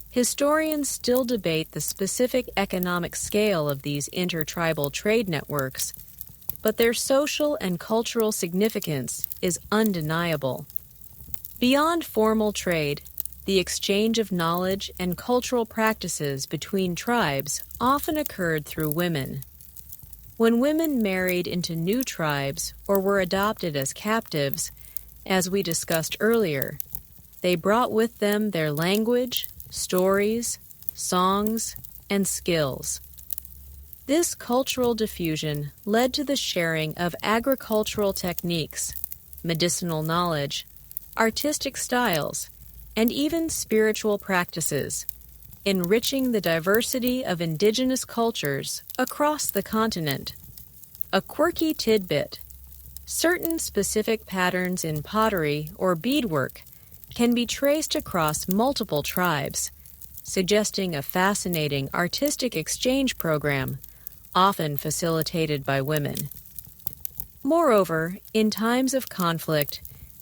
Historians still debate the specific economic scale of these intertribal trade networks, but their social and cultural significance is undeniable. Beyond formal trade, the exchange of knowledge and cultural practices between tribes often occurred through women. When women married into new tribes or were adopted as captives, as we discussed earlier, they brought with them their language, stories, songs, and skills. This cultural diffusion led to the sharing of agricultural techniques, medicinal knowledge, artistic styles, and even spiritual practices, enriching the diversity of indigenous cultures across the continent. A quirky tidbit: certain specific patterns in pottery or beadwork can be traced across multiple tribes, suggesting a fascinating artistic exchange program, often facilitated by women. Moreover, in times of conflict,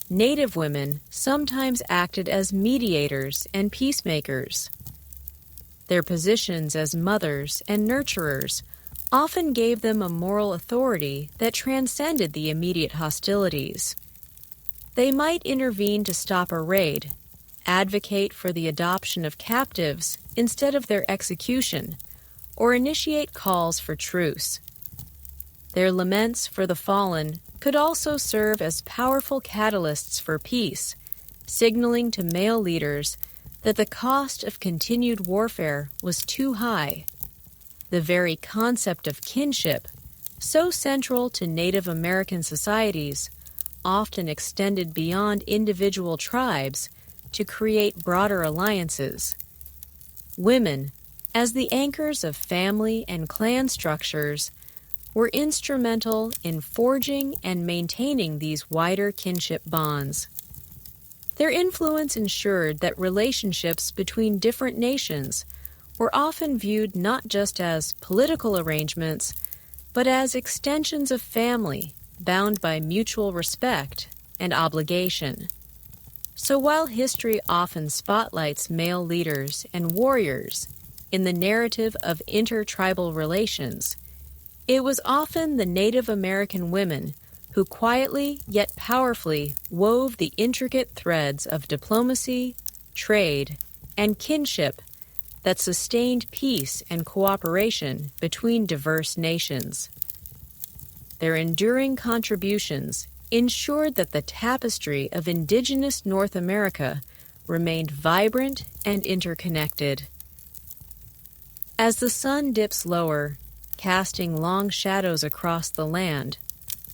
Native women sometimes acted as mediators and peacemakers. Their positions as mothers and nurturers often gave them a moral authority that transcended the immediate hostilities. They might intervene to stop a raid, advocate for the adoption of captives instead of their execution, or initiate calls for truce. Their laments for the fallen could also serve as powerful catalysts for peace, signaling to male leaders that the cost of continued warfare was too high. The very concept of kinship, so central to Native American societies, often extended beyond individual tribes to create broader alliances. Women, as the anchors of family and clan structures, were instrumental in forging and maintaining these wider kinship bonds. Their influence ensured that relationships between different nations were often viewed not just as political arrangements, but as extensions of family bound by mutual respect and obligation. So while history often spotlights male leaders and warriors in the narrative of intertribal relations, It was often the Native American women who quietly yet powerfully wove the intricate threads of diplomacy, trade, and kinship that sustained peace and cooperation between diverse nations. Their enduring contributions ensured that the tapestry of indigenous North America remained vibrant and interconnected. As the sun dips lower, casting long shadows across the land,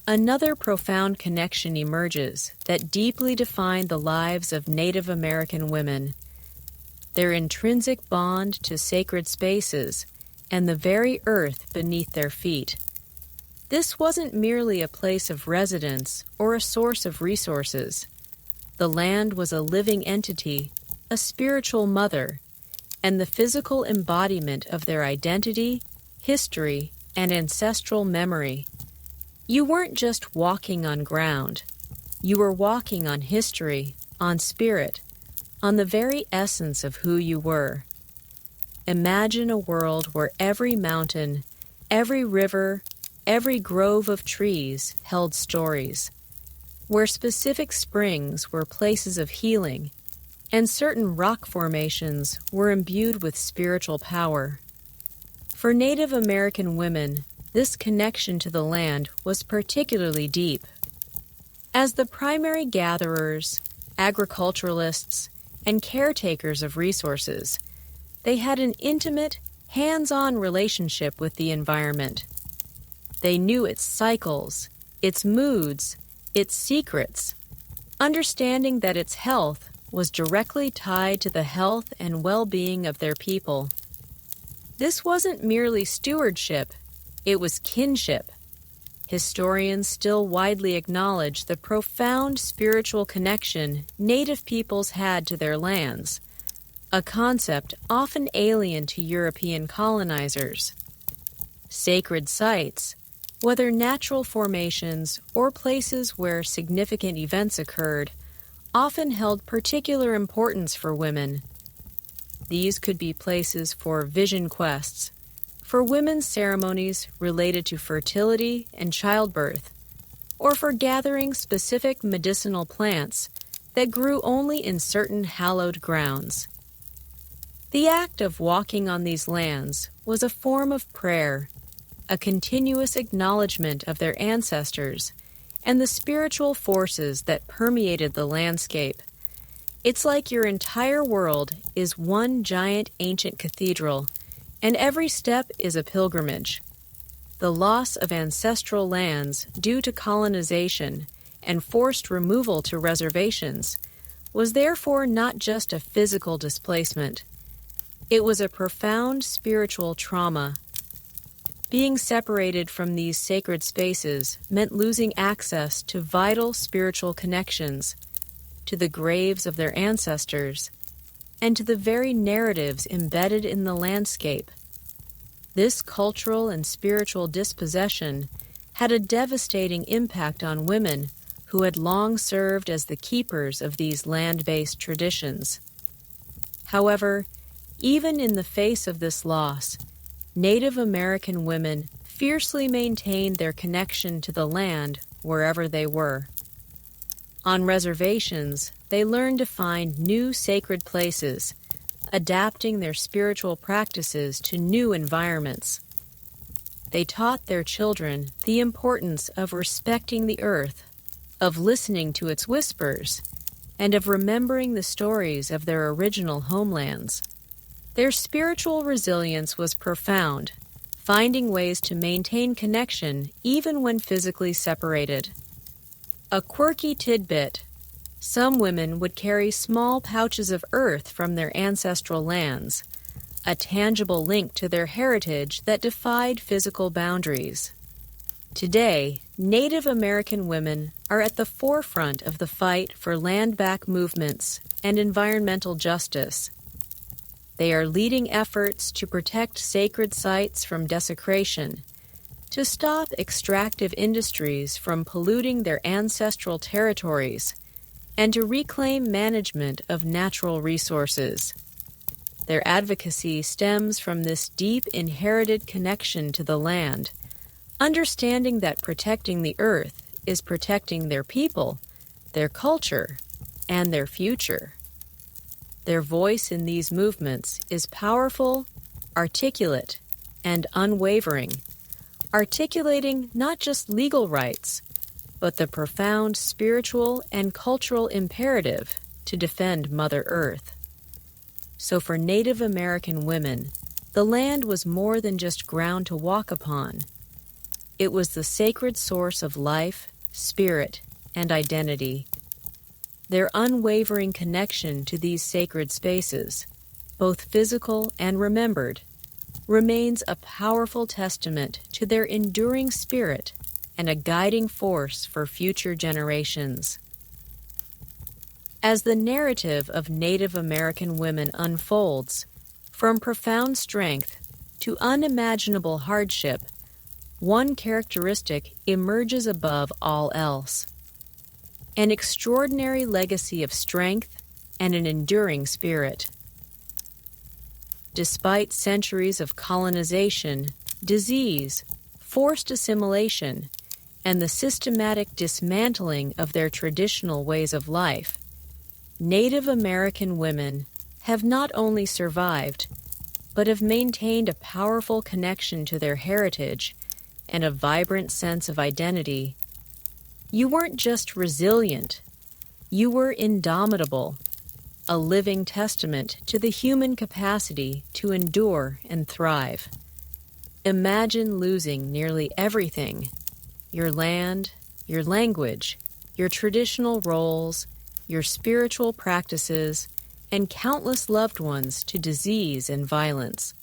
another profound connection emerges that deeply defined the lives of Native American women: their intrinsic bond to sacred spaces and the very earth beneath their feet. This wasn't merely a place of residence or a source of resources. The land was a living entity, a spiritual mother, and the physical embodiment of their identity, history, and ancestral memory. You weren't just walking on ground. You were walking on history, on spirit, on the very essence of who you were. Imagine a world where every mountain, every river, every grove of trees held stories, where specific springs were places of healing, and certain rock formations were imbued with spiritual power. For Native American women, this connection to the land was particularly deep. As the primary gatherers, agriculturalists, and caretakers of resources, they had an intimate, hands-on relationship with the environment. They knew its cycles, its moods, its secrets, understanding that its health was directly tied to the health and well-being of their people. This wasn't merely stewardship, it was kinship. Historians still widely acknowledge the profound spiritual connection Native peoples had to their lands, a concept often alien to European colonizers. Sacred sites, whether natural formations or places where significant events occurred, often held particular importance for women. These could be places for vision quests, for women's ceremonies related to fertility and childbirth, or for gathering specific medicinal plants that grew only in certain hallowed grounds. The act of walking on these lands was a form of prayer, a continuous acknowledgement of their ancestors and the spiritual forces that permeated the landscape. It's like your entire world is one giant ancient cathedral, and every step is a pilgrimage. The loss of ancestral lands due to colonization and forced removal to reservations was therefore not just a physical displacement. It was a profound spiritual trauma. Being separated from these sacred spaces meant losing access to vital spiritual connections, to the graves of their ancestors, and to the very narratives embedded in the landscape. This cultural and spiritual dispossession had a devastating impact on women who had long served as the keepers of these land-based traditions. However, even in the face of this loss, Native American women fiercely maintained their connection to the land wherever they were. On reservations, they learned to find new sacred places, adapting their spiritual practices to new environments. They taught their children the importance of respecting the earth, of listening to its whispers, and of remembering the stories of their original homelands. Their spiritual resilience was profound, finding ways to maintain connection even when physically separated. A quirky tidbit: some women would carry small pouches of earth from their ancestral lands, a tangible link to their heritage that defied physical boundaries. Today, Native American women are at the forefront of the fight for land-back movements and environmental justice. They are leading efforts to protect sacred sites from desecration, to stop extractive industries from polluting their ancestral territories, and to reclaim management of natural resources. Their advocacy stems from this deep inherited connection to the land, understanding that protecting the earth is protecting their people, their culture, and their future. Their voice in these movements is powerful, articulate, and unwavering, articulating not just legal rights, but the profound spiritual and cultural imperative to defend Mother Earth. So for Native American women, the land was more than just ground to walk upon. It was the sacred source of life, spirit, and identity. Their unwavering connection to these sacred spaces, both physical and remembered, remains a powerful testament to their enduring spirit and a guiding force for future generations. As the narrative of Native American women unfolds, from profound strength to unimaginable hardship, one characteristic emerges above all else: an extraordinary legacy of strength and an enduring spirit. Despite centuries of colonization, disease, forced assimilation, and the systematic dismantling of their traditional ways of life, Native American women have not only survived, but have maintained a powerful connection to their heritage and a vibrant sense of identity. You weren't just resilient, you were indomitable, a living testament to the human capacity to endure and thrive. Imagine losing nearly everything: your land, your language, your traditional roles, your spiritual practices, and countless loved ones to disease and violence.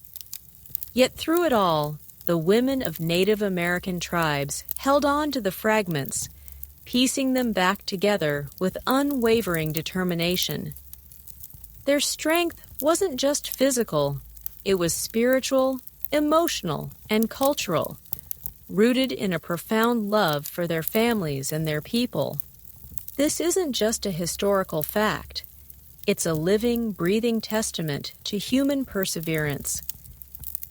Yet through it all, the women of Native American tribes held on to the fragments, piecing them back together with unwavering determination. Their strength wasn't just physical, it was spiritual, emotional, and cultural, rooted in a profound love for their families and their people. This isn't just a historical fact. It's a living, breathing testament to human perseverance.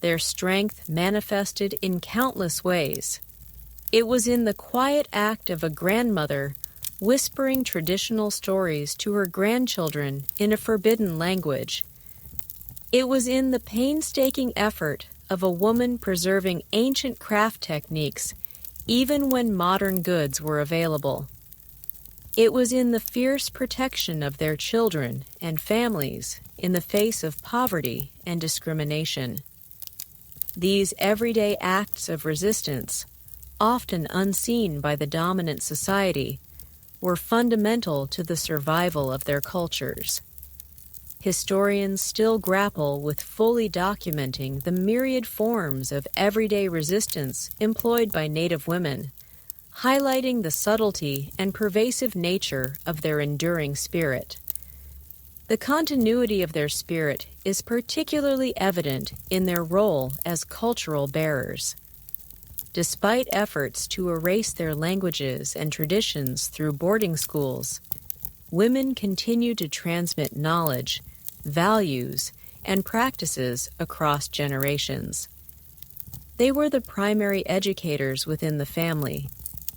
Their strength manifested in countless ways. It was in the quiet act of a grandmother whispering traditional stories to her grandchildren in a forbidden language. It was in the painstaking effort of a woman preserving ancient craft techniques even when modern goods were available. It was in the fierce protection of their children and families in the face of poverty and discrimination. These everyday acts of resistance, often unseen by the dominant society, were fundamental to the survival of their cultures. Historians still grapple with fully documenting the myriad forms of everyday resistance employed by Native women, highlighting the subtlety and pervasive nature of their enduring spirit. The continuity of their spirit is particularly evident in their role as cultural bearers. Despite efforts to erase their languages and traditions through boarding schools, women continue to transmit knowledge, values, and practices across generations. They were the primary educators within the family,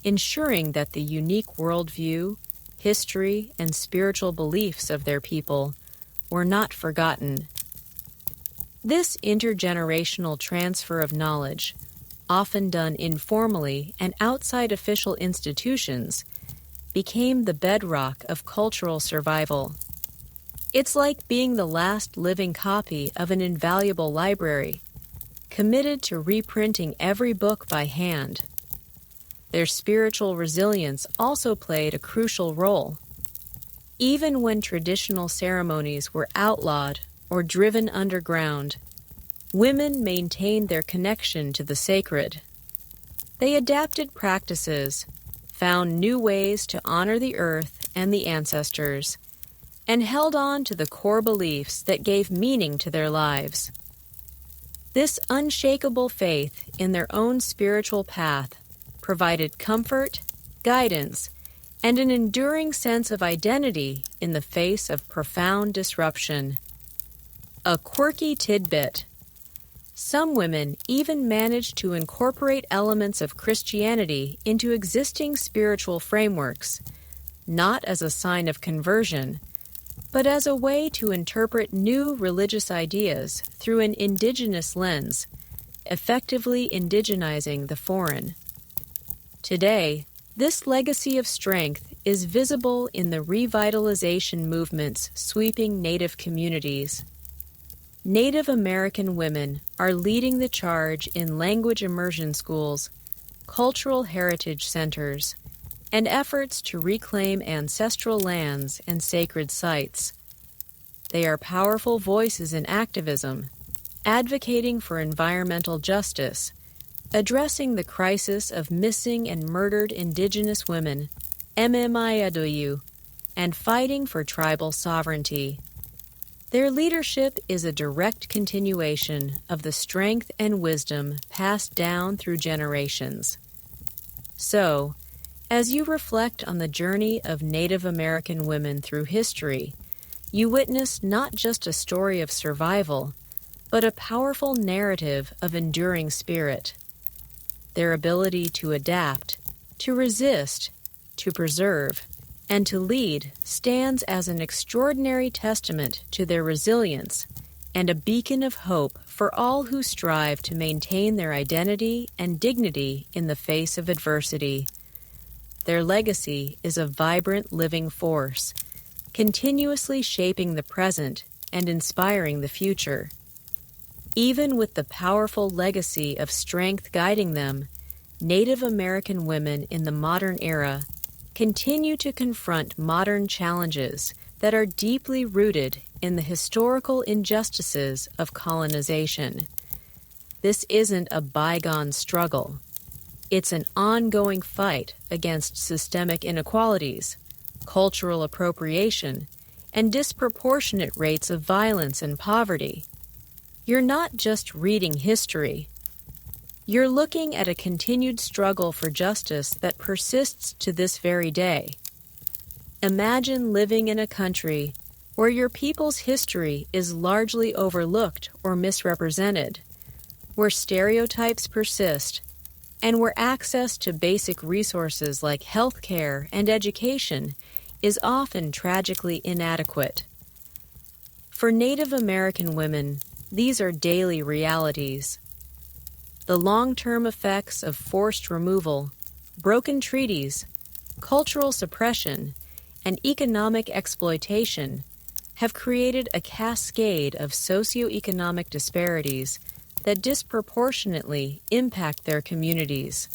ensuring that the unique worldview, history, and spiritual beliefs of their people were not forgotten. This intergenerational transfer of knowledge, often done informally and outside official institutions, became the bedrock of cultural survival. It's like being the last living copy of an invaluable library, committed to reprinting every book by hand. Their spiritual resilience also played a crucial role. Even when traditional ceremonies were outlawed or driven underground, women maintained their connection to the sacred. They adapted practices, found new ways to honor the earth and the ancestors, and held on to the core beliefs that gave meaning to their lives. This unshakable faith in their own spiritual path provided comfort, guidance, and an enduring sense of identity in the face of profound disruption. A quirky tidbit: Some women even managed to incorporate elements of Christianity into existing spiritual frameworks, not as a sign of conversion, but as a way to interpret new religious ideas through an indigenous lens, effectively indigenizing the foreign. Today, this legacy of strength is visible in the revitalization movements sweeping Native communities. Native American women are leading the charge in language immersion schools, cultural heritage centers, and efforts to reclaim ancestral lands and sacred sites. They are powerful voices in activism, advocating for environmental justice, addressing the crisis of missing and murdered Indigenous women, MMIADOU, and fighting for tribal sovereignty. Their leadership is a direct continuation of the strength and wisdom passed down through generations. So, as you reflect on the journey of Native American women through history, you witness not just a story of survival, but a powerful narrative of enduring spirit. Their ability to adapt, to resist, to preserve, and to lead stands as an extraordinary testament to their resilience and a beacon of hope for all who strive to maintain their identity and dignity in the face of adversity. Their legacy is a vibrant living force, continuously shaping the present and inspiring the future. Even with the powerful legacy of strength guiding them, Native American women in the modern era continue to confront modern challenges that are deeply rooted in the historical injustices of colonization. This isn't a bygone struggle. It's an ongoing fight against systemic inequalities, cultural appropriation, and disproportionate rates of violence and poverty. You're not just reading history. You're looking at a continued struggle for justice that persists to this very day. Imagine living in a country where your people's history is largely overlooked or misrepresented, where stereotypes persist, and where access to basic resources like healthcare and education is often tragically inadequate. For Native American women, these are daily realities. The long-term effects of forced removal, broken treaties, cultural suppression, and economic exploitation have created a cascade of socioeconomic disparities that disproportionately impact their communities.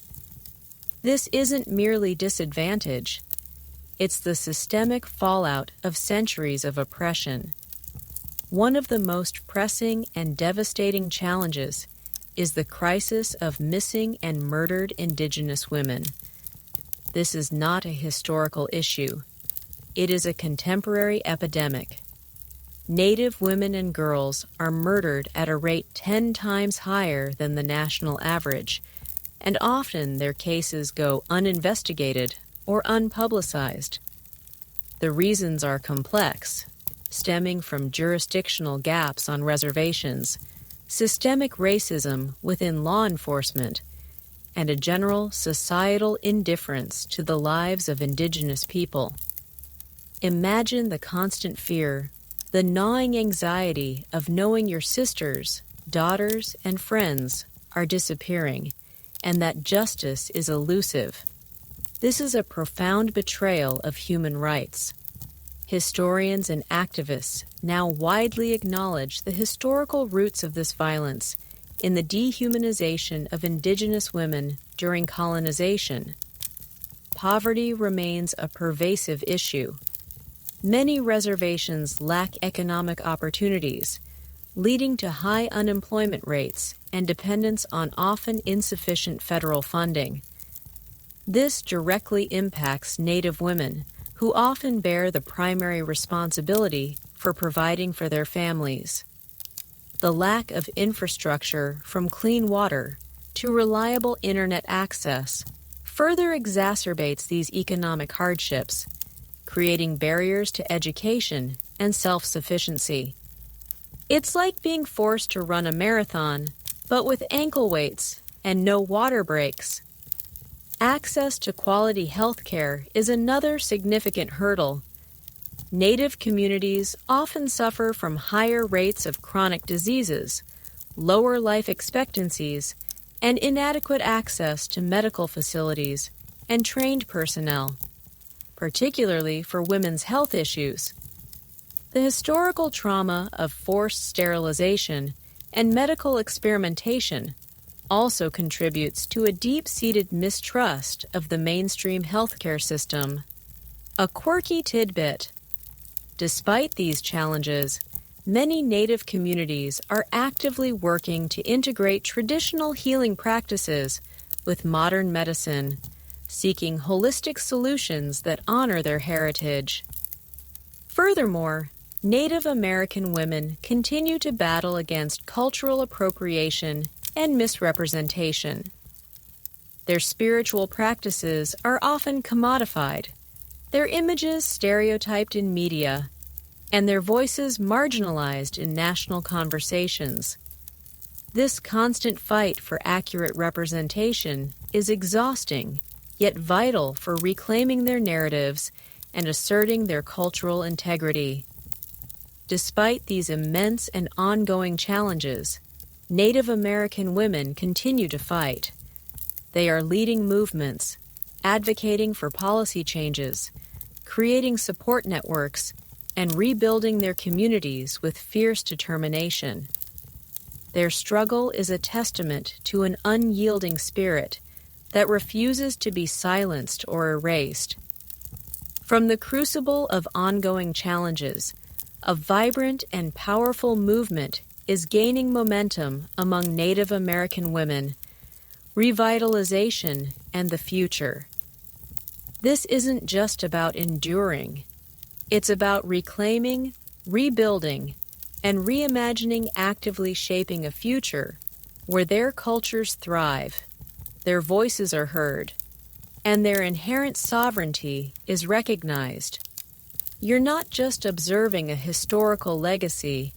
This isn't merely disadvantage. It's the systemic fallout of centuries of oppression. One of the most pressing and devastating challenges is the crisis of missing and murdered Indigenous women. This is not a historical issue. It is a contemporary epidemic. Native women and girls are murdered at a rate 10 times higher than the national average, and often their cases go uninvestigated or unpublicized. The reasons are complex, stemming from jurisdictional gaps on reservations, systemic racism within law enforcement, and a general societal indifference to the lives of Indigenous people. Imagine the constant fear, the gnawing anxiety of knowing your sisters, daughters, and friends are disappearing, and that justice is elusive. This is a profound betrayal of human rights. Historians and activists now widely acknowledge the historical roots of this violence in the dehumanization of Indigenous women during colonization. Poverty remains a pervasive issue. Many reservations lack economic opportunities, leading to high unemployment rates and dependence on often insufficient federal funding. This directly impacts Native women, who often bear the primary responsibility for providing for their families. The lack of infrastructure, from clean water to reliable internet access, further exacerbates these economic hardships, creating barriers to education and self-sufficiency. It's like being forced to run a marathon but with ankle weights and no water breaks. Access to quality health care is another significant hurdle. Native communities often suffer from higher rates of chronic diseases, lower life expectancies, and inadequate access to medical facilities and trained personnel, particularly for women's health issues. The historical trauma of forced sterilization and medical experimentation also contributes to a deep-seated mistrust of the mainstream healthcare system. A quirky tidbit: despite these challenges, many Native communities are actively working to integrate traditional healing practices with modern medicine, seeking holistic solutions that honor their heritage. Furthermore, Native American women continue to battle against cultural appropriation and misrepresentation. Their spiritual practices are often commodified, their images stereotyped in media, and their voices marginalized in national conversations. This constant fight for accurate representation is exhausting, yet vital for reclaiming their narratives and asserting their cultural integrity. Despite these immense and ongoing challenges, Native American women continue to fight. They are leading movements, advocating for policy changes, creating support networks, and rebuilding their communities with fierce determination. Their struggle is a testament to an unyielding spirit that refuses to be silenced or erased. From the crucible of ongoing challenges, a vibrant and powerful movement is gaining momentum among Native American women: revitalization and the future. This isn't just about enduring. It's about reclaiming, rebuilding, and reimagining, actively shaping a future where their cultures thrive, their voices are heard, and their inherent sovereignty is recognized. You're not just observing a historical legacy.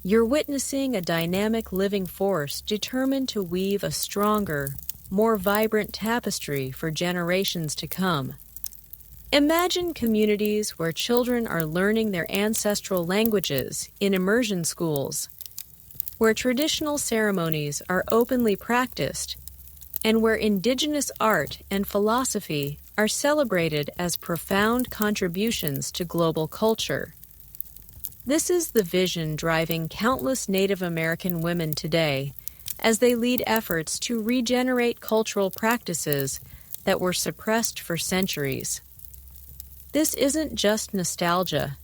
You're witnessing a dynamic living force determined to weave a stronger, more vibrant tapestry for generations to come. Imagine communities where children are learning their ancestral languages in immersion schools, where traditional ceremonies are openly practiced, and where Indigenous art and philosophy are celebrated as profound contributions to global culture. This is the vision driving countless Native American women today as they lead efforts to regenerate cultural practices that were suppressed for centuries. This isn't just nostalgia.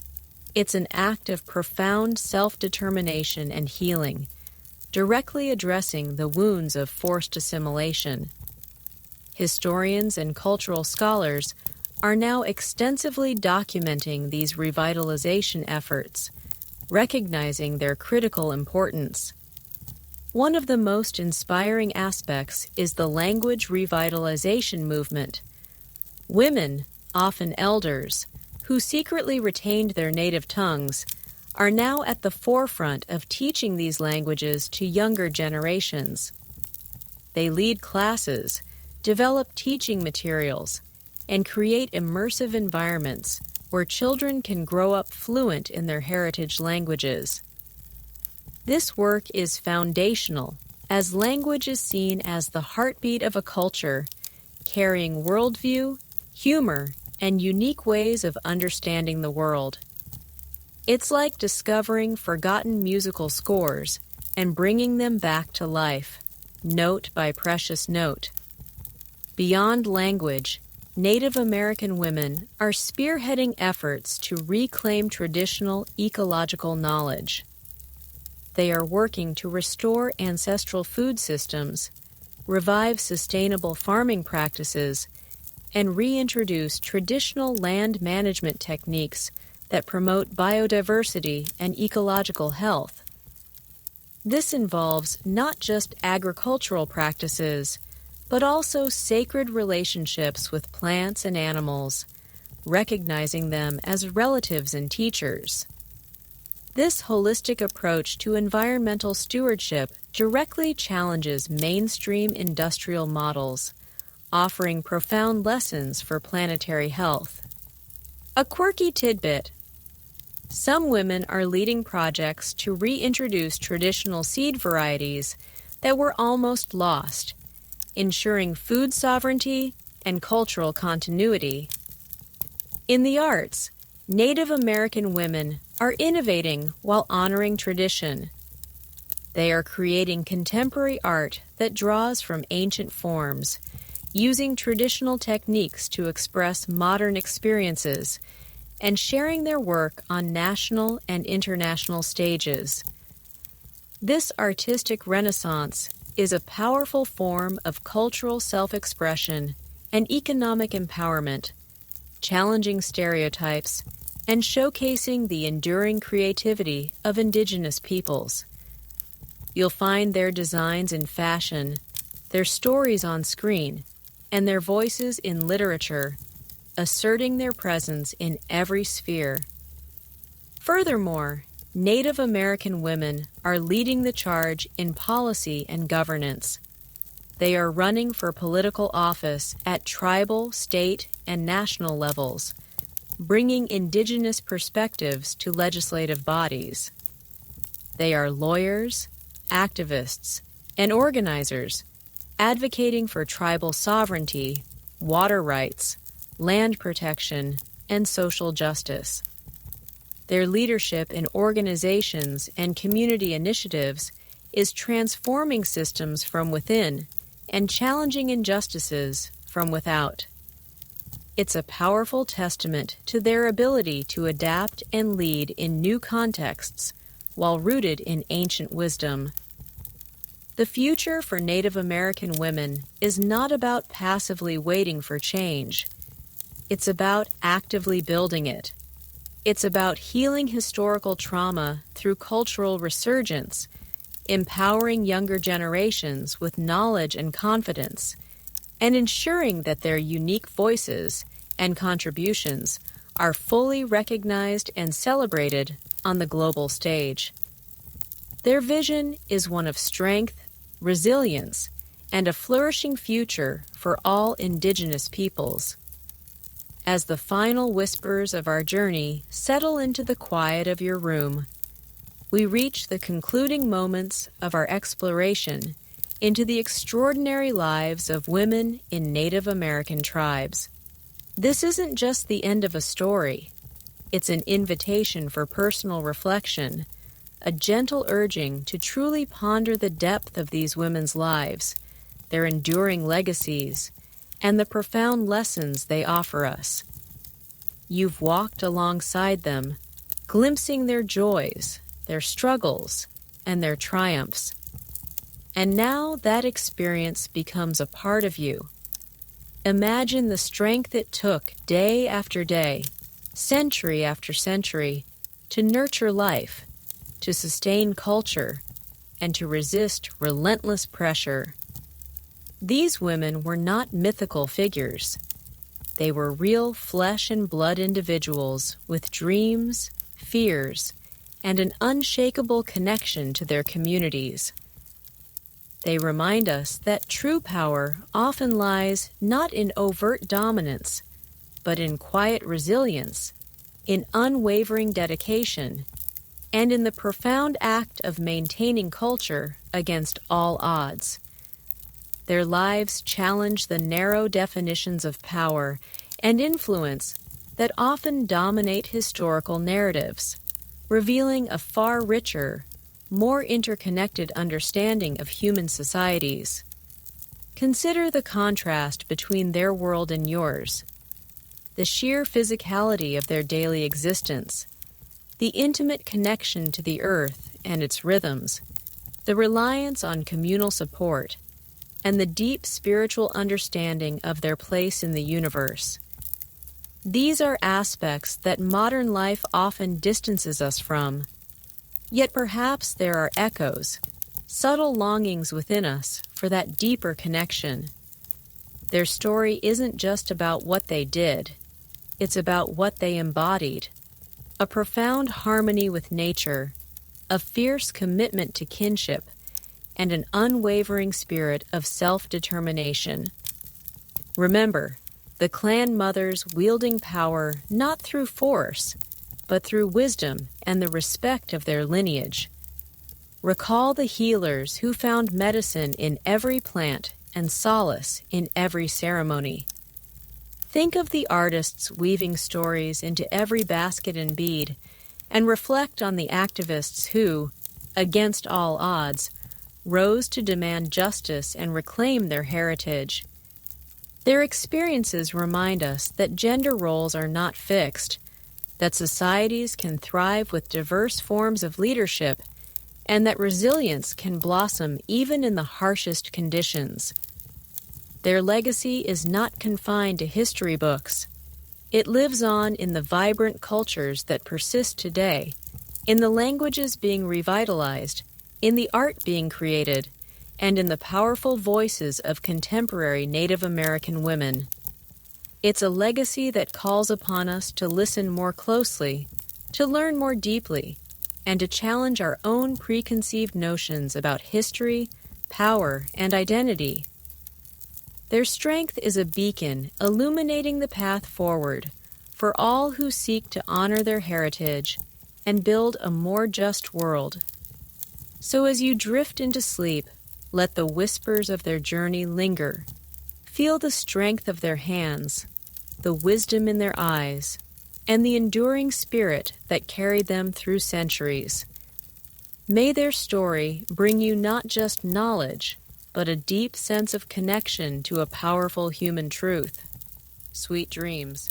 It's an act of profound self-determination and healing, directly addressing the wounds of forced assimilation. Historians and cultural scholars are now extensively documenting these revitalization efforts, recognizing their critical importance. One of the most inspiring aspects is the language revitalization movement. Women, often elders, who secretly retained their native tongues, are now at the forefront of teaching these languages to younger generations. They lead classes, develop teaching materials, and create immersive environments where children can grow up fluent in their heritage languages. This work is foundational, as language is seen as the heartbeat of a culture, carrying worldview, humor, and unique ways of understanding the world. It's like discovering forgotten musical scores and bringing them back to life, note by precious note. Beyond language, Native American women are spearheading efforts to reclaim traditional ecological knowledge. They are working to restore ancestral food systems, revive sustainable farming practices, and reintroduce traditional land management techniques that promote biodiversity and ecological health. This involves not just agricultural practices, but also sacred relationships with plants and animals, recognizing them as relatives and teachers. This holistic approach to environmental stewardship directly challenges mainstream industrial models, offering profound lessons for planetary health. A quirky tidbit: some women are leading projects to reintroduce traditional seed varieties that were almost lost, ensuring food sovereignty and cultural continuity. In the arts, Native American women are innovating while honoring tradition. They are creating contemporary art that draws from ancient forms, using traditional techniques to express modern experiences, and sharing their work on national and international stages. This artistic renaissance is a powerful form of cultural self-expression and economic empowerment, challenging stereotypes and showcasing the enduring creativity of Indigenous peoples. You'll find their designs in fashion, their stories on screen, and their voices in literature, asserting their presence in every sphere. Furthermore, Native American women are leading the charge in policy and governance. They are running for political office at tribal, state, and national levels, bringing Indigenous perspectives to legislative bodies. They are lawyers, activists, and organizers, advocating for tribal sovereignty, water rights, land protection, and social justice. Their leadership in organizations and community initiatives is transforming systems from within and challenging injustices from without. It's a powerful testament to their ability to adapt and lead in new contexts while rooted in ancient wisdom. The future for Native American women is not about passively waiting for change. It's about actively building it. It's about healing historical trauma through cultural resurgence, empowering younger generations with knowledge and confidence, and ensuring that their unique voices and contributions are fully recognized and celebrated on the global stage. Their vision is one of strength, resilience, and a flourishing future for all Indigenous peoples. As the final whispers of our journey settle into the quiet of your room, we reach the concluding moments of our exploration into the extraordinary lives of women in Native American tribes. This isn't just the end of a story. It's an invitation for personal reflection, a gentle urging to truly ponder the depth of these women's lives, their enduring legacies, and the profound lessons they offer us. You've walked alongside them, glimpsing their joys, their struggles, and their triumphs. And now that experience becomes a part of you. Imagine the strength it took day after day, century after century, to nurture life, to sustain culture, and to resist relentless pressure. These women were not mythical figures. They were real flesh and blood individuals with dreams, fears, and an unshakable connection to their communities. They remind us that true power often lies not in overt dominance, but in quiet resilience, in unwavering dedication, and in the profound act of maintaining culture against all odds. Their lives challenge the narrow definitions of power and influence that often dominate historical narratives, revealing a far richer, more interconnected understanding of human societies. Consider the contrast between their world and yours, the sheer physicality of their daily existence, the intimate connection to the earth and its rhythms, the reliance on communal support, and the deep spiritual understanding of their place in the universe. These are aspects that modern life often distances us from, yet perhaps there are echoes, subtle longings within us for that deeper connection. Their story isn't just about what they did, it's about what they embodied, a profound harmony with nature, a fierce commitment to kinship, and an unwavering spirit of self-determination. Remember, the clan mothers wielding power not through force, but through wisdom and the respect of their lineage. Recall the healers who found medicine in every plant and solace in every ceremony. Think of the artists weaving stories into every basket and bead, and reflect on the activists who, against all odds, rose to demand justice and reclaim their heritage. Their experiences remind us that gender roles are not fixed, that societies can thrive with diverse forms of leadership, and that resilience can blossom even in the harshest conditions. Their legacy is not confined to history books. It lives on in the vibrant cultures that persist today, in the languages being revitalized, in the art being created, and in the powerful voices of contemporary Native American women. It's a legacy that calls upon us to listen more closely, to learn more deeply, and to challenge our own preconceived notions about history, power, and identity. Their strength is a beacon illuminating the path forward for all who seek to honor their heritage and build a more just world. So as you drift into sleep, let the whispers of their journey linger. Feel the strength of their hands, the wisdom in their eyes, and the enduring spirit that carried them through centuries. May their story bring you not just knowledge, but a deep sense of connection to a powerful human truth. Sweet dreams.